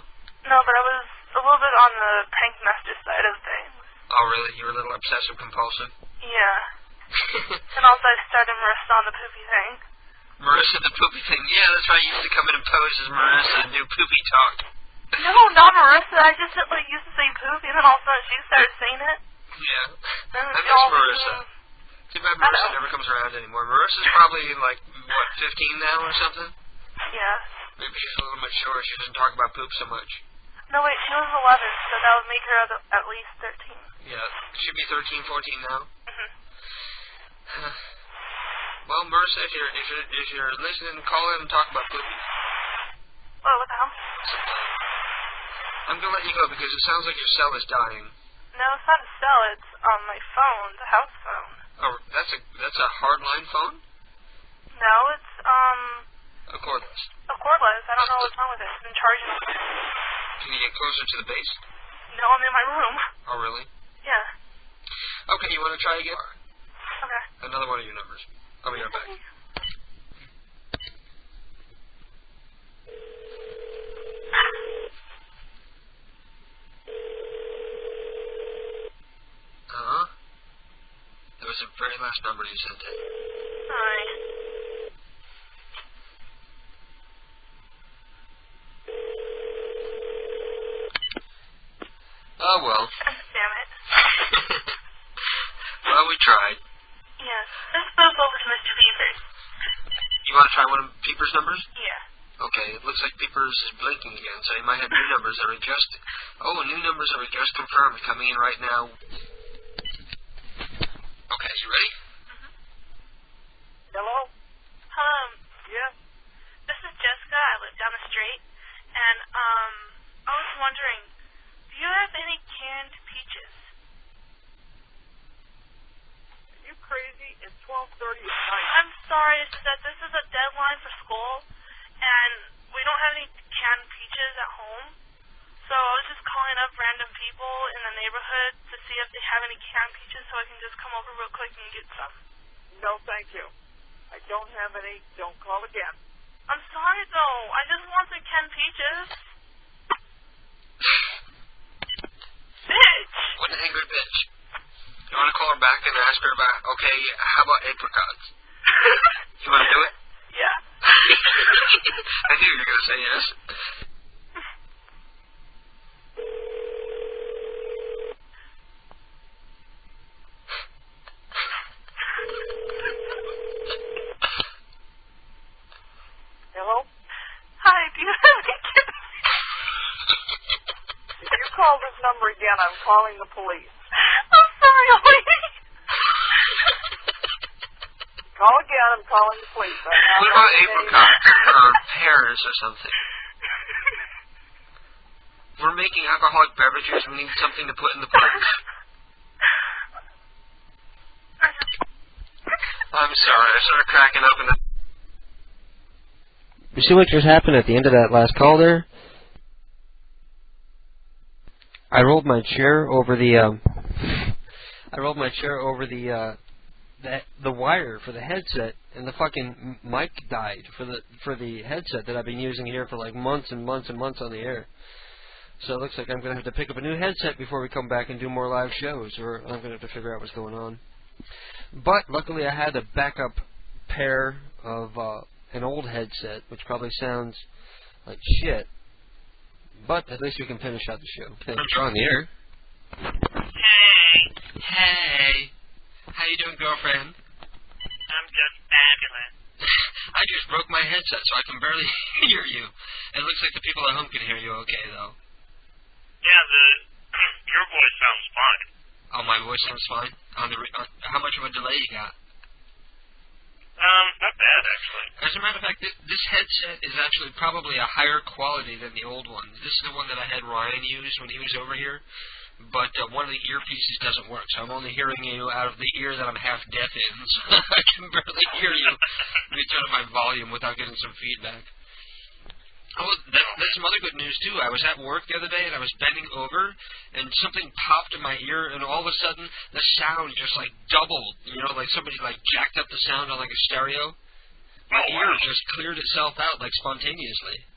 No, but I was a little bit on the prank master side of things. Oh, really? You were a little obsessive-compulsive? Yeah. And also I started Marissa on the poopy thing. Marissa the poopy thing? Yeah, that's right. You used to come in and pose as Marissa and do poopy talk. No, not Marissa. I just used to say poopy, and then all of a sudden she started saying it. Yeah. Then I miss Marissa. Too bad Marissa never comes around anymore. Marissa's probably, like, what, 15 now or something? Yeah. Maybe she's a little mature. She doesn't talk about poop so much. No, wait, she was 11, so that would make her at least 13. Yeah. She'd be 13, 14 now. Mm-hmm. Well, Marissa, if you're listening, call in and talk about poopies. What the hell? I'm going to let you go because it sounds like your cell is dying. No, it's not a cell. It's on my phone, the house phone. Oh, that's a hardline phone? No, it's, a cordless. A cordless. I don't know what's wrong with it. It's been charging all day. Can you get closer to the base? No, I'm in my room. Oh, really? Yeah. Okay, you want to try again? Okay. Another one of your numbers. I'll be right back. That was the very last number you sent in. Hi. Oh, well. Damn it. Well, we tried. Yes. Let's move over to Mr. Peepers. You want to try one of Peepers' numbers? Yeah. Okay, it looks like Peepers is blinking again, so he might have new numbers that are just... Oh, new numbers that are just confirmed coming in right now. Okay, you ready? Hello? Yeah? This is Jessica. I live down the street. And, I was wondering, do you have any canned peaches? Are you crazy? It's 12:30 at night. I'm sorry, it's that this is a deadline for school, and we don't have any canned peaches at home. So I was just calling up random people in the neighborhood to see if they have any canned peaches so I can just come over real quick and get some. No, thank you. I don't have any. Don't call again. I'm sorry, though. I just want some canned peaches. Bitch! What an angry bitch. You want to call her back and ask her about, okay, how about apricots? You want to do it? Yeah. I knew you were going to say yes. Hello? Hi, do you have any canned If you call this number again, I'm calling the police. I'm sorry, lady. Call again, I'm calling the police. What about apricots or pears or something? We're making alcoholic beverages. We need something to put in the pipes. I'm sorry. I started cracking up and... You see what just happened at the end of that last call there? I rolled my chair over the the wire for the headset, and the fucking mic died for the headset that I've been using here for like months and months and months on the air. So it looks like I'm going to have to pick up a new headset before we come back and do more live shows, or I'm going to have to figure out what's going on. But luckily I had a backup pair of an old headset, which probably sounds like shit. But at least we can finish out the show. You're on the air. Hey. How you doing, girlfriend? I'm just fabulous. I just broke my headset, so I can barely hear you. It looks like the people at home can hear you okay, though. Yeah, your voice sounds fine. Oh, my voice sounds fine? How much of a delay you got? Not bad, actually. As a matter of fact, this headset is actually probably a higher quality than the old one. This is the one that I had Ryan use when he was over here. But one of the earpieces doesn't work, so I'm only hearing you out of the ear that I'm half deaf in. So I can barely hear you. Let me turn up my volume without getting some feedback. Oh, that's some other good news, too. I was at work the other day, and I was bending over, and something popped in my ear, and all of a sudden, the sound just, like, doubled. You know, like somebody, like, jacked up the sound on, like, a stereo. My ear just cleared itself out, like, spontaneously.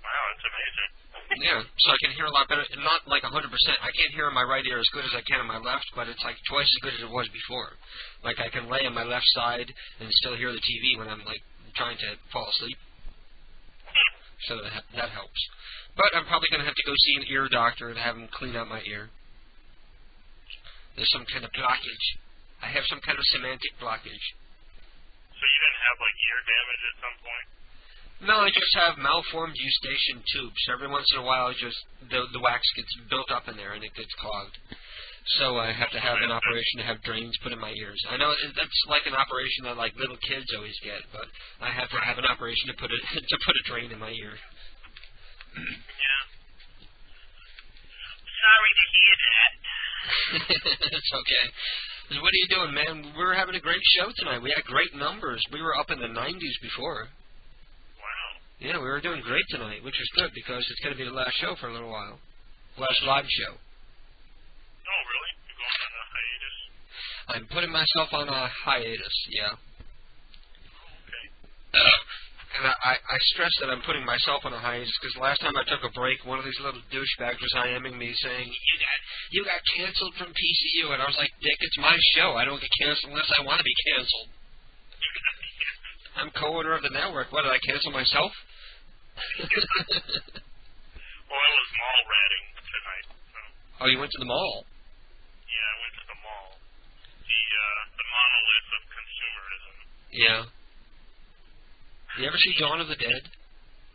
Wow, that's amazing. Yeah, so I can hear a lot better. Not like 100%. I can't hear in my right ear as good as I can in my left, but it's like twice as good as it was before. Like I can lay on my left side and still hear the TV when I'm like trying to fall asleep. So that helps. But I'm probably going to have to go see an ear doctor and have him clean out my ear. There's some kind of blockage. I have some kind of semantic blockage. So you didn't have like ear damage at some point? No, I just have malformed eustachian tubes. Every once in a while, just the wax gets built up in there and it gets clogged. So I have to have an operation to have drains put in my ears. I know that's like an operation that like little kids always get, but I have to have an operation to put a drain in my ear. Yeah. Sorry to hear that. It's okay. What are you doing, man? We're having a great show tonight. We had great numbers. We were up in the 90s before. Yeah, we were doing great tonight, which is good because it's going to be the last show for a little while. Last live show. Oh, really? You're going on a hiatus? I'm putting myself on a hiatus, yeah. Okay. And I stress that I'm putting myself on a hiatus because last time I took a break, one of these little douchebags was IMing me saying, you got canceled from PCU. And I was like, Dick, it's my show. I don't get canceled unless I want to be canceled. I'm co-owner of the network. What, did I cancel myself? Well, I was mall ratting tonight. So. Oh, you went to the mall? Yeah, I went to the mall. The monolith of consumerism. Yeah. You ever see Dawn of the Dead?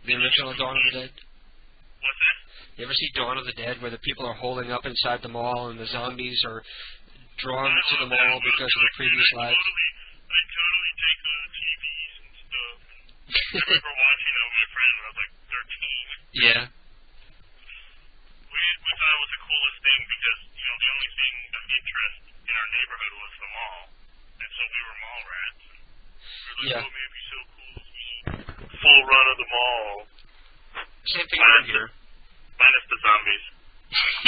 The original Dawn of the Dead? What's that? You ever see Dawn of the Dead where the people are holding up inside the mall and the zombies are drawn to the mall because of the previous lives? I totally take the TVs and stuff. I remember watching it with my friend when I was like 13. Yeah. We thought it was the coolest thing because, you know, the only thing of interest in our neighborhood was the mall. And so we were mall rats. We were like, oh, man, it'd be so cool if we full run of the mall. Same thing around here. Minus the zombies.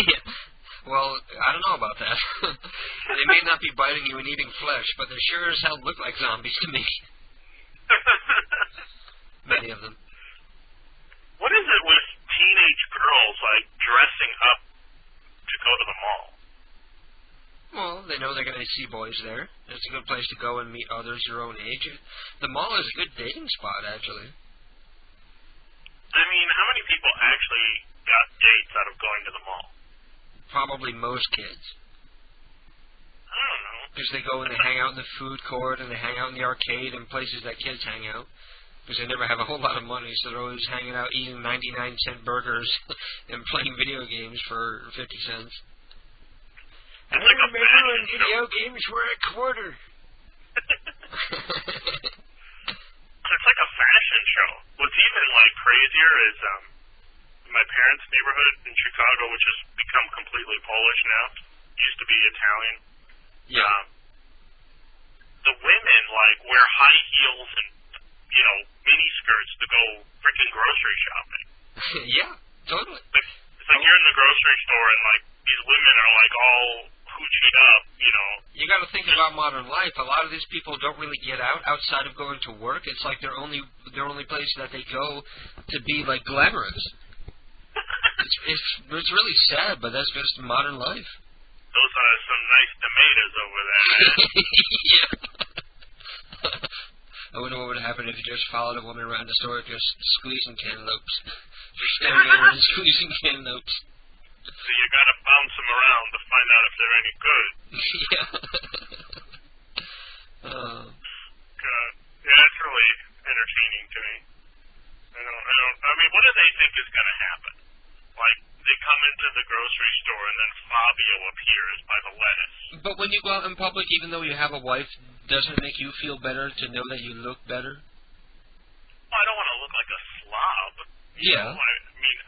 Yeah. Well, I don't know about that. They may not be biting you and eating flesh, but they sure as hell look like zombies to me. Many of them. What is it with teenage girls, like, dressing up to go to the mall? Well, they know they're going to see boys there. It's a good place to go and meet others your own age. The mall is a good dating spot, actually. I mean, how many people actually got dates out of going to the mall? Probably most kids. I don't know. Because they go and they hang out in the food court and they hang out in the arcade and places that kids hang out. Because they never have a whole lot of money, so they're always hanging out eating 99-cent burgers and playing video games for 50 cents. It's like a remember when video games were a quarter. It's like a fashion show. What's even, like, crazier is, my parents' neighborhood in Chicago, which has become completely Polish now, used to be Italian. Yeah. The women, like, wear high heels and, you know, mini skirts to go freaking grocery shopping. Yeah, totally. It's like you're in the grocery store and, like, these women are, like, all hooch it up, you know. You got to think about modern life. A lot of these people don't really get out outside of going to work. It's like their only place that they go to be like glamorous. It's really sad, but that's just modern life. Those are some nice tomatoes over there, man. Yeah. I wonder what would happen if you just followed a woman around the store just squeezing cantaloupes. Just standing there and squeezing cantaloupes. So you gotta bounce them around to find out if they're any good. Yeah. God. Yeah, it's really entertaining to me. I mean, what do they think is gonna happen? Like, they come into the grocery store and then Fabio appears by the lettuce. But when you go out in public, even though you have a wife, doesn't it make you feel better to know that you look better? Well, I don't want to look like a slob. Yeah. I mean,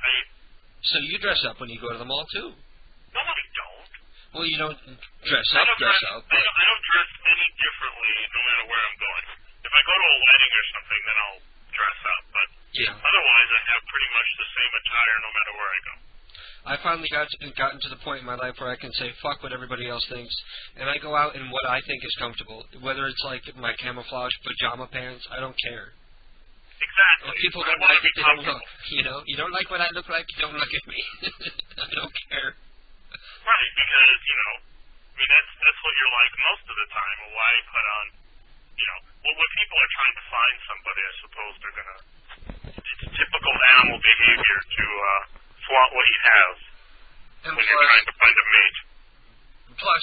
So you dress up when you go to the mall, too? No, I don't. Well, you don't dress up. I don't dress any differently no matter where I'm going. If I go to a wedding or something, then I'll dress up. But otherwise, I have pretty much the same attire no matter where I go. I finally gotten to the point in my life where I can say fuck what everybody else thinks, and I go out in what I think is comfortable. Whether it's like my camouflage pajama pants, I don't care. Exactly. If people don't like it, they don't look. You know, you don't like what I look like, don't look at me. I don't care. Right, because I mean that's what you're like most of the time. Why put on, well, when people are trying to find somebody, I suppose they're gonna. It's typical animal behavior to flaunt what you have when you're trying to find a mate. Plus,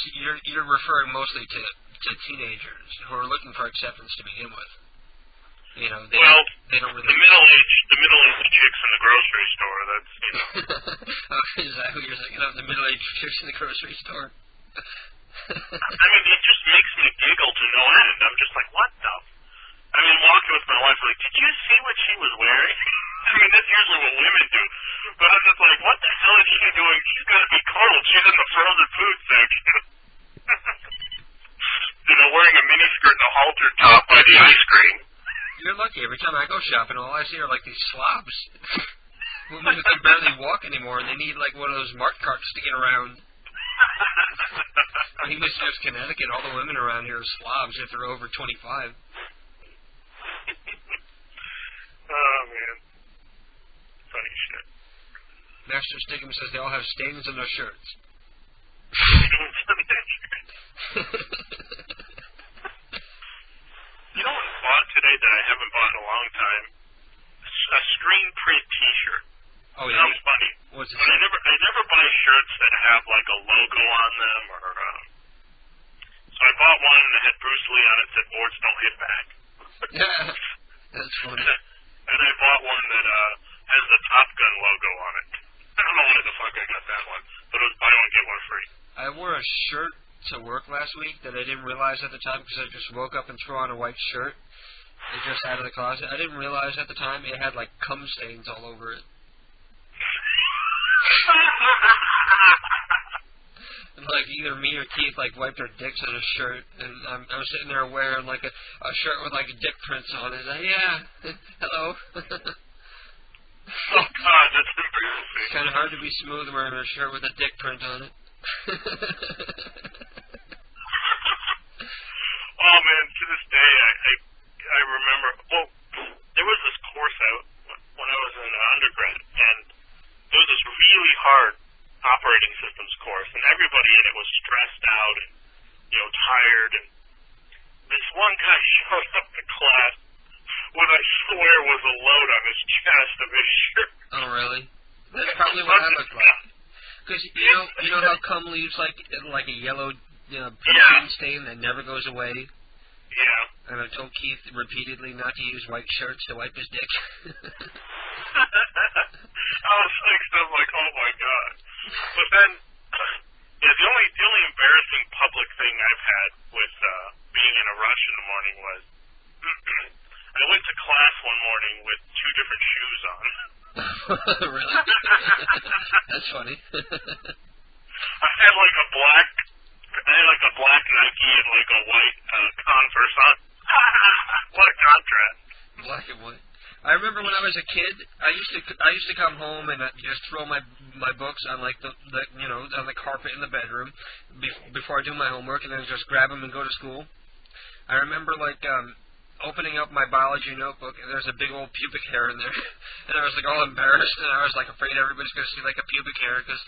you're referring mostly to teenagers who are looking for acceptance to begin with. They don't really. The middle-aged chicks in the grocery store. That's Is that who you're thinking of? The middle-aged chicks in the grocery store. I mean, it just makes me giggle to no end. I'm just like, what the? I mean, walking with my wife, like, did you see what she was wearing? I mean, that's usually what women do. But I'm just like, what the hell is she doing? She's got to be cold. She's in the frozen food section. Wearing a miniskirt and a halter top by the ice cream. You're lucky. Every time I go shopping, all I see are like these slobs. Women who can barely walk anymore, and they need like one of those Mart carts to get around. I think this is Connecticut. All the women around here are slobs if they're over 25. Oh, man. Funny shit. Master Stigum says they all have stains on their shirts. Stains on their shirts. You know what I bought today that I haven't bought in a long time? A screen print T-shirt. Oh, yeah? Sounds funny. What's it? But I never buy shirts that have like a logo on them or. So I bought one that had Bruce Lee on it that said "Boards don't hit back." Yeah, that's funny. And I bought one that has the Top Gun logo on it. I don't know why the fuck I got that one, but it was buy one get one free. I wore a shirt to work last week that I didn't realize at the time because I just woke up and threw on a white shirt. It just out of the closet. I didn't realize at the time it had like cum stains all over it. Like either me or Keith like wiped our dicks on a shirt, and I'm sitting there wearing like a shirt with like dick prints on it. Like, yeah, hello. Oh God, that's embarrassing. It's kind of hard to be smooth wearing a shirt with a dick print on it. Oh man, to this day I remember. Well, there was this course out when I was in undergrad, and there was this really hard operating systems course, and everybody in it was stressed out and tired. And this one guy showed up to class what I swear was a load on his chest of his shirt. Oh really? That's probably what I look like. Because you know how cum leaves like a yellow protein stain that never goes away. Yeah. And I told Keith repeatedly not to use white shirts to wipe his dick. I was like, oh my God. But then, the only embarrassing public thing I've had with being in a rush in the morning was I went to class one morning with two different shoes on. Really? That's funny. I had like a black Nike and like a white Converse on. What a contrast. Black and white. I remember when I was a kid, I used to come home and just throw my books on like the on the carpet in the bedroom before I do my homework, and then just grab them and go to school. I remember like opening up my biology notebook, and there's a big old pubic hair in there, and I was like all embarrassed, and I was like afraid everybody's going to see like a pubic hair because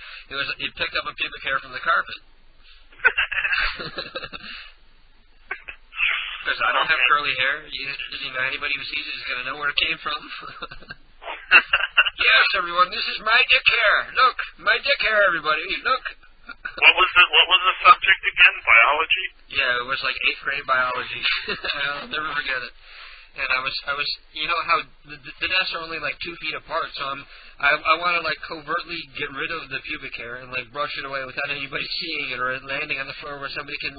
it picked up a pubic hair from the carpet. Because I don't have curly hair. Anybody who sees it is going to know where it came from. Yes, everyone, this is my dick hair. Look, my dick hair, everybody. Look. What was the subject again? Biology? Yeah, it was like 8th grade biology. I'll never forget it. And I was, you know how the desks are only like 2 feet apart, so I want to like covertly get rid of the pubic hair and like brush it away without anybody seeing it or it landing on the floor where somebody can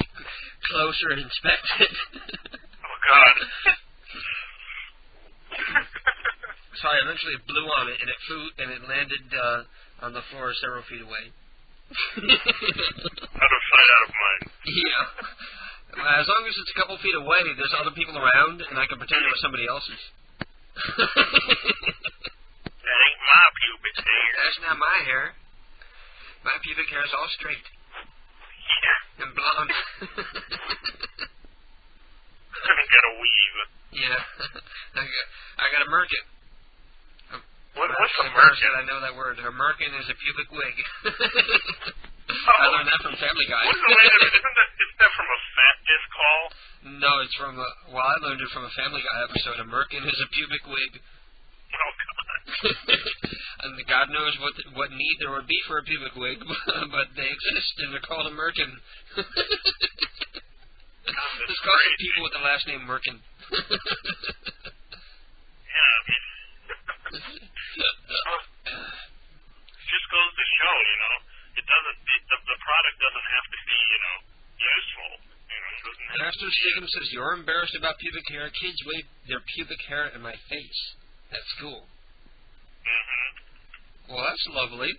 closer inspect it. Oh God. So I eventually blew on it, and it flew, and it landed on the floor several feet away. Out of sight, out of mind. Yeah. As long as it's a couple feet away, there's other people around, and I can pretend it was somebody else's. That ain't my pubic hair. That's not my hair. My pubic hair is all straight. Yeah. And blonde. I got a weave. Yeah. I got a merkin. What's a merkin? I know that word. A merkin is a pubic wig. I learned that from Family Guy. Isn't that from a Fat Disc call? No, it's from I learned it from a Family Guy episode. A merkin is a pubic wig. Oh, God. And God knows what need there would be for a pubic wig, but they exist, and they're called a merkin. This calls for people with the last name Merkin. Yeah, I mean, it just goes to show, it doesn't. The product doesn't have to be, useful. Master Stigum says you're embarrassed about pubic hair. Kids wave their pubic hair in my face at school. Mm-hmm. Well, that's lovely.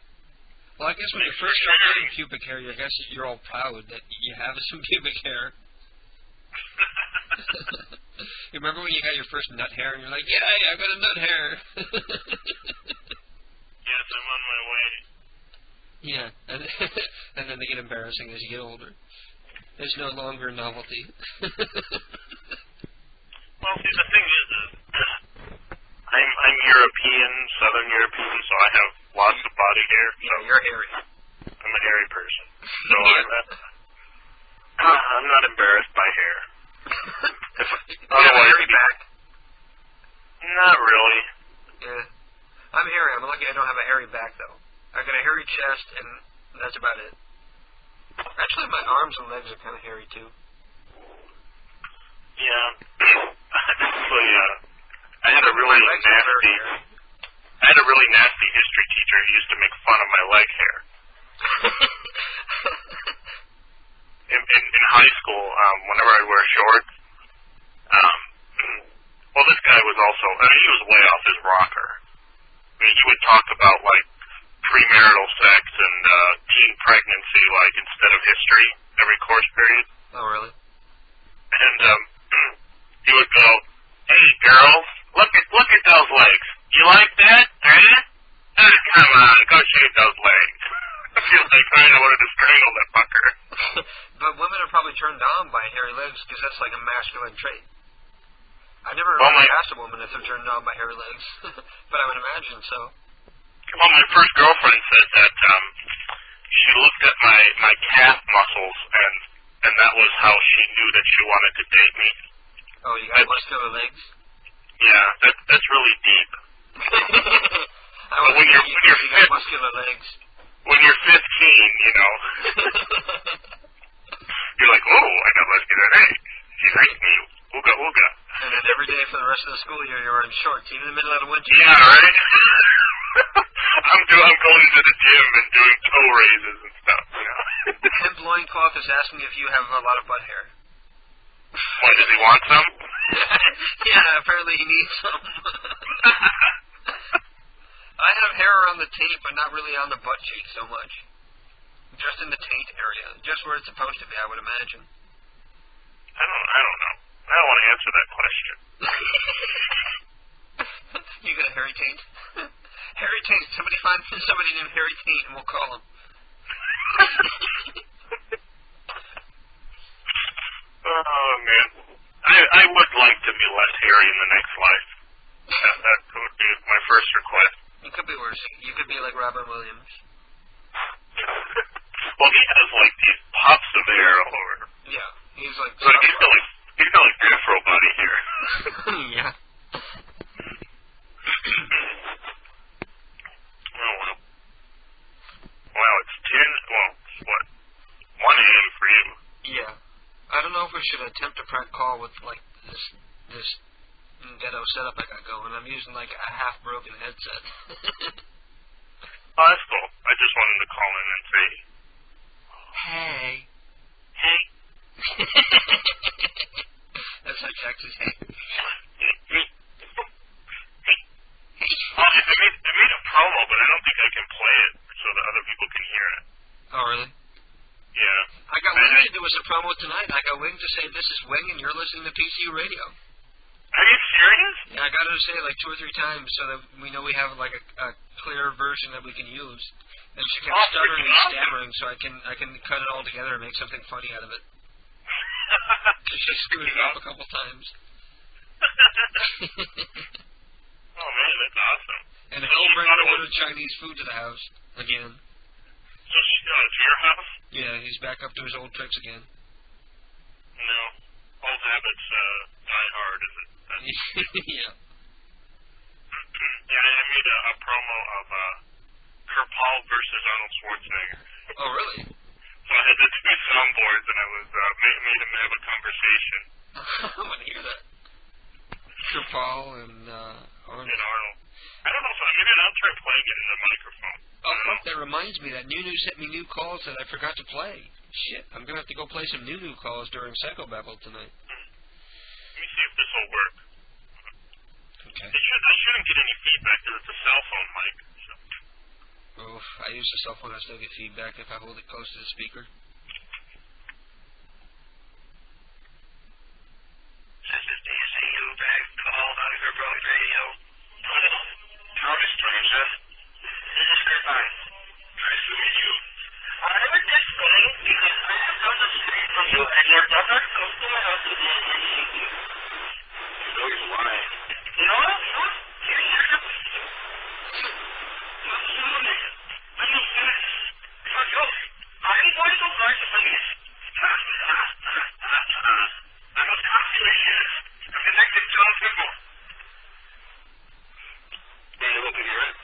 Well, I guess when you first start getting pubic hair, I guess you're all proud that you have some pubic hair. You remember when you got your first nut hair and you're like, yay, I got a nut hair. Yes, I'm on my way. Yeah, and then they get embarrassing as you get older. It's no longer a novelty. Well, see, the thing is I'm European, Southern European, so I have lots of body hair. So you're hairy. I'm a hairy person. So I'm not embarrassed by hair. You have a hairy back? Not really. Yeah. I'm hairy. I'm lucky I don't have a hairy back, though. I got a hairy chest, and that's about it. Actually, my arms and legs are kind of hairy, too. Yeah. Actually, I had a really nasty history teacher who used to make fun of my leg hair. In high school, whenever I wear shorts, well, this guy was also, he was way off his rocker. I mean, he would talk about, like, premarital sex and teen pregnancy, like, instead of history, every course period. Oh, really? And he would go, hey, girls, look at those legs. You like that? Huh? Come on, go shave those legs. I feel like I wanted to strangle that fucker. But women are probably turned on by hairy legs because that's like a masculine trait. I never asked a woman if they're turned on by hairy legs, but I would imagine so. Well, my first girlfriend said that she looked at my calf muscles, and that was how she knew that she wanted to date me. Oh, you got muscular legs? Yeah, that's really deep. But when you're muscular legs. When you're 15, you're like, oh, I got muscular legs. She likes me. Ooga, ooga. And then every day for the rest of the school year, you're wearing shorts, even in the middle of the winter. Yeah, right? I'm going to the gym and doing toe raises and stuff, Hemp Loincloth is asking if you have a lot of butt hair. Why, does he want some? Yeah, apparently he needs some. I have hair around the taint, but not really on the butt cheek so much. Just in the taint area. Just where it's supposed to be, I would imagine. I don't know. I don't want to answer that question. You got a Harry Taint? Harry Taint. Somebody find somebody named Harry Taint and we'll call him. Oh, man. I would like to be less hairy in the next life. That would be my first request. You could be worse. You could be like Robert Williams. Well, he has like these puffs of hair all over. Yeah, he's like. So he's got like afro body here. Yeah. Oh well. Well, it's 10. Well, it's what? 1 a.m. for you. Yeah. I don't know if we should attempt a prank call with like this ghetto setup I got going. I'm using like a half broken headset. Oh, that's cool. I just wanted to call in and say, hey. Hey. That's how Jack says, hey. Oh, they made a promo, but I don't think I can play it so that other people can hear it. Oh, really? Yeah. I got Wing to do a promo tonight. I got Wing to say, this is Wing, and you're listening to PCU Radio. Are you serious? Yeah, I got her to say it like 2 or 3 times so that we know we have like a clear version that we can use. And she kept stuttering and stammering, so I can cut it all together and make something funny out of it. She screwed it up a couple times. Oh man, that's awesome. And he'll bring ordered Chinese food to the house again. So to your house? Yeah, he's back up to his old tricks again. No, old habits die hard, is it? Yeah. Yeah, I made a promo of Kurt Paul versus Arnold Schwarzenegger. Oh, really? So I had the 2 soundboards, and I was made him have a conversation. I want to hear that. Kurt Paul and Arnold. And Arnold. I don't know if maybe I'll try playing it in the microphone. Oh, fuck, that reminds me that Nunu sent me new calls that I forgot to play. Shit, I'm going to have to go play some Nunu calls during Psychobabble tonight. Let me see if this will work. Okay. I shouldn't get any feedback because it's a cell phone mic. So. Oof, I use the cell phone, I still get feedback if I hold it close to the speaker. This is DCU back call on your Broad Radio. Howdy, stranger. This is Stefan. Nice to meet you. I was just calling because I have done the street from you and your daughter comes to my house today. So is why. No. I'm going to write the police. I was constantly Detective John Fickle. Were you able to hear it?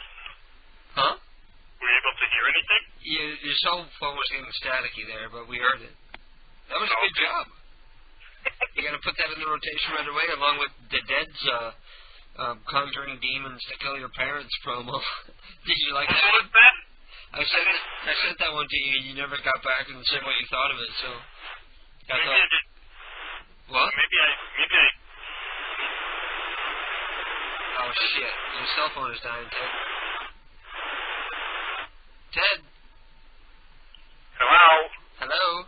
Huh? Were you able to hear anything? Yeah, your cell phone was getting staticky there, but we heard it. That was a good job. You got to put that in the rotation right away, along with the Dead's Conjuring Demons to Kill Your Parents promo. Did you like that one? I sent that one to you, and you never got back and said what you thought of it. So, I thought. What? Maybe I. Oh shit! Your cell phone is dying, Ted. Ted. Hello. Hello.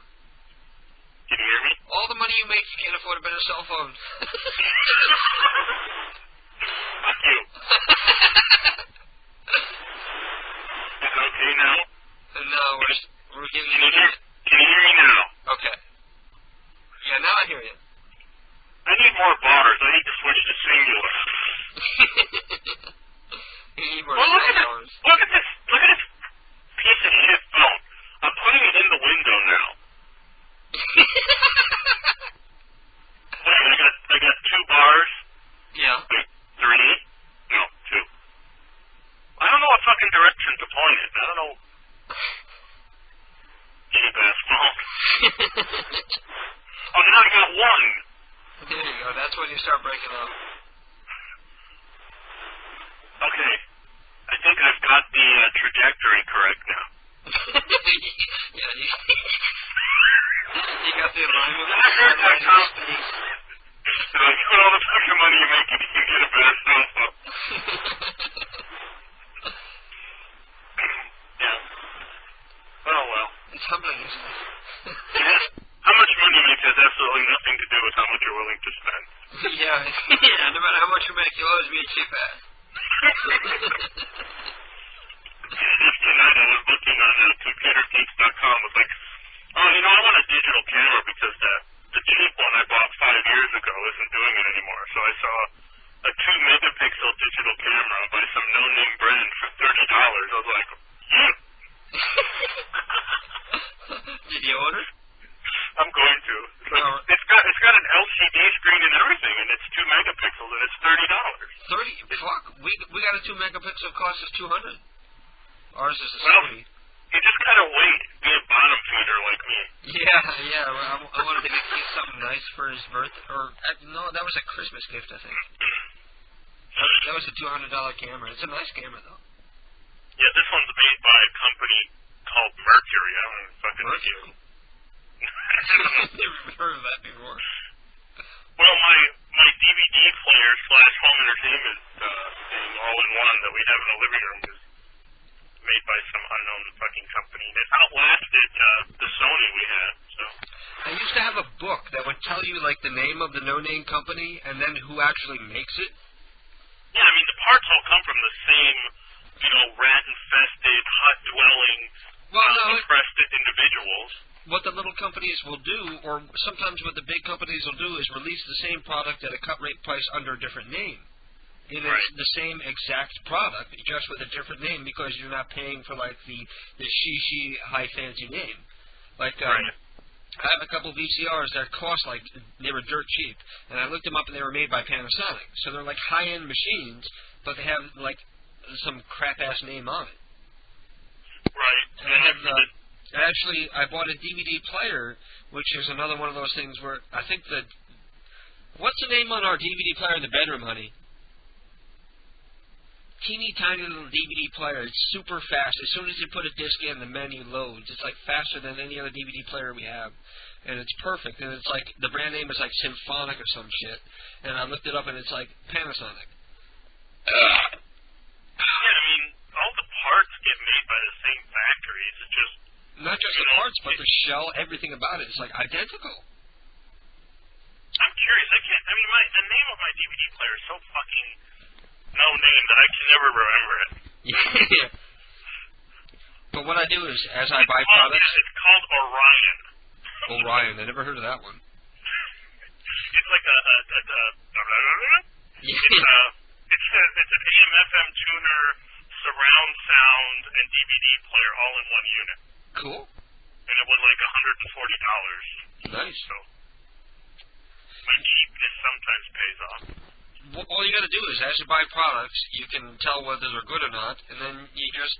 Can you hear me? All the money you make, you can't afford a better cell phone. Fuck you. Is it okay now? No, we're giving you. Can you hear me now? Okay. Yeah, now I hear you. I need more bars. I need to switch to singular. You need more well, look at this piece of shit phone. I'm putting it in the window now. I got 2 bars. Yeah. 3. No, 2. I don't know what fucking direction to point it. I don't know. Cheap ass phone. Oh, now I got 1. There you go. That's when you start breaking up. Okay. I think I've got the trajectory correct now. Yeah, you got the alignment. I heard that company. So you put all the fucking money you make, you can get a better cell phone. Yeah. Oh well. It's humbling, isn't it? Yes. How much money you make has absolutely nothing to do with how much you're willing to spend. Yeah, no matter how much you make, you'll always be a cheap ass. Just tonight I was looking on computergeeks.com. I was like, oh, you know, I want a digital camera because the cheap one I bought 5 years ago isn't doing it anymore. So I saw a 2-megapixel digital camera by some no-name brand for $30. I was like, yeah. Did you order? I'm going to. It's got an LCD screen and everything, and it's 2 megapixels, and it's $30. Fuck. We got a 2-megapixel cost us $200. Ours is a Sony. You just gotta wait. Be a bottom feeder like me. Yeah. I wanted to get something nice for his birthday. No, that was a Christmas gift, I think. That was a $200 camera. It's a nice camera, though. Yeah, this one's made by a company called Mercury. I don't even fucking know. Never heard of that before. Well, my DVD player / home entertainment thing, all-in-one that we have in the living room is made by some unknown fucking company. It outlasted the Sony we had. So I used to have a book that would tell you like the name of the no-name company and then who actually makes it. Yeah, I mean the parts all come from the same, you know, rat-infested, hut-dwelling, infested individuals. What the little companies will do, or sometimes what the big companies will do, is release the same product at a cut-rate price under a different name. It is the same exact product, just with a different name, because you're not paying for like the shishi high fancy name. Like I have a couple VCRs that cost like they were dirt cheap, and I looked them up and they were made by Panasonic. So they're like high-end machines, but they have like some crap-ass name on it. Right. And I have actually I bought a DVD player, which is another one of those things where I think what's the name on our DVD player in the bedroom, honey? Teeny tiny little DVD player. It's super fast. As soon as you put a disc in, the menu loads. It's like faster than any other DVD player we have, and it's perfect. And it's like the brand name is like Symphonic or some shit. And I looked it up, and it's like Panasonic. Yeah, I mean all the parts get made by the same factories. It's just not just the parts, but the shell, everything about it. It's like identical. I'm curious. I mean, the name of my DVD player is so fucking no name that I can never remember it. Yeah. But what I do is, as I buy products... It's called Orion. Orion. I never heard of that one. It's like it's an AM/FM tuner, surround sound, and DVD player all in one unit. Cool. And it was like $140. Nice. So my cheapness sometimes pays off. Well, all you got to do is, as you buy products, you can tell whether they're good or not, and then you just,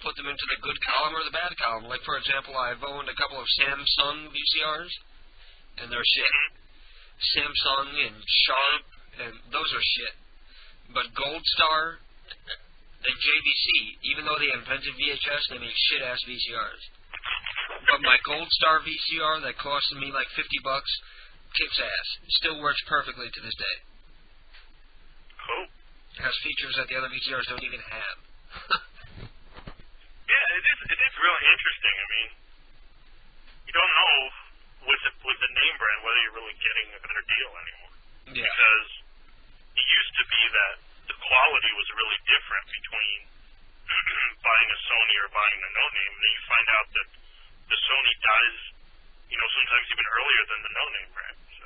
put them into the good column or the bad column. Like, for example, I've owned a couple of Samsung VCRs, and they're shit. Samsung and Sharp, and those are shit. But Gold Star and JVC, even though they invented VHS, they make shit-ass VCRs. But my Gold Star VCR that cost me like $50 kicks ass. It still works perfectly to this day. Cool. It has features that the other VCRs don't even have. Yeah, it is really interesting. I mean, you don't know with the name brand whether you're really getting a better deal anymore. Yeah. Because it used to be that the quality was really different between buying a Sony or buying a no-name, and then you find out that the Sony dies, sometimes even earlier than the no-name brand. So.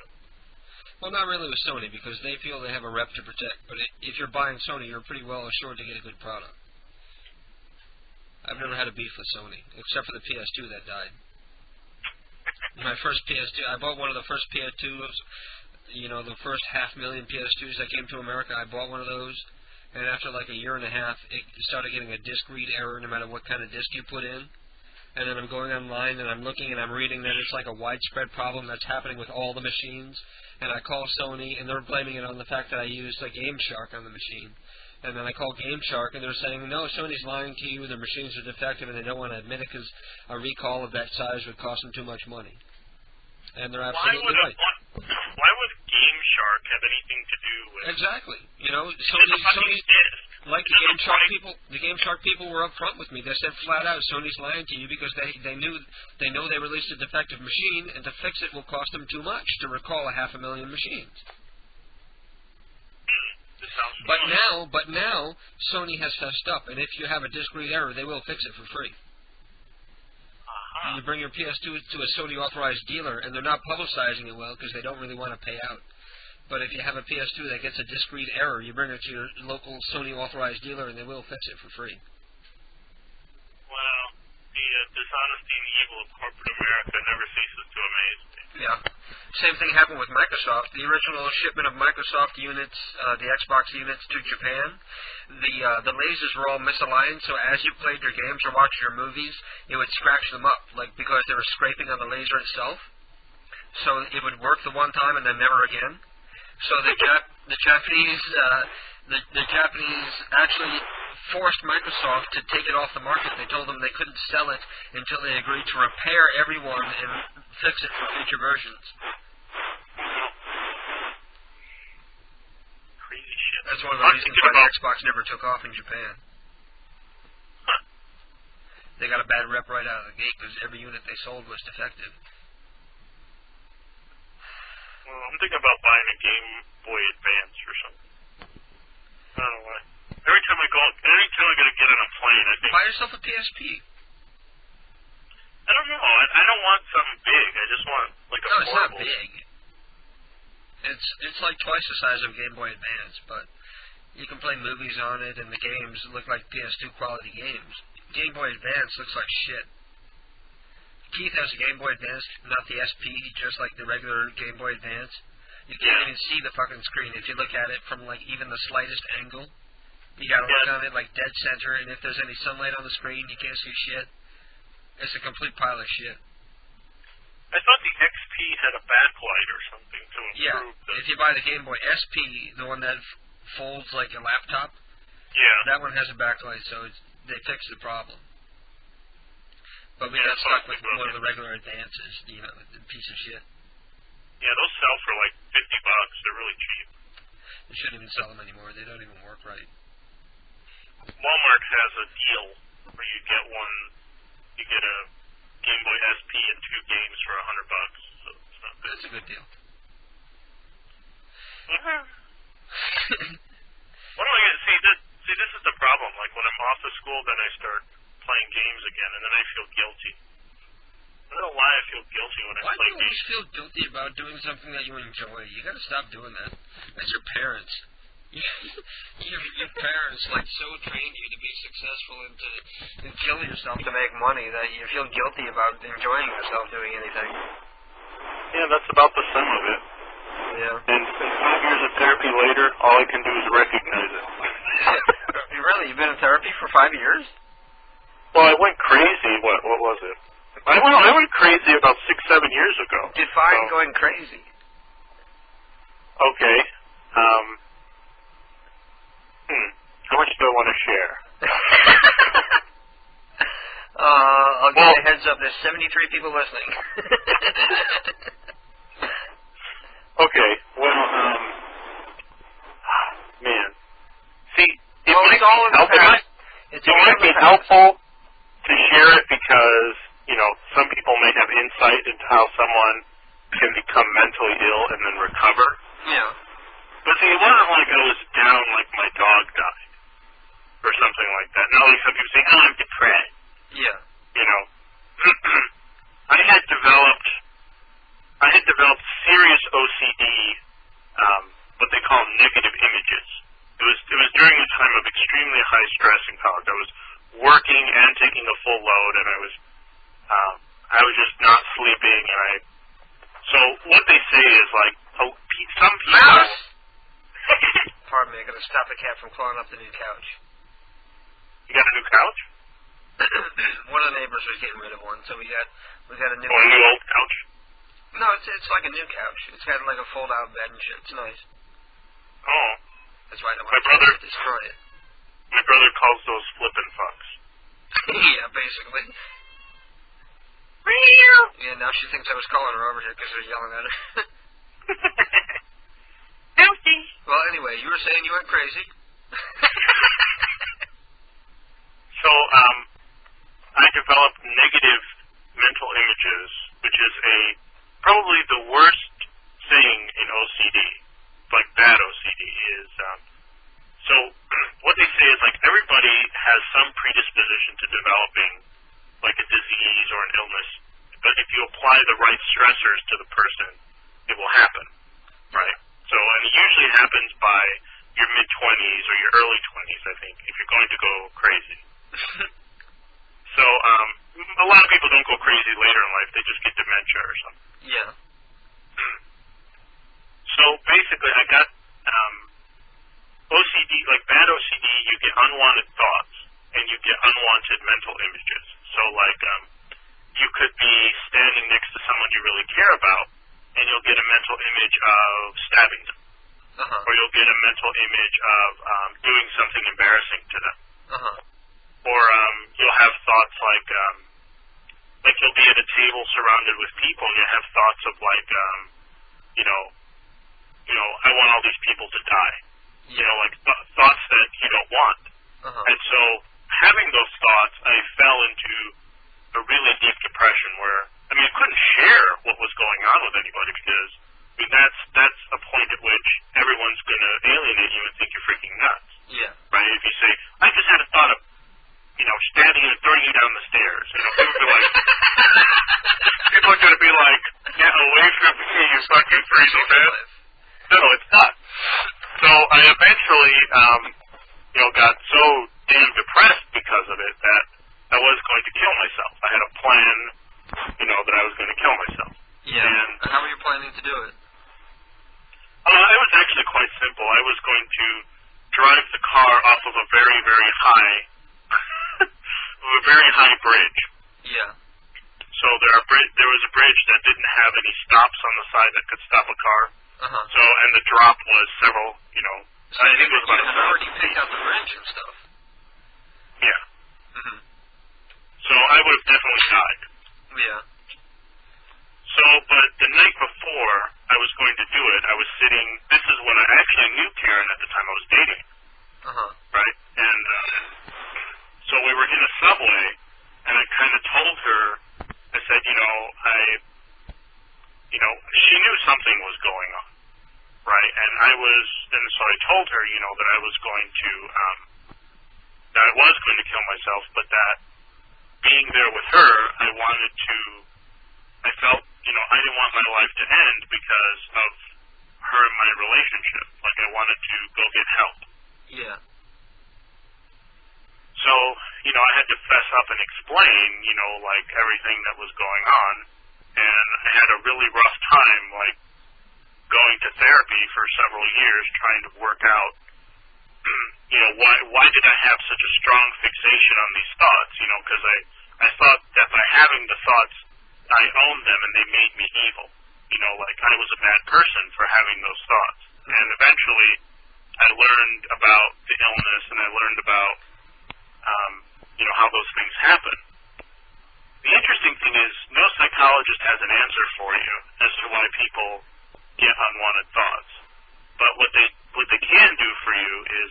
Well, not really with Sony, because they feel they have a rep to protect. But if you're buying Sony, you're pretty well assured to get a good product. I've never had a beef with Sony, except for the PS2 that died. My first PS2, I bought one of the first PS2s, the first 500,000 PS2s that came to America. I bought one of those, and after like a year and a half, it started getting a disc read error no matter what kind of disc you put in. And then I'm going online and I'm looking and I'm reading that it's like a widespread problem that's happening with all the machines. And I call Sony and they're blaming it on the fact that I used a Game Shark on the machine. And then I call Game Shark and they're saying, no, Sony's lying to you, their machines are defective and they don't want to admit it because a recall of that size would cost them too much money. And they're absolutely right. Why would Game Shark have anything to do with... Exactly. Sony's disc. Like the Game Shark people were up front with me. They said flat out, Sony's lying to you because they know they released a defective machine, and to fix it will cost them too much to recall 500,000 machines. sounds familiar. But now Sony has fessed up, and if you have a disc read error, they will fix it for free. You bring your PS2 to a Sony authorized dealer, and they're not publicizing it well because they don't really want to pay out. But if you have a PS2 that gets a disc read error, you bring it to your local Sony authorized dealer, and they will fix it for free. Well, the dishonesty and evil of corporate America never ceases to amaze me. Yeah. Same thing happened with Microsoft. The original shipment of Microsoft units, the Xbox units to Japan, the lasers were all misaligned, so as you played your games or watched your movies, it would scratch them up, like because they were scraping on the laser itself. So it would work the one time and then never again. So the Japanese actually forced Microsoft to take it off the market. They told them they couldn't sell it until they agreed to repair every one and fix it for future versions. Crazy shit. That's one of the reasons why the Xbox never took off in Japan. They got a bad rep right out of the gate because every unit they sold was defective. Well, I'm thinking about buying a Game Boy Advance or something. I don't know why. Every time I gotta get on a plane, I think... Buy yourself a PSP. I don't know. I don't want something big. I just want, like, a portable. No, it's not big. It's like twice the size of a Game Boy Advance, but you can play movies on it, and the games look like PS2 quality games. Game Boy Advance looks like shit. Keith has a Game Boy Advance, not the SP, just like the regular Game Boy Advance. You can't even see the fucking screen if you look at it from, like, even the slightest angle. You gotta look on it, like, dead center, and if there's any sunlight on the screen, you can't see shit. It's a complete pile of shit. I thought the XP had a backlight or something to improve if you buy the Game Boy SP, the one that folds like a laptop, that one has a backlight, so they fixed the problem. But we got stuck with one of the regular Advances, the piece of shit. Yeah, those sell for like $50. They're really cheap. They shouldn't even sell them anymore. They don't even work right. Walmart has a deal where you get a Game Boy SP and 2 games for $100. So it's not bad. That's a good deal. What am I gonna see? This is the problem. Like when I'm off of school, then I start playing games again, and then I feel guilty. I don't know why I feel guilty when I play games. Why do you always feel guilty about doing something that you enjoy? You gotta stop doing that. That's your parents. Your parents like so trained you to be successful and to kill yourself to make money that you feel guilty about enjoying yourself doing anything. Yeah, that's about the sum of it. Yeah. And 5 years of therapy later, all I can do is recognize it. Really? You've been in therapy for 5 years? Well, I went crazy. What was it? I went crazy about 6-7 years ago. Define going crazy. Okay. How much do I want to share? I'll give you a heads up. There's 73 people listening. Okay. Well, man. See, it might be helpful to share it because, some people may have insight into how someone can become mentally ill and then recover. Yeah. But see, it wasn't like I was down like my dog died or something like that. Not like some people say, I'm depressed. Yeah. I had developed serious OCD, what they call negative images. It was during a time of extremely high stress in college. I was working and taking the full load, and I was just not sleeping, and so what they say is like, some people... Mouse! Pardon me, I gotta stop the cat from clawing up the new couch. You got a new couch? One of the neighbors was getting rid of one, so we got a new. A new old couch? No, it's like a new couch. It's got like a fold-out bed and shit. It's nice. Oh. That's why I don't want to destroy it. My brother calls those flippin' fucks. Yeah, basically. Yeah, now she thinks I was calling her over here because they're yelling at her. Well, anyway, you were saying you went crazy. So, I developed negative mental images, which is probably the worst thing in OCD, like bad OCD, is So what they say is, like, everybody has some predisposition to developing, like, a disease or an illness. But if you apply the right stressors to the person, it will happen, right? So, and it usually happens by your mid-20s or your early 20s, I think, if you're going to go crazy. So, a lot of people don't go crazy later in life. They just get dementia or something. Yeah. So, basically, I got OCD, like bad OCD, you get unwanted thoughts, and you get unwanted mental images. So, like, you could be standing next to someone you really care about, and you'll get a mental image of stabbing them. Or you'll get a mental image of doing something embarrassing to them. Or you'll have thoughts like you'll be at a table surrounded with people, and you have thoughts of like, you know, I want all these people to die. You know, like thoughts that you don't want. And so having those thoughts, I fell into a really deep depression where, I mean, I couldn't share what was going on with anybody because, I mean, that's a point at which everyone's going to alienate you and think you're freaking nuts. Yeah. Right? If you say, I just had a thought of, you know, stabbing you and throwing you down the stairs. You know, people are going to be like, get away from me, you fucking crazy man. No, it's not. So I eventually, you know, got so damn depressed because of it that I was going to kill myself. I had a plan, you know, that I was going to kill myself. Yeah. And how were you planning to do it? It was actually quite simple. I was going to drive the car off of a very, very high, bridge. Yeah. So there was a bridge that didn't have any stops on the side that could stop a car. So, and the drop was several, you know, so I think it was about you had already picked out the bridge and stuff. Yeah. So I would have definitely died. Yeah. So, but the night before I was going to do it, I was sitting, this is when I knew Karen at the time I was dating. Right? And so we were in a subway, and I kind of told her, I said, you know, she knew something was going on. Right? And so I told her, you know, that I was going to kill myself, but that being there with her, I felt, you know, I didn't want my life to end because of her and my relationship. Like, I wanted to go get help. Yeah. So, you know, I had to fess up and explain, you know, like, everything that was going on, and I had a really rough time, like, going to therapy for several years trying to work out, you know, why did I have such a strong fixation on these thoughts, you know, because I thought that by having the thoughts, I owned them and they made me evil. You know, like I was a bad person for having those thoughts. And eventually I learned about the illness and I learned about, you know, how those things happen. The interesting thing is no psychologist has an answer for you as to why people get unwanted thoughts. But what they can do for you is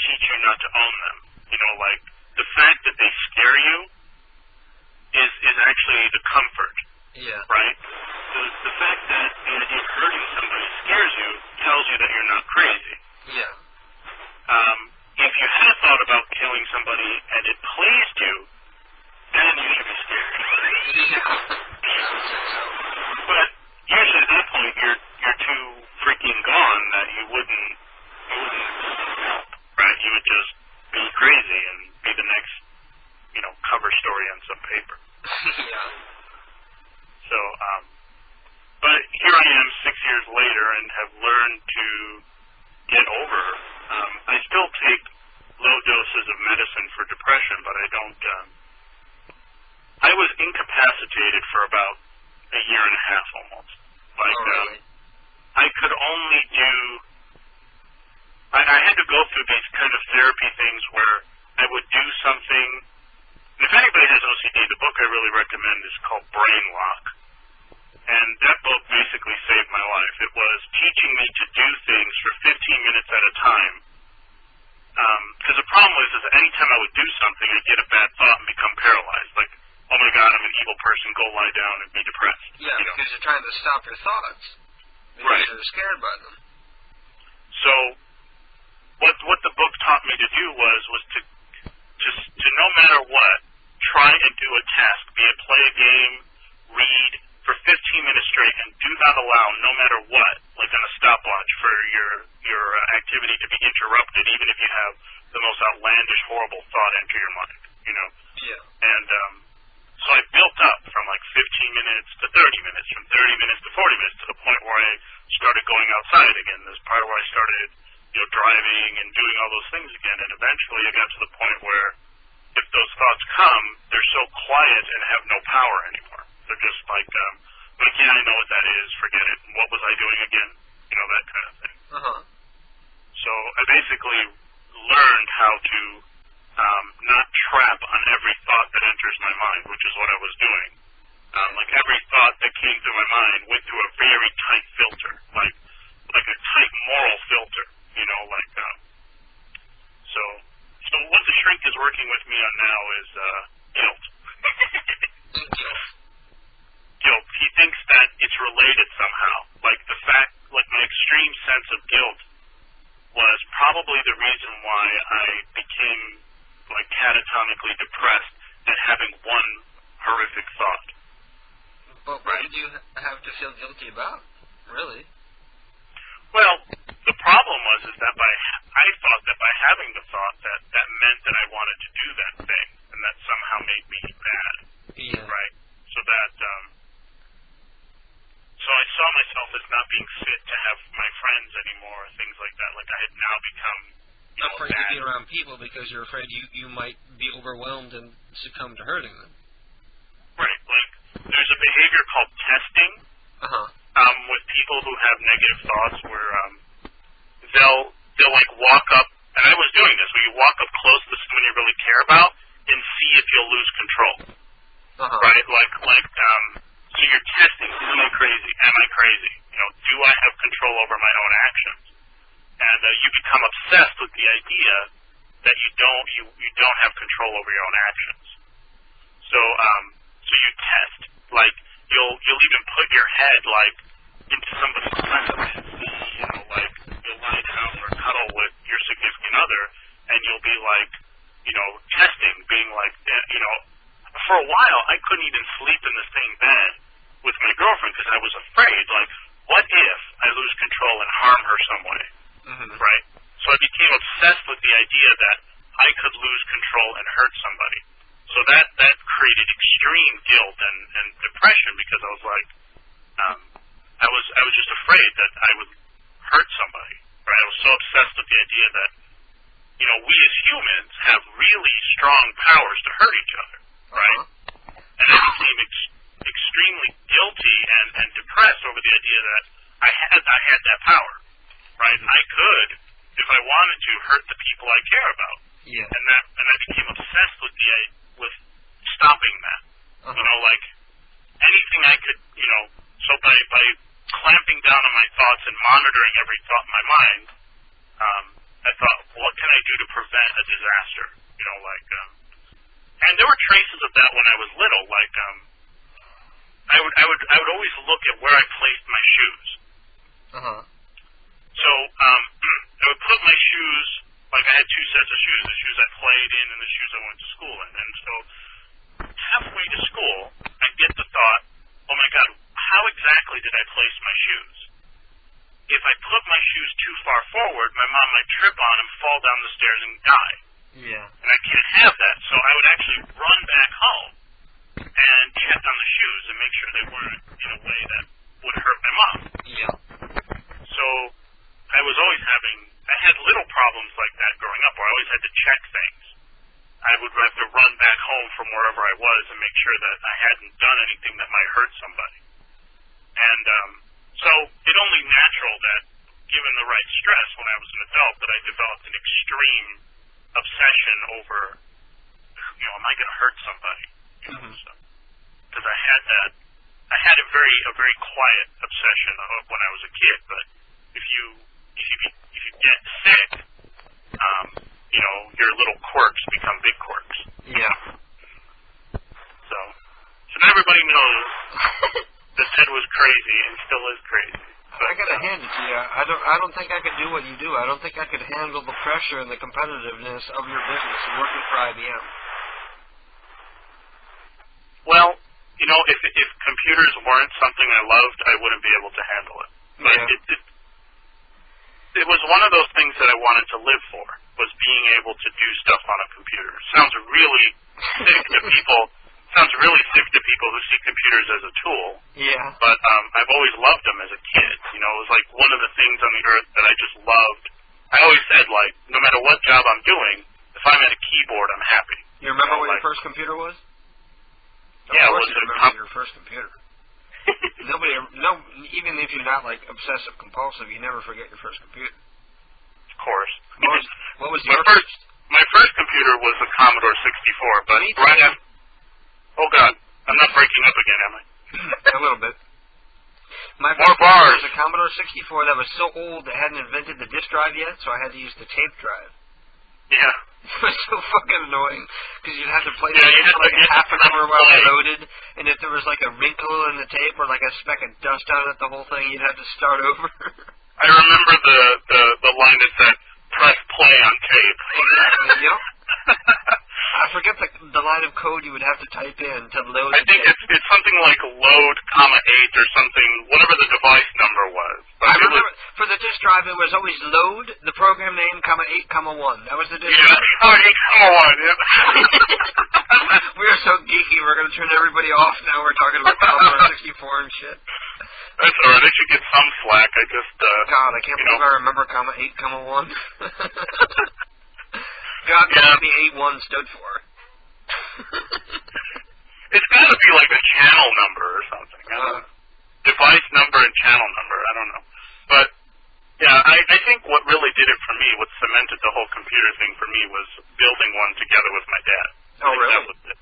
teach you not to own them. You know, like the fact that they scare you is actually the comfort. Yeah. Right? The fact that the idea of hurting somebody scares you tells you that you're not crazy. Yeah. If you had thought about killing somebody and it pleased you, then you should be scared. But usually at that point you're too freaking gone that you wouldn't help. Right? You would just be crazy and be the next, you know, cover story on some paper. Yeah. So, but here I am 6 years later and have learned to get over. I still take low doses of medicine for depression, but I don't. I was incapacitated for about a year and a half almost. Like, really? I could only do. I had to go through these kind of therapy things where I would do something. If anybody has OCD, the book I really recommend is called Brain Lock. And that book basically saved my life. It was teaching me to do things for 15 minutes at a time. Because the problem is anytime I would do something, I'd get a bad thought and become paralyzed. Like, oh my God, I'm an evil person, go lie down and be depressed. Yeah, you know? Because you're trying to stop your thoughts. Because Right. You're scared by them. So, what the book taught me to do was to no matter what, try and do a task, be it play a game, read for 15 minutes straight, and do not allow, no matter what, like on a stopwatch, for your activity to be interrupted, even if you have the most outlandish, horrible thought enter your mind, you know? Yeah. And so I built up from like 15 minutes to 30 minutes, from 30 minutes to 40 minutes, to the point where I started going outside again. This part where I started, driving and doing all those things again, and eventually I got to the point where if those thoughts come, they're so quiet and have no power anymore. They're just like, yeah, I know what that is, forget it. What was I doing again? That kind of thing. So I basically learned how to not trap on every thought that enters my mind, which is what I was doing. Like every thought that came through my mind went through a very tight filter, like a tight moral filter, So what the shrink is working with me on now is guilt. Guilt. He thinks that it's related somehow. Like my extreme sense of guilt was probably the reason why I became catatomically depressed at having one horrific thought. But what did you have to feel guilty about, really? Well, the problem was that I thought that by having the thought that meant that I wanted to do that thing, and that somehow made me bad. Yeah. Right? So that, so I saw myself as not being fit to have my friends anymore, things like that. Like I had now become, afraid to be around people because you're afraid you might be overwhelmed and succumb to hurting them. Right. Like, there's a behavior called testing. With people who have negative thoughts, where they'll walk up, and I was doing this, where you walk up close to someone you really care about and see if you'll lose control. Right? So you're testing, am I crazy? Am I crazy? Do I have control over my own actions? And you become obsessed with the idea that you don't have control over your own actions. So you test, you'll even put your head into somebody's lap and you'll lie down or cuddle with your significant other, and you'll be testing, being for a while I couldn't even sleep in the same bed with my girlfriend because I was afraid, what if I lose control and harm her some way? Right? So I became obsessed with the idea that I could lose control and hurt somebody. So that created extreme guilt and depression, because I was I was just afraid that I would hurt somebody. Right? I was so obsessed with the idea that we as humans have really strong powers to hurt each other. Right? And I became extremely guilty and depressed over the idea that I had that power. Right? I could, if I wanted to, hurt the people I care about. Yeah. And I became obsessed with stopping that. Anything I could, so by clamping down on my thoughts and monitoring every thought in my mind, I thought, what can I do to prevent a disaster? And there were traces of that when I was little. I would always look at where I placed my shoes. So I would put my shoes, I had two sets of shoes, the shoes I played in and the shoes I went to school in. And so halfway to school, I get the thought, oh my God, how exactly did I place my shoes? If I put my shoes too far forward, my mom might trip on them, fall down the stairs, and die. Yeah. And I can't have that, so I would actually run back home and check on the shoes and make sure they weren't in a way that would hurt my mom. Yeah. So I had little problems like that growing up, where I always had to check things. I would have to run back home from wherever I was and make sure that I hadn't done anything that might hurt somebody. And so it only natural that, given the right stress when I was an adult, that I developed an extreme obsession over, am I going to hurt somebody? Because I had a very quiet obsession when I was a kid, but if you get sick, your little quirks become big quirks. Yeah. So now everybody knows that Ted was crazy and still is crazy. I gotta hand it to you. I don't think I could do what you do. I don't think I could handle the pressure and the competitiveness of your business working for IBM. Well, you know, if computers weren't something I loved, I wouldn't be able to handle it. But it was one of those things that I wanted to live for, was being able to do stuff on a computer. Sounds really sick to people. Sounds really sick to people who see computers as a tool. Yeah. But I've always loved them as a kid. You know, it was like one of the things on the earth that I just loved. I always said, like, no matter what job I'm doing, if I'm at a keyboard, I'm happy. You remember what your first computer was? Yeah, of course you remember your first computer. Even if you're not like obsessive compulsive, you never forget your first computer. Of course. What was my first? My first computer was a Commodore 64, but right after. Oh God, I'm not breaking up again, am I? A little bit. My first computer was a Commodore 64 that was so old they hadn't invented the disk drive yet, so I had to use the tape drive. Yeah. It was so fucking annoying because you'd have to play the tape for like half an hour while it loaded, and if there was like a wrinkle in the tape or like a speck of dust on it, the whole thing, you'd have to start over. I remember the line that said "press play on tape." Exactly. Yep. I forget the line of code you would have to type in to load. I think it's something like load, comma 8 or something, whatever the device number was. But I remember for the disk drive it was always load, the program name, comma 8, comma 1. That was the disk drive. Oh, 8, comma 1. Yeah. We are so geeky. We're going to turn everybody off now. We're talking about Commodore 64 and shit. That's alright. I should get some slack. I just God, I can't believe I remember comma 8, comma 1. God knows what the 81 stood for. It's got to be like a channel number or something. I don't know. Device number and channel number. I don't know. But, yeah, I think what really did it for me, what cemented the whole computer thing for me, was building one together with my dad. Oh, really? That was it.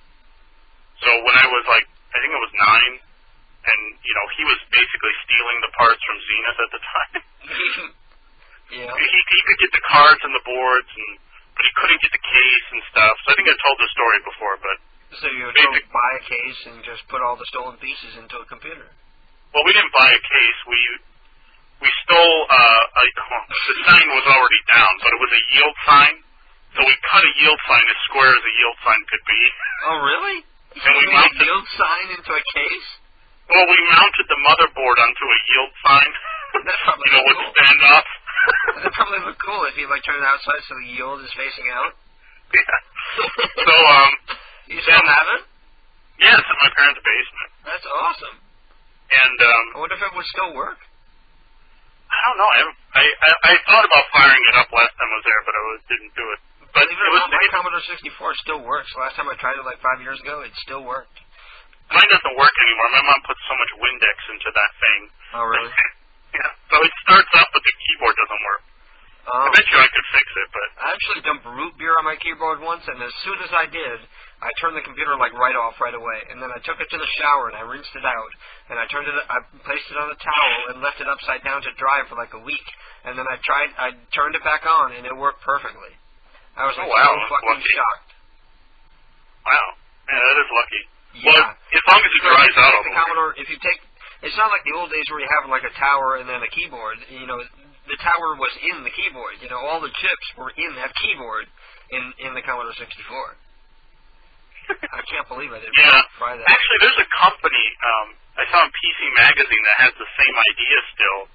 So when I was like, I think I was 9, and, you know, he was basically stealing the parts from Zenith at the time. Yeah. He could get the cards and the boards, but he couldn't get the case and stuff. So I think I told the story before, but... So you would go buy a case and just put all the stolen pieces into a computer? Well, we didn't buy a case. We stole, the sign was already down, but it was a yield sign. So we cut a yield sign as square as a yield sign could be. Oh, really? And we mounted a yield sign into a case? Well, we mounted the motherboard onto a yield sign. That's probably cool. With standoff. That'd probably look cool if you, like, turn it outside so the yield is facing out. Yeah. So, you still have it? Yeah, it's in my parents' basement. That's awesome. And, I wonder if it would still work. I don't know. I thought about firing it up last time I was there, but I didn't do it. But it was my Commodore 64 still works. Last time I tried it like 5 years ago, it still worked. Mine doesn't work anymore. My mom puts so much Windex into that thing. Oh, really? Yeah. So it starts up, but the keyboard doesn't work. I bet you I could fix it, but... I actually dumped root beer on my keyboard once, and as soon as I did, I turned the computer, like, right off right away. And then I took it to the shower, and I rinsed it out. And I placed it on a towel and left it upside down to dry for, like, a week. And then I turned it back on, and it worked perfectly. I was, like, so fucking shocked. Wow. Yeah, that is lucky. Yeah. Well, as long as it dries out all the Commodore, if you take... It's not like the old days where you have, like, a tower and then a keyboard. You know, the tower was in the keyboard. You know, all the chips were in that keyboard in the Commodore 64. I can't believe I didn't try that. Actually, there's a company I saw in PC Magazine that has the same idea still.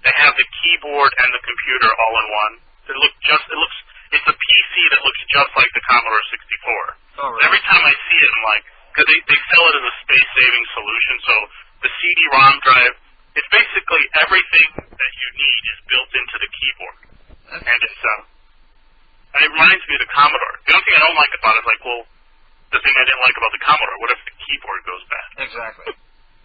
They have the keyboard and the computer all in one. It's a PC that looks just like the Commodore 64. Oh, really? Every time I see it, I'm like, because they sell it as a space-saving solution. So the CD-ROM drive, it's basically everything that you need is built into the keyboard. And and it reminds me of the Commodore. The only thing I don't like about it is, like, well, the thing I didn't like about the Commodore, what if the keyboard goes bad? Exactly.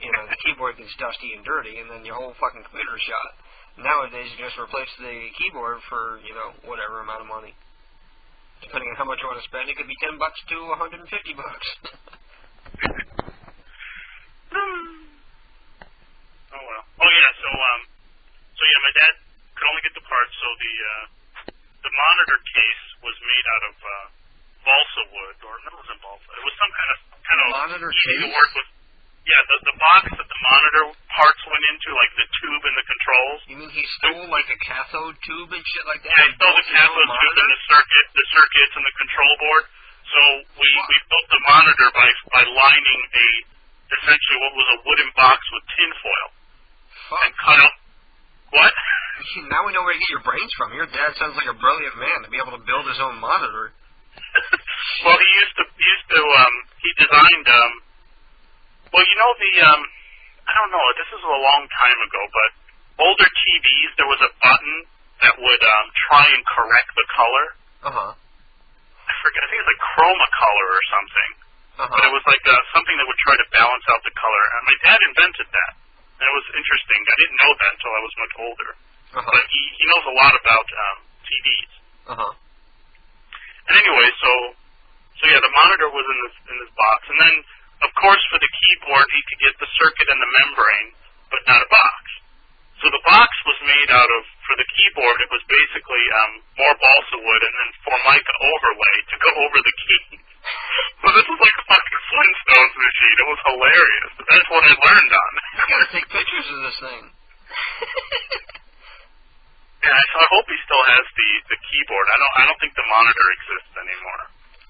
You know, the keyboard gets dusty and dirty, and then your whole fucking computer's shot. Nowadays, you just replace the keyboard for, you know, whatever amount of money. Depending on how much you want to spend, it could be $10 to $150. Oh, well. Oh, yeah, so yeah, my dad could only get the parts, so the monitor case was made out of balsa wood, or no, it wasn't balsa. It was some kind of monitor easy case? To work with. Yeah, the box that the monitor parts went into, like the tube and the controls. You mean he stole like a cathode tube and shit like that? Yeah, he stole the cathode tube and the circuits and the control board. So we built the monitor by lining essentially what was a wooden box with tinfoil. And cut up. What? Now we know where to get your brains from. Your dad sounds like a brilliant man to be able to build his own monitor. Well, he designed, well, you know I don't know, this is a long time ago, but older TVs, there was a button that would try and correct the color. Uh-huh. I forget, I think it's like chroma color or something. Uh-huh. But it was like something that would try to balance out the color. And my dad invented that. And it was interesting. I didn't know that until I was much older. Uh-huh. But he knows a lot about TVs. Uh-huh. And anyway, so yeah, the monitor was in this box. And then, of course, for the keyboard, he could get the circuit and the membrane, but not a box. So the box was made out of, for the keyboard, it was basically more balsa wood and then Formica overlay to go over the keys. So this was like a fucking Flintstones machine. It was hilarious. That's what I learned on. You gotta take pictures of this thing. Yeah, so I hope he still has the keyboard. I don't think the monitor exists anymore.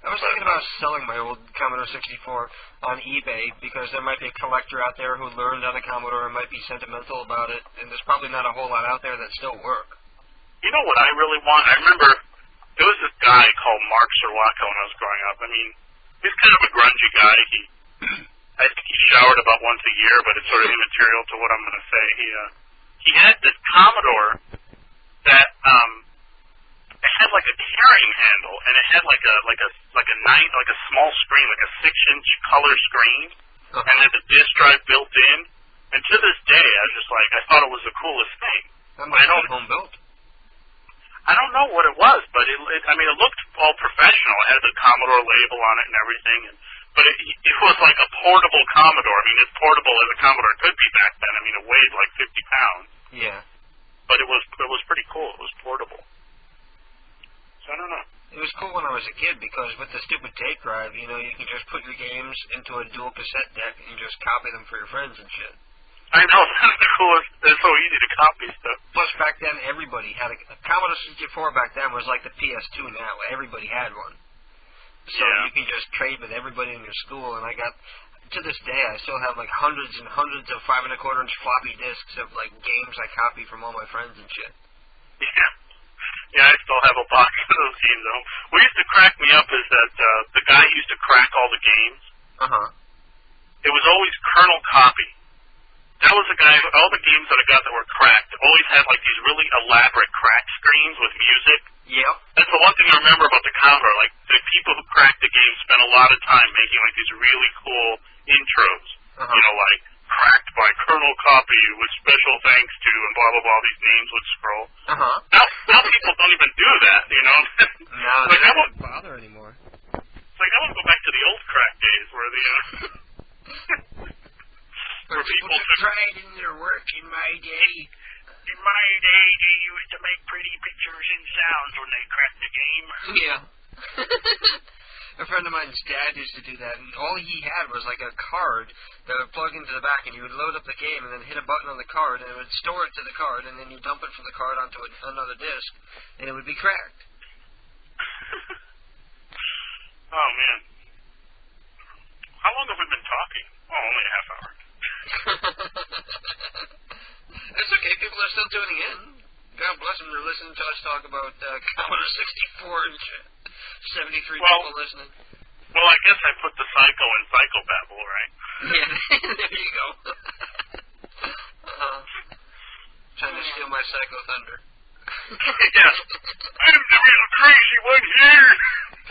I was thinking about selling my old Commodore 64 on eBay because there might be a collector out there who learned on a Commodore and might be sentimental about it, and there's probably not a whole lot out there that still work. You know what I really want? I remember there was this guy called Mark Serwaco when I was growing up. I mean, he's kind of a grungy guy. I think he showered about once a year, but it's sort of immaterial to what I'm going to say. He had this Commodore that it had like a carrying handle, and it had like a small screen, like a 6-inch color screen, and then the disk drive built in. And to this day, I thought it was the coolest thing. I don't home built. I don't know what it was, but it looked all professional. It had the Commodore label on it and everything, but it was like a portable Commodore. I mean, as portable as a Commodore could be back then. I mean, it weighed like 50 pounds. Yeah. But it was pretty cool. It was portable. So I don't know. It was cool when I was a kid because with the stupid tape drive, you can just put your games into a dual cassette deck and just copy them for your friends and shit. I know, that's the coolest. It's so easy to copy stuff. Plus, back then, everybody had a Commodore 64 back then was like the PS2 now. Everybody had one. So you can just trade with everybody in your school, and I got, to this day, I still have like hundreds and hundreds of 5 1/4-inch floppy disks of like games I copied from all my friends and shit. Yeah. Yeah, I still have a box of those games though. What used to crack me up is that the guy used to crack all the games. Uh-huh. It was always Colonel Copy. That was the guy, all the games that I got that were cracked always had like these really elaborate crack screens with music. Yep. That's the one thing I remember about the Commodore. Like, the people who cracked the game spent a lot of time making like these really cool intros. Uh-huh. You know, like, cracked by Colonel Copy with special thanks to, and blah, blah, blah, these names would scroll. Uh-huh. Now people don't even do that, you know? No, like, they don't bother anymore. It's like, I want to go back to the old crack days where the, where people tried in their work in my day. In my day, they used to make pretty pictures and sounds when they cracked the game. Yeah. A friend of mine's dad used to do that, and all he had was like a card that would plug into the back, and you would load up the game and then hit a button on the card, and it would store it to the card, and then you dump it from the card onto another disc, and it would be cracked. Oh, man. How long have we been talking? Oh, only a half hour. That's okay. People are still tuning in. God bless them. They're listening to us talk about Commodore 64 and shit. 73 people listening. Well, I guess I put the Psycho in Psychobabble, right? Yeah, there you go. Trying to steal my Psycho Thunder. Yes. I'm the real crazy one here.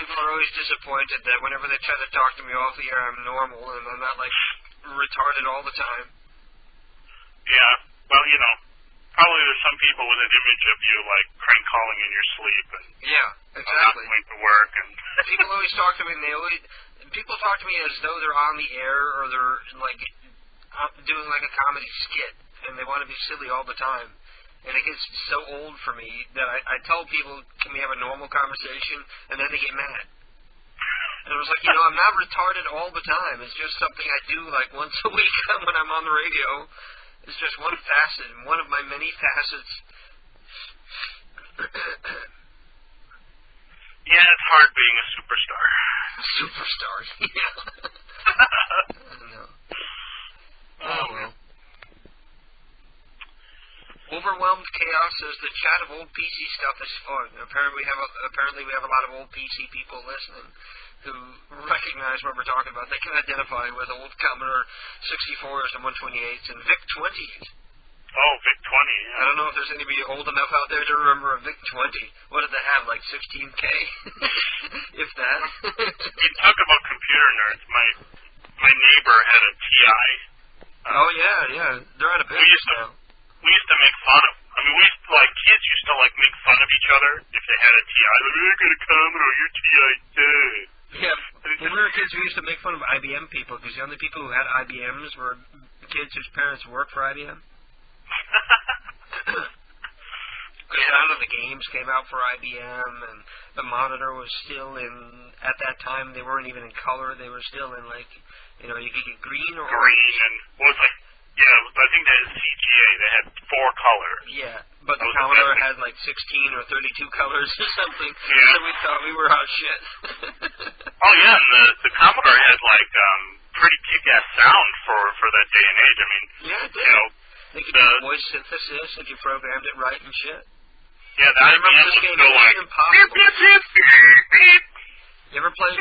People are always disappointed that whenever they try to talk to me off the air, I'm normal and I'm not like retarded all the time. Yeah. Well, probably there's some people with an image of you like crank calling in your sleep and not going to work. And people always talk to me, and people talk to me as though they're on the air or they're like doing like a comedy skit, and they want to be silly all the time. And it gets so old for me that I tell people, can we have a normal conversation? And then they get mad. And I was like, I'm not retarded all the time. It's just something I do like once a week when I'm on the radio. It's just one facet, one of my many facets. Yeah, it's hard being a superstar. Superstar, yeah. No. Oh, well. Overwhelmed Chaos says the chat of old PC stuff is fun. Apparently we have a lot of old PC people listening who recognize what we're talking about. They can identify with old Commodore 64s and 128s and VIC-20s. Oh, VIC-20, yeah. I don't know if there's anybody old enough out there to remember a VIC-20. What did they have, like 16K? If that. You talk about computer nerds. My neighbor had a TI. Oh, yeah. They're out of business now. We used to make fun of, kids used to, make fun of each other if they had a TI. Like, I got a Commodore, your TI dead. Yeah, when we were kids, we used to make fun of IBM people, because the only people who had IBMs were kids whose parents worked for IBM. Because none of the games came out for IBM, and the monitor was still in, at that time, they weren't even in color, they were still in, you could get green or green, and I think they had CGA. They had 4 colors. Yeah, but the Commodore had 16 or 32 colors or something. Yeah. So we thought we were hot shit. Oh yeah, and the Commodore had pretty kick-ass sound for that day and age. I mean, yeah, it did. They could do voice synthesis if you programmed it right and shit. Yeah, the IBM was still Impossible. You ever played?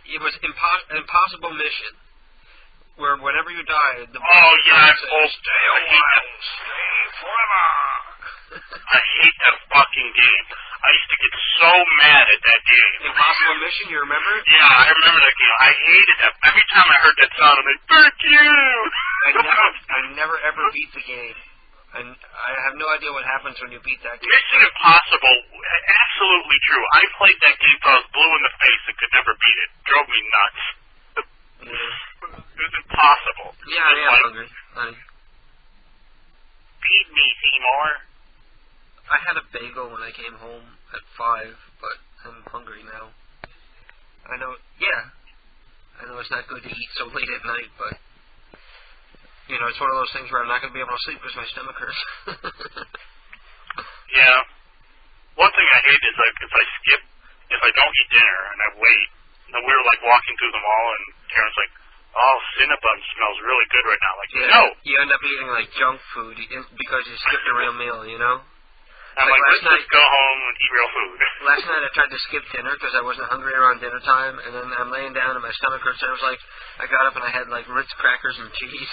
It was Impossible Mission. Where whenever you died, the stay alive, stay forever. I hate that fucking game. I used to get so mad at that game. Impossible Mission, you remember? Yeah, I remember that game. I hated that. Every time I heard that sound, I'm like, fuck you! I never ever beat the game. And I have no idea what happens when you beat that game. Mission Impossible, absolutely true. I played that game till I was blue in the face and could never beat it. Drove me nuts. It was impossible. Yeah, I am hungry, honey. Feed me, Seymour. I had a bagel when I came home at 5, but I'm hungry now. I know it's not good to eat so late at night, but, it's one of those things where I'm not going to be able to sleep because my stomach hurts. Yeah. One thing I hate is, if I don't eat dinner and I wait, we were, walking through the mall, and Karen's like, oh, Cinnabon smells really good right now. No! You end up eating, junk food because you skipped a real meal, I'm let's just go home and eat real food. Last night I tried to skip dinner because I wasn't hungry around dinner time, and then I'm laying down and my stomach hurts, and I got up and I had, Ritz crackers and cheese,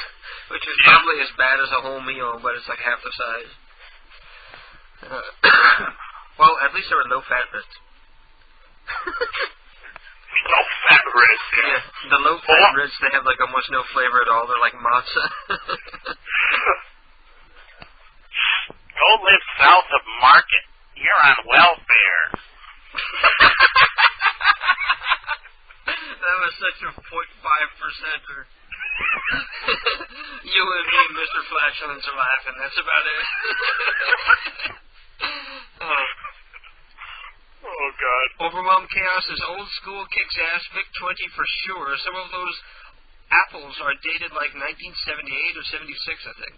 which is probably as bad as a whole meal, but it's half the size. Well, at least there were low-fat Ritz. Low-fat Ritz, yeah. The low-fat Ritz, they have, almost no flavor at all. They're like matzah. Go live south of Market. You're on welfare. That was such a 0.5%er. You and me, Mr. Flashlands, are laughing. That's about it. Oh, God. Overwhelmed Chaos is old school, kicks ass, VIC-20 for sure. Some of those apples are dated 1978 or 76, I think.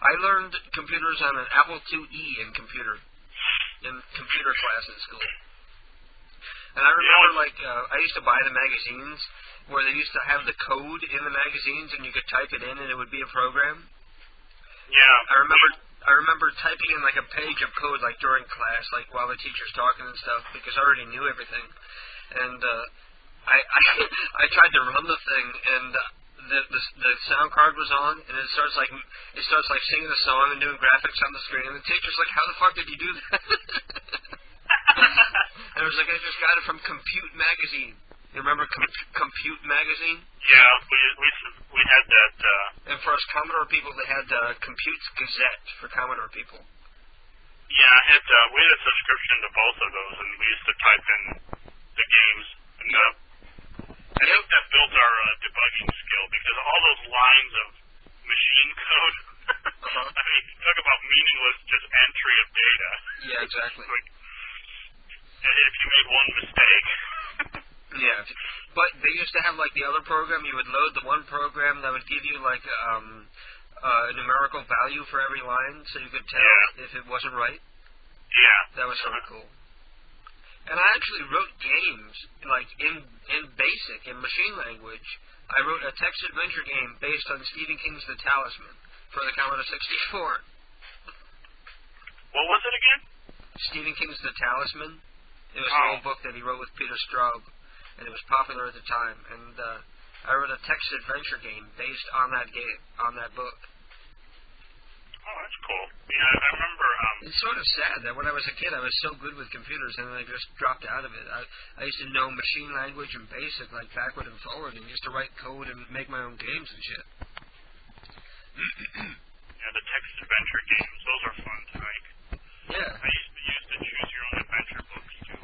I learned computers on an Apple IIe in computer class in school. And I remember, I used to buy the magazines where they used to have the code in the magazines and you could type it in and it would be a program. Yeah. I remember typing in a page of code during class, while the teacher's talking and stuff, because I already knew everything. And I tried to run the thing, and the sound card was on, and it starts singing a song and doing graphics on the screen, and the teacher's like, how the fuck did you do that? And I was like, I just got it from Compute Magazine. You remember Compute Magazine? Yeah, we had that. And for us Commodore people, they had Compute's Gazette for Commodore people. Yeah, we had a subscription to both of those, and we used to type in the games. And I think that built our debugging skill, because all those lines of machine code, I mean, talk about meaningless just entry of data. Yeah, exactly. If you made one mistake. Yeah, but they used to have the other program. You would load the one program that would give you numerical value for every line, so you could tell if it wasn't right. Yeah. That was really cool. And I actually wrote games, like, in BASIC, in machine language. I wrote a text adventure game based on Stephen King's The Talisman for the Commodore 64. What was it again? Stephen King's The Talisman. It was an old book that he wrote with Peter Straub, and it was popular at the time. And I wrote a text adventure game based on that book. Oh, that's cool. Yeah, I remember. It's sort of sad that when I was a kid, I was so good with computers, and then I just dropped out of it. I used to know machine language and BASIC, like backward and forward, and used to write code and make my own games and shit. Yeah, the text adventure games, those are fun to make. Yeah. I used to choose your own adventure books to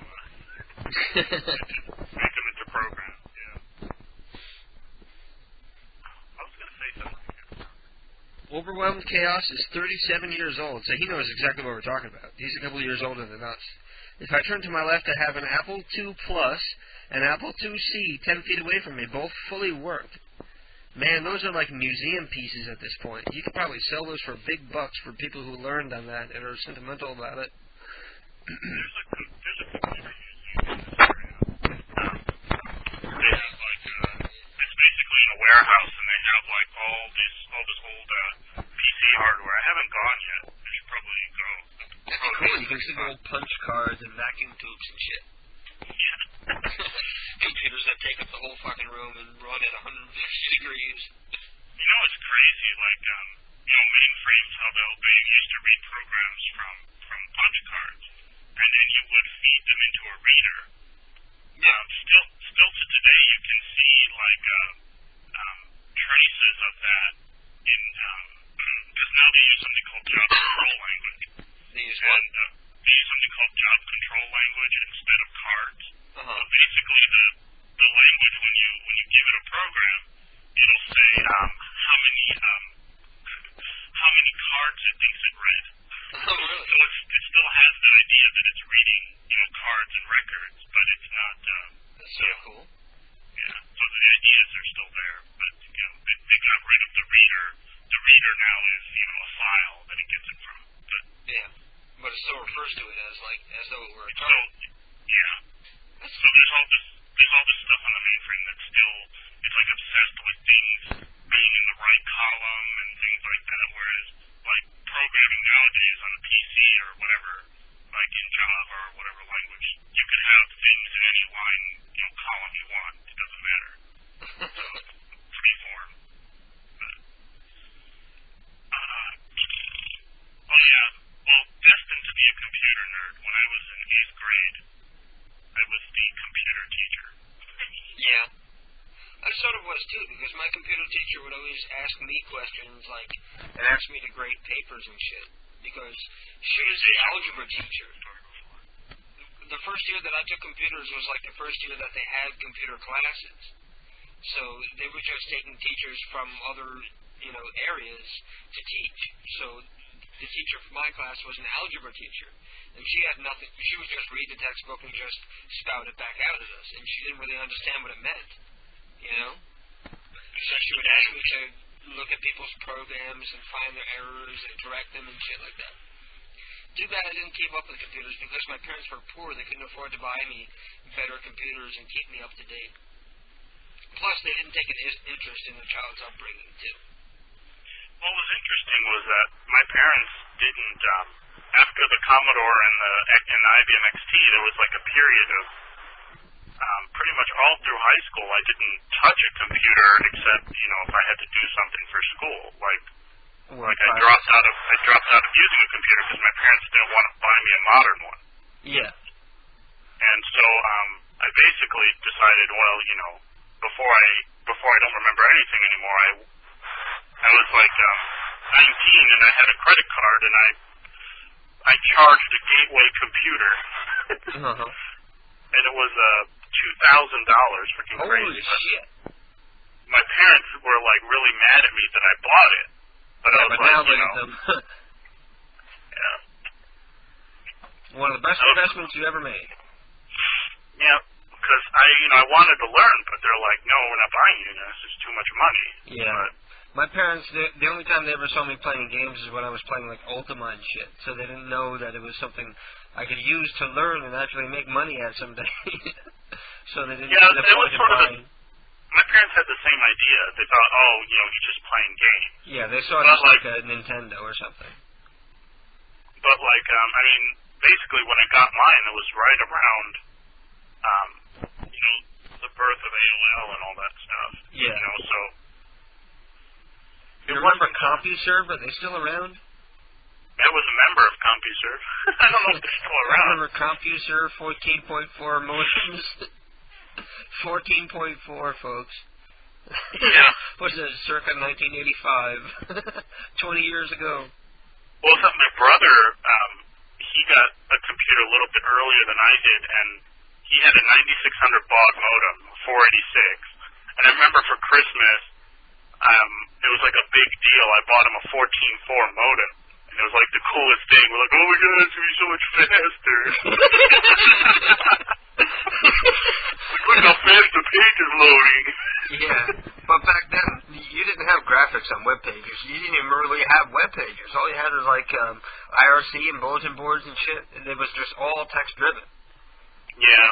make them into programs. Yeah. I was gonna say something. Overwhelmed Chaos is 37 years old, so he knows exactly what we're talking about. He's a couple of years older than us. If I turn to my left, I have an Apple II Plus and Apple IIc 10 feet away from me, both fully worked. Man, those are like museum pieces at this point. You could probably sell those for big bucks for people who learned on that and are sentimental about it. There's a computer museum in this area. They have like it's basically in a warehouse, and they have like all this old PC hardware. I haven't gone yet. I should probably go. That'd be cool. You can see old punch cards and vacuum tubes and shit. Yeah. Computers that take up the whole fucking room and run at 150 degrees. You know, it's crazy. Like mainframes, how they used to read programs from punch cards, and then you would feed them into a reader. Still to today, you can see like traces of that in because now they use something called job control language. They use what? They use something called job control language instead of cards. So basically, the language when you give it a program, it'll say how many cards it thinks it read. Oh, really? So it still has the idea that it's reading, cards and records, but it's not. That's so cool. Yeah. So the ideas are still there, but they got rid of the reader. The reader now is a file that it gets it from. But yeah, but it still refers to it as though it were a card. Yeah. So there's all this stuff on the mainframe that's still it's like obsessed with things being in the right column and things like that, whereas like programming nowadays on a PC or whatever, like in Java or whatever language, you can have things in any line, column you want. It doesn't matter. So it's free form. Oh yeah. Well, destined to be a computer nerd. When I was in 8th grade, I was the computer teacher. Yeah. I sort of was too, because my computer teacher would always ask me questions, and ask me to grade papers and shit, because she was the algebra teacher. The first year that I took computers was like the first year that they had computer classes. So they were just taking teachers from other, areas to teach. So the teacher for my class was an algebra teacher, and she had nothing. She would just read the textbook and just spout it back out at us, and she didn't really understand what it meant, So she would ask me to look at people's programs and find their errors and correct them and shit like that. Too bad I didn't keep up with computers because my parents were poor. They couldn't afford to buy me better computers and keep me up to date. Plus, they didn't take an interest in the child's upbringing, too. What was interesting was that my parents didn't, after the Commodore and the IBM XT, there was like a period of, pretty much all through high school, I didn't touch a computer except, if I had to do something for school. I dropped out of using a computer because my parents didn't want to buy me a modern one. Yeah. And so, I basically decided, before I don't remember anything anymore, I was like 19 and I had a credit card and I charged a Gateway computer. And it was $2,000, freaking crazy. Holy shit. My parents were like really mad at me that I bought it. But I was like, yeah. One of the best investments you ever made. Yeah, because I wanted to learn, but they're like, no, we're not buying you this. It's too much money. Yeah. My parents, the only time they ever saw me playing games is when I was playing like Ultima and shit. So they didn't know that it was something I could use to learn and actually make money at someday. So they didn't. Yeah, it was sort of. My parents had the same idea. They thought, oh, he's just playing games. Yeah, they saw it as like a Nintendo or something. But basically when I got mine, it was right around, the birth of AOL and all that stuff. Yeah. So. You remember CompuServe? Are they still around? I was a member of CompuServe. I don't know if they're still around. I remember CompuServe 14.4 modems. 14.4, folks. Yeah. What is it, circa 1985? 20 years ago. Well, my brother, he got a computer a little bit earlier than I did, and he had a 9600 baud modem, 486. And I remember for Christmas, it was like a big deal. I bought him a 14.4 modem. And it was like the coolest thing. We're like, oh my god, it's going to be so much faster. Look how fast the page is loading. Yeah, but back then, you didn't have graphics on web pages. You didn't even really have web pages. All you had was like IRC and bulletin boards and shit. And it was just all text driven. Yeah.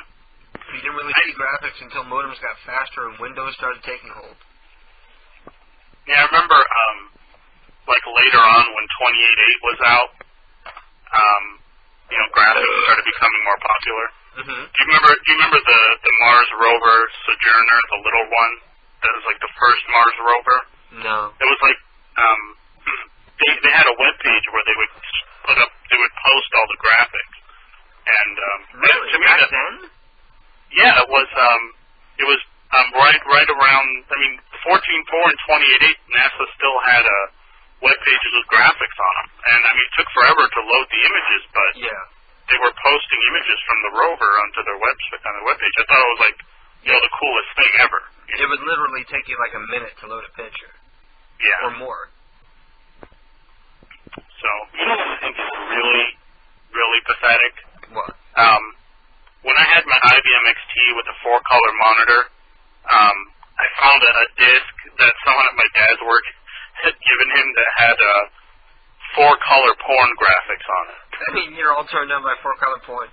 You didn't really see graphics until modems got faster and Windows started taking hold. Yeah, I remember, later on when 28.8 was out, graphics started becoming more popular. Mm-hmm. Do you remember the Mars rover Sojourner, the little one? That was like the first Mars rover? No. It was like, they had a web page where they would post all the graphics. And, really? To me, back then? Yeah, it was right around, 14.4 and 28.8, NASA still had web pages with graphics on them. And, it took forever to load the images, but they were posting images from the rover onto their website, on their webpage. I thought it was like, the coolest thing ever. It would literally take you like a minute to load a picture. Yeah. Or more. So, what I think is really, really pathetic? What? When I had my IBM XT with a 4-color monitor, I found a disc that someone at my dad's work had given him that had 4-color porn graphics on it. You're all turned on by 4-color porn.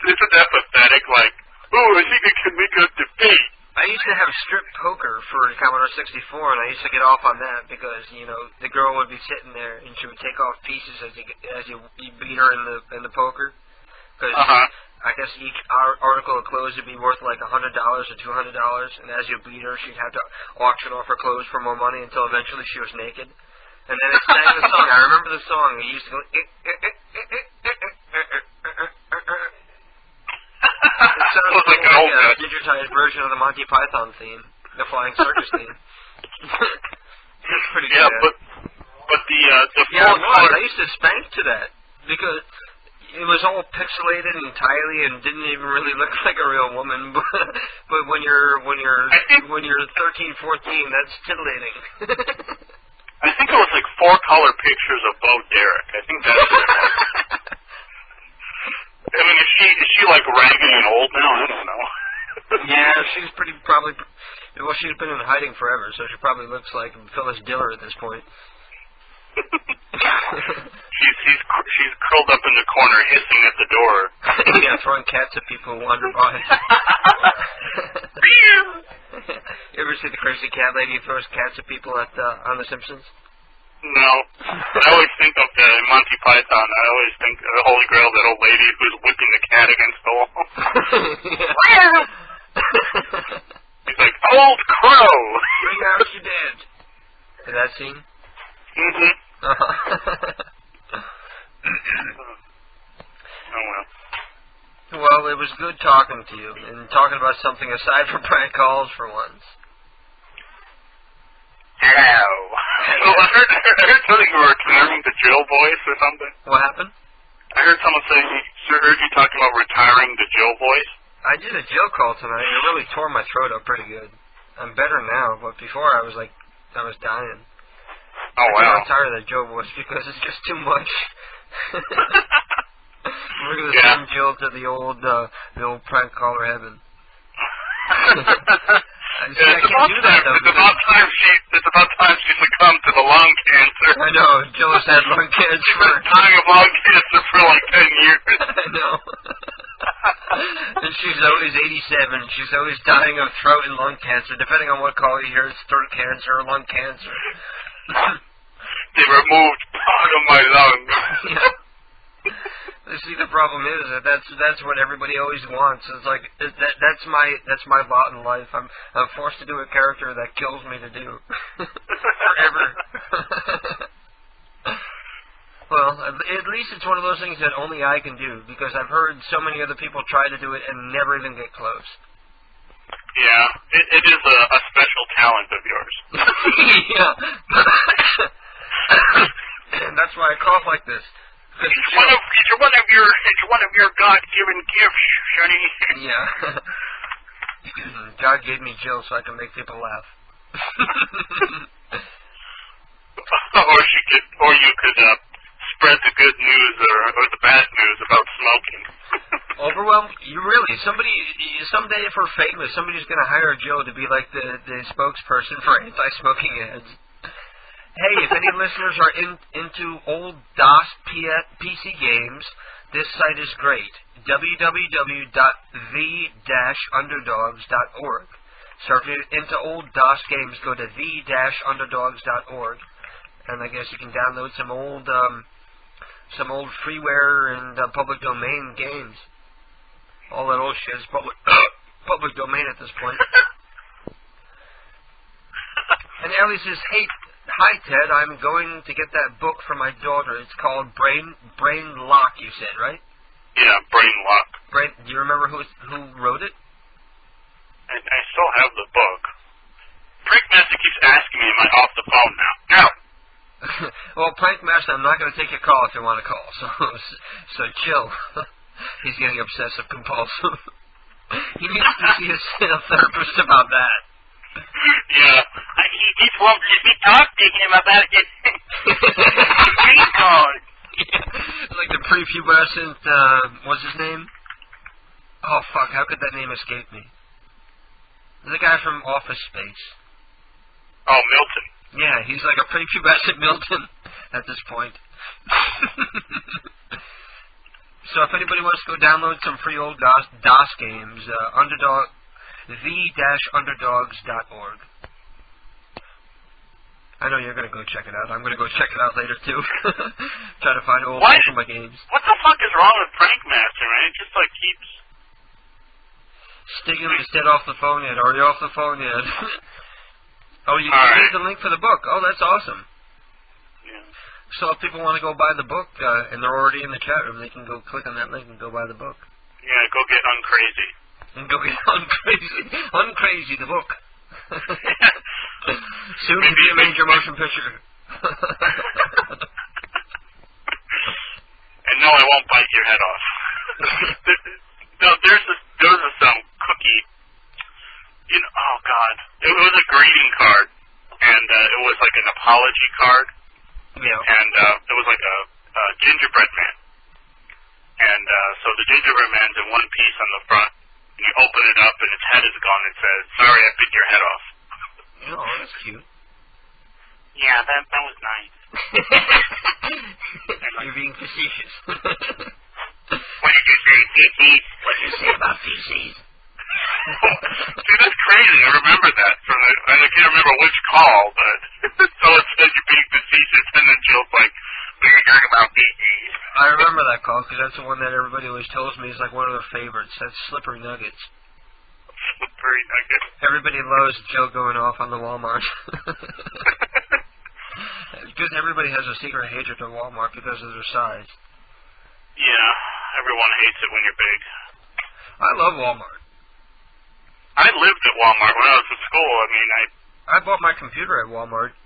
Isn't that pathetic? Like, oh, I think I can make a debate. I used to have strip poker for Commodore 64, and I used to get off on that because, the girl would be sitting there, and she would take off pieces as you beat her in the poker. Because I guess each article of clothes would be worth like $100 or $200, and as you beat her, she'd have to auction off her clothes for more money until eventually she was naked. And then it sang the song. I remember the song. It used to go... It sounded like a digitized version of the Monty Python theme, the Flying Circus theme. It's pretty good. Yeah, but the I used to spank to that because it was all pixelated and tiny and didn't even really look like a real woman. But when you're 13, 14, that's tittillating. I think it was like 4-color pictures of Bo Derek. I think that's what it was. Is she like raggedy and old now? I don't know. Yeah, she's she's been in hiding forever, so she probably looks like Phyllis Diller at this point. She's curled up in the corner, hissing at the door. Yeah, throwing cats at people who wander by. You ever see the crazy cat lady who throws cats at people on The Simpsons? No. I always think of Monty Python. I always think of the Holy Grail, that old lady who's whipping the cat against the wall. He's like, old crow! Bring out your dead. Is that scene? Mm-hmm. Oh, well. Well, it was good talking to you, and talking about something aside from prank calls for once. Hello. Well, I heard something you were retiring the Jill voice or something. What happened? I heard someone say, heard you talking about retiring the Jill voice. I did a Jill call tonight. It really tore my throat up pretty good. I'm better now, but before I was dying. Oh, wow. I can't retire that Jill voice because it's just too much. We're going to send Jill to the old prank caller heaven. I can't do that though. It's about almost had lung cancer. She's been dying of lung cancer for like 10 years. I know. And she's always 87. She's always dying of throat and lung cancer. Depending on what call you hear, it's throat cancer or lung cancer. They removed part of my lung. Yeah. See, the problem is that that's what everybody always wants. It's like that's my lot in life. I'm forced to do a character that kills me to do forever. Well, at least it's one of those things that only I can do, because I've heard so many other people try to do it and never even get close. Yeah, it is a special talent of yours. Yeah. And that's why I cough like this. It's one of your God-given gifts, Shunny. Yeah. God gave me Jill so I can make people laugh. or you could spread the good news or the bad news about smoking. Overwhelm? Someday if we're famous, somebody's going to hire Jill to be like the spokesperson for anti-smoking ads. Hey, if any listeners are into old DOS PC games, this site is great. www.the-underdogs.org. So if you're into old DOS games, go to the-underdogs.org, and I guess you can download some old freeware and public domain games. All that old shit is public domain at this point. And Ellie says, "Hey, hi Ted, I'm going to get that book for my daughter. It's called Brain Lock," you said, right? Yeah, Brain Lock. Do you remember who wrote it? I still have the book. Prankmaster keeps asking me, am I off the phone now? No. Well, Prankmaster, I'm not going to take your call if you want to call, so chill. He's getting obsessive compulsive. He needs to see a therapist about that. Yeah. He just won't let me talk to him about it. Green card. Like the prepubescent, what's his name? Oh, fuck, how could that name escape me? The guy from Office Space. Oh, Milton. Yeah, he's like a prepubescent Milton at this point. So if anybody wants to go download some free old DOS games, the-underdogs.org. I know you're going to go check it out. I'm going to go check it out later, too. Try to find old my games. What the fuck is wrong with Prankmaster, man? It just, keeps... Stigum is dead off the phone yet. Are you off the phone yet? Oh, you need the link for the book. Oh, that's awesome. Yeah. So if people want to go buy the book, and they're already in the chat room, they can go click on that link and go buy the book. Yeah, go get Uncrazy. And go get Uncrazy. Uncrazy, the book. Soon to be a major motion picture. And no, I won't bite your head off. There was some cookie. Oh God, it was a greeting card, and it was like an apology card. Yeah. And it was like a gingerbread man. And so the gingerbread man's in one piece on the front, and you open it up, and its head is gone. It says, "Sorry, I bit your head off." Oh, that's cute. Yeah, that was nice. You're being facetious. What did you say, feces? What did you say about feces? See, that's crazy. I remember that and I can't remember which call, but so it said you're being facetious, and then Jill's like, "We were talking about feces." I remember that call because that's the one that everybody always tells me is like one of their favorites. That's Slippery Nuggets. Slippery Nuggets. Everybody loves Jill going off on the Walmart. Because everybody has a secret hatred to Walmart because of their size. Yeah, everyone hates it when you're big. I love Walmart. I lived at Walmart when I was in school. I mean, I bought my computer at Walmart.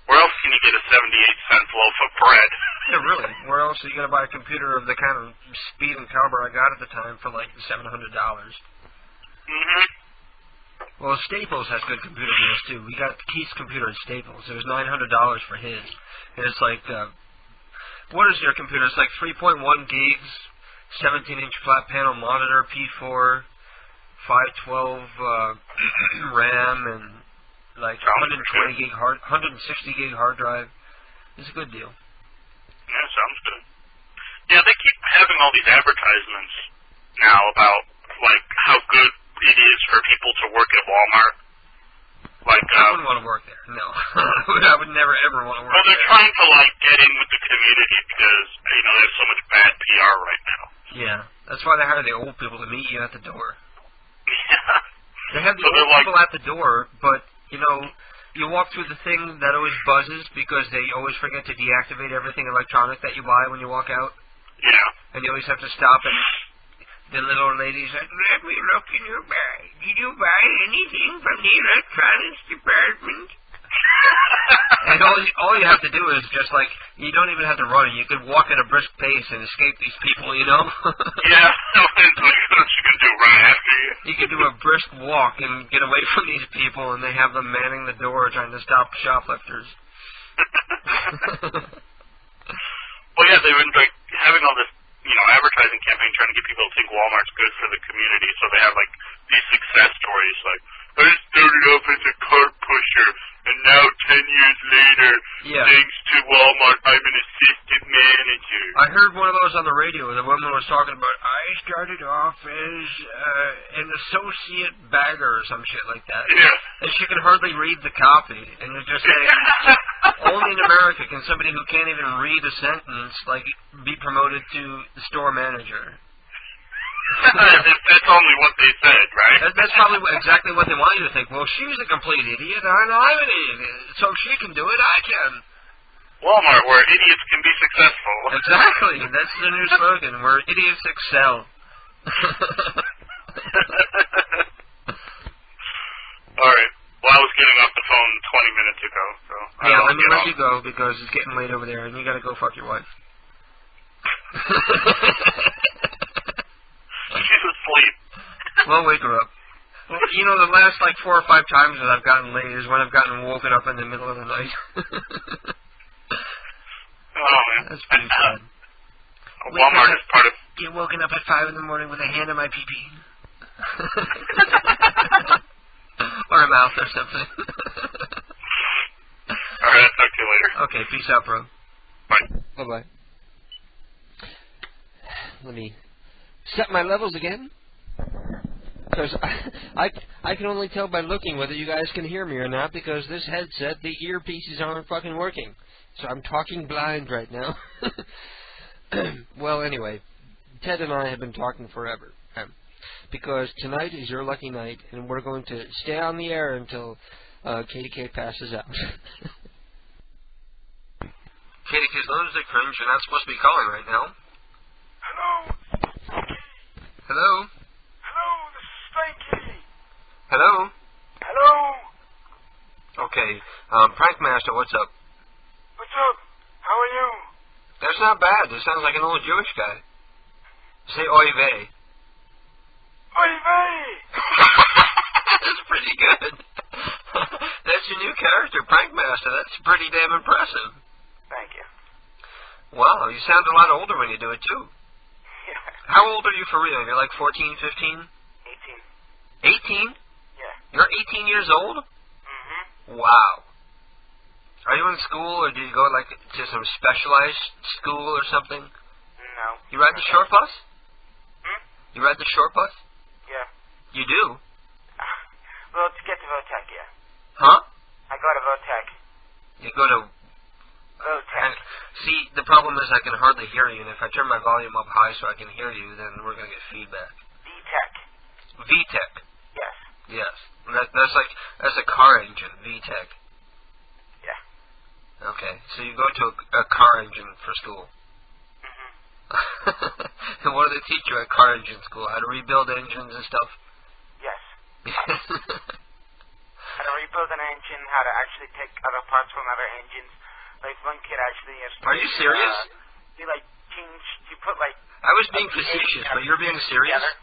Where else can you get a 78-cent loaf of bread? Yeah, really. Where else are you going to buy a computer of the kind of speed and caliber I got at the time for like $700? Mm-hmm. Well, Staples has good computer deals, too. We got Keith's computer at Staples. It was $900 for his. And it's like, what is your computer? It's like 3.1 gigs, 17-inch flat panel monitor, P4, 512 RAM, and like 160 gig hard drive. It's a good deal. sounds good. Yeah, they keep having all these advertisements now about, like, how good it is for people to work at Walmart. Like, I wouldn't want to work there. No. I would never, ever want to work there. Well, they're trying to, like, get in with the community because, you know, there's so much bad PR right now. Yeah. That's why they hire the old people to meet you at the door. Yeah. They have the old people at the door, but, you know, you walk through the thing that always buzzes because they always forget to deactivate everything electronic that you buy when you walk out. Yeah. And you always have to stop, and the little lady's like, let me look in your bag. Did you buy anything from the electronics department? And all you have to do is just, like, you don't even have to run. You could walk at a brisk pace and escape these people, you know? Yeah. What you can do right after you. You could do a brisk walk and get away from these people, and they have them manning the door trying to stop shoplifters. Well, yeah, they've been, like, having all this, you know, advertising campaign trying to get people to think Walmart's good for the community, so they have, like, these success stories, like, I started off as a cart pusher, and now 10 years later, thanks to Walmart, I'm an assistant manager. I heard one of those on the radio where the woman was talking about, I started off as an associate bagger or some shit like that. Yeah. And she could hardly read the copy. And you're just saying, only in America can somebody who can't even read a sentence, like, be promoted to the store manager. That's only what they said, right? That's probably exactly what they want you to think. Well, she's a complete idiot, and I'm an idiot. So if she can do it, I can. Walmart, where idiots can be successful. Exactly. That's the new slogan, where idiots excel. All right. Well, I was getting off the phone 20 minutes ago, so... Yeah, let me let you go, because it's getting late over there, and you gotta go fuck your wife. She's asleep. Well, wake her up. Well, you know, the last, like, 4 or 5 times that I've gotten late is when I've gotten woken up in the middle of the night. Oh, man. That's pretty sad. Walmart is part of... Get woken up at 5 in the morning with a hand on my pee-pee. Or a mouth or something. Alright, I'll talk to you later. Okay, peace out, bro. Bye. Bye-bye. Let me set my levels again. Because I can only tell by looking whether you guys can hear me or not, because this headset, the earpieces aren't fucking working. So I'm talking blind right now. Well, anyway, Ted and I have been talking forever. Because tonight is your lucky night, and we're going to stay on the air until KDK passes out. KDK's lunatic fringe, you're not supposed to be calling right now. Hello? Hello? Hello, this is Spanky. Hello? Hello? Okay, Prankmaster, what's up? What's up? How are you? That's not bad. This sounds like an old Jewish guy. Say oy vey. Oy vey! That's pretty good. That's your new character, Prankmaster. That's pretty damn impressive. Thank you. Wow, you sound a lot older when you do it, too. Yeah. How old are you for real? You're like 14, 15? 18? 18? Yeah. You're 18 years old? Mm-hmm. Wow. Are you in school, or do you go, like, to some specialized school or something? No. You ride the short bus? Hmm? You ride the short bus? Yeah. You do? Well, to get to Votech, yeah. Huh? I go to Votech. You go to... Votech. See, the problem is I can hardly hear you, and if I turn my volume up high so I can hear you, then we're going to get feedback. VTech. VTech? Yes. Yes. That's a car engine, VTech. Yeah. Okay, so you go to a car engine for school. Mm-hmm. And what do they teach you at car engine school? How to rebuild engines and stuff? Yes. How to rebuild an engine, how to actually take other parts from other engines. Like, one kid actually... Are you serious? He, like, changed... He put, like... I was being facetious, but you're being serious? Together.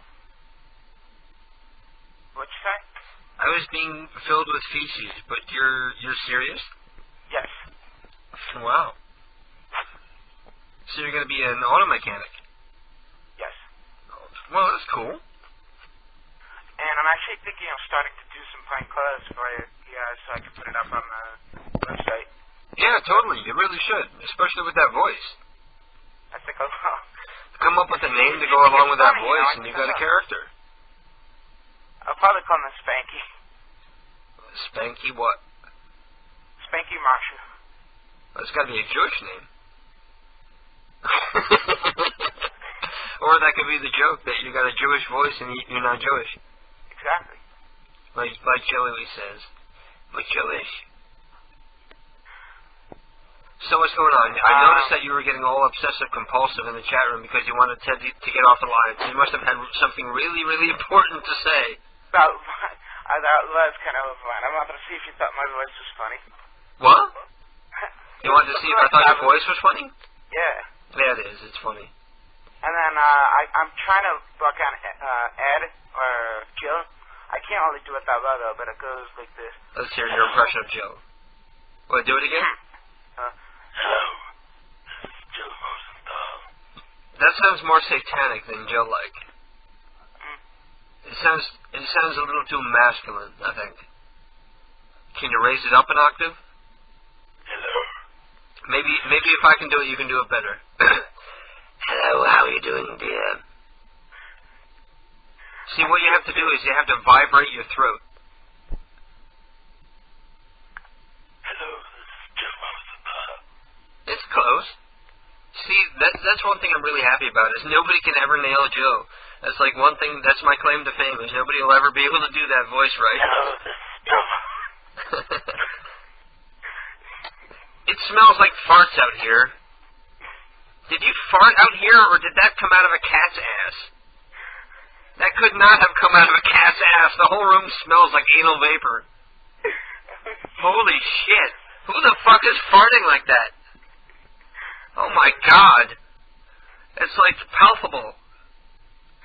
What'd you say? I was being filled with feces, but you're serious? Yes. Wow. So you're going to be an auto mechanic? Yes. Well, that's cool. And I'm actually thinking of starting to do some prank calls for you, so I can put it up on the website. Yeah, totally. You really should, especially with that voice. come up with a name to go along with that voice, and you got a character. I'll probably call him Spanky. Spanky what? Spanky Marshall. That's got to be a Jewish name. Or that could be the joke that you got a Jewish voice and you're not Jewish. Exactly. Like Joey says, we're Jewish. So what's going on? I noticed that you were getting all obsessive compulsive in the chat room because you wanted Ted to get off the line. You must have had something really, really important to say. That was kind of fun. I wanted to see if you thought my voice was funny. What? You wanted to see if I thought your voice was funny? Yeah. Yeah, it is. It's funny. And then I'm trying to book on Ed or Jill. I can't really do it that well though, but it goes like this. Let's hear your impression of Joe. What? Do it again. Hello. This is Jill Rosenthal. That sounds more satanic than Joe-like. It sounds a little too masculine, I think. Can you raise it up an octave? Hello. Maybe if I can do it, you can do it better. Hello, how are you doing, dear? See, what you have to do is you have to vibrate your throat. Hello, this is Jill Rosenthal. It's close. See, that's one thing I'm really happy about is nobody can ever nail Joe. That's like one thing, that's my claim to fame, is nobody will ever be able to do that voice right. Hello, this is Joe. It smells like farts out here. Did you fart out here, or did that come out of a cat's ass? That could not have come out of a cat's ass. The whole room smells like anal vapor. Holy shit. Who the fuck is farting like that? Oh my god. It's like palpable.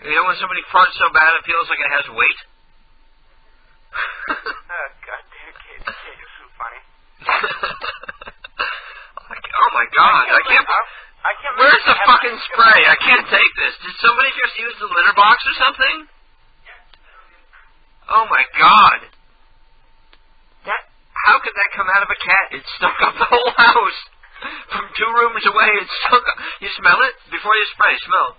You know when somebody farts so bad it feels like it has weight? Oh, goddamn kid, you're so funny. Oh my god, I can't where's the fucking spray? I can't take this. Did somebody just use the litter box or something? Oh my god. How could that come out of a cat? It stunk up the whole house. From 2 rooms away, it stunk up. You smell it? Before you spray, smell.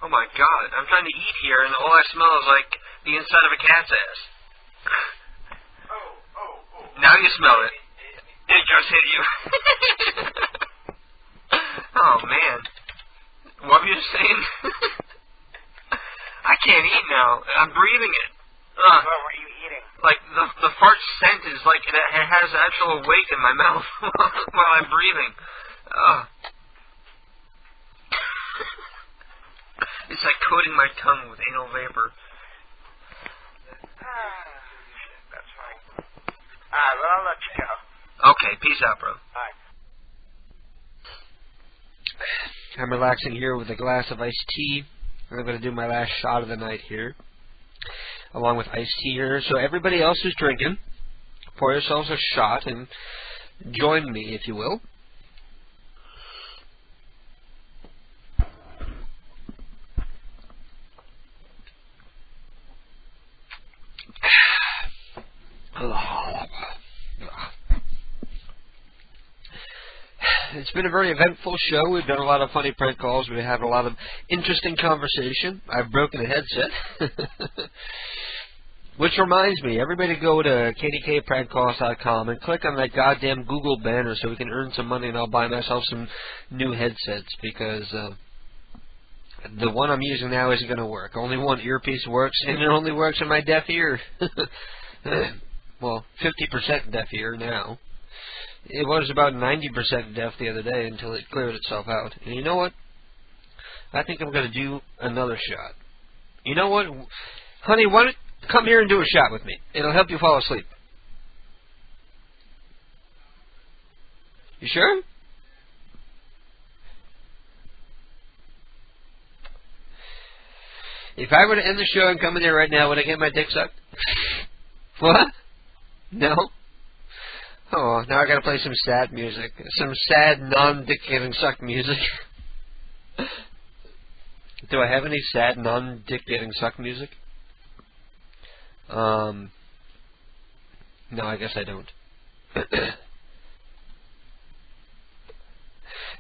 Oh my god, I'm trying to eat here and all I smell is like the inside of a cat's ass. Now you smell it. It just hit you. Oh man. What were you saying? I can't eat now. I'm breathing it. What were you eating? Like the fart scent is like it has actual weight in my mouth while I'm breathing. It's like coating my tongue with anal vapor. That's fine. Alright, well, I'll let you go. Okay, peace out, bro. Alright. I'm relaxing here with a glass of iced tea. I'm going to do my last shot of the night here, along with iced tea here. So everybody else who's drinking, pour yourselves a shot and join me, if you will. It's been a very eventful show. We've done a lot of funny prank calls. We've had a lot of interesting conversation. I've broken a headset. Which reminds me, everybody go to kdkprankcalls.com and click on that goddamn Google banner so we can earn some money and I'll buy myself some new headsets because the one I'm using now isn't going to work. Only one earpiece works and it only works in my deaf ear. Well, 50% deaf ear now. It was about 90% deaf the other day until it cleared itself out. And you know what? I think I'm going to do another shot. You know what? Honey, why don't you come here and do a shot with me? It'll help you fall asleep. You sure? If I were to end the show and come in there right now, would I get my dick sucked? What? No? Oh, now I gotta play some sad music. Some sad, non-dick-getting sucked music. Do I have any sad, non-dick-getting sucked music? No, I guess I don't.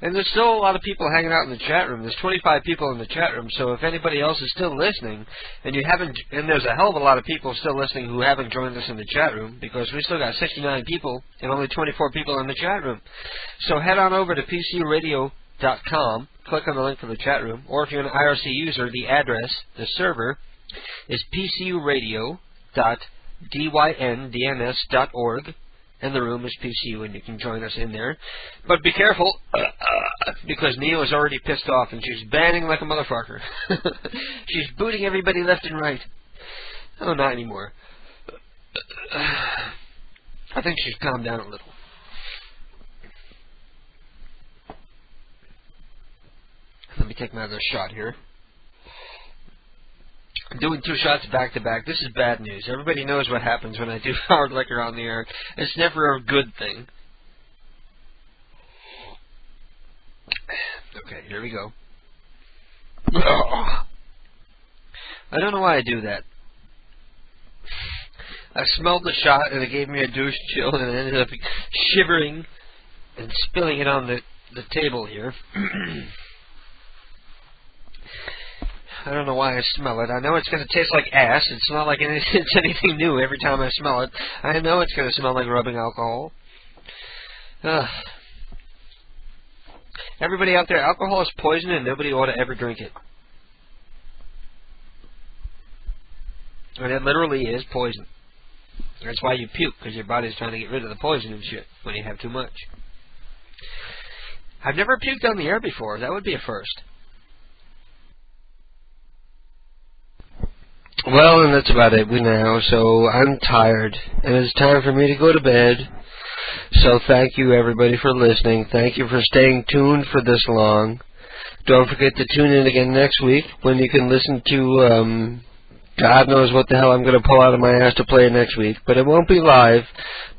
And there's still a lot of people hanging out in the chat room. There's 25 people in the chat room, so if anybody else is still listening, and you haven't, and there's a hell of a lot of people still listening who haven't joined us in the chat room, because we still got 69 people and only 24 people in the chat room. So head on over to PCUradio.com, click on the link for the chat room, or if you're an IRC user, the address, the server, is PCUradio.dyn.org. And the room is PCU, and you can join us in there. But be careful, because Neo is already pissed off, and she's banning like a motherfucker. She's booting everybody left and right. Oh, not anymore. I think she's calmed down a little. Let me take another shot here. I'm doing 2 shots back to back. This is bad news. Everybody knows what happens when I do hard liquor on the air. It's never a good thing. Okay, here we go. I don't know why I do that. I smelled the shot and it gave me a douche chill, and I ended up shivering and spilling it on the table here. I don't know why I smell it. I know it's going to taste like ass. It's not like it's anything new every time I smell it. I know it's going to smell like rubbing alcohol. Everybody out there, alcohol is poison and nobody ought to ever drink it. And it literally is poison. That's why you puke, because your body's trying to get rid of the poison and shit when you have too much. I've never puked on the air before. That would be a first. Well, and that's about it now, so I'm tired, and it's time for me to go to bed. So thank you, everybody, for listening. Thank you for staying tuned for this long. Don't forget to tune in again next week, when you can listen to, God knows what the hell I'm going to pull out of my ass to play next week. But it won't be live.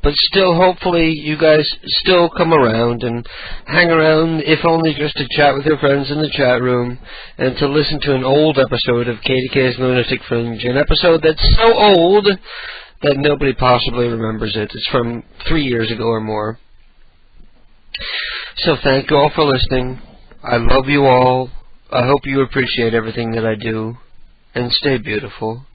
But still, hopefully, you guys still come around and hang around, if only just to chat with your friends in the chat room and to listen to an old episode of KDK's Lunatic Fringe. An episode that's so old that nobody possibly remembers it. It's from 3 years ago or more. So thank you all for listening. I love you all. I hope you appreciate everything that I do. And stay beautiful.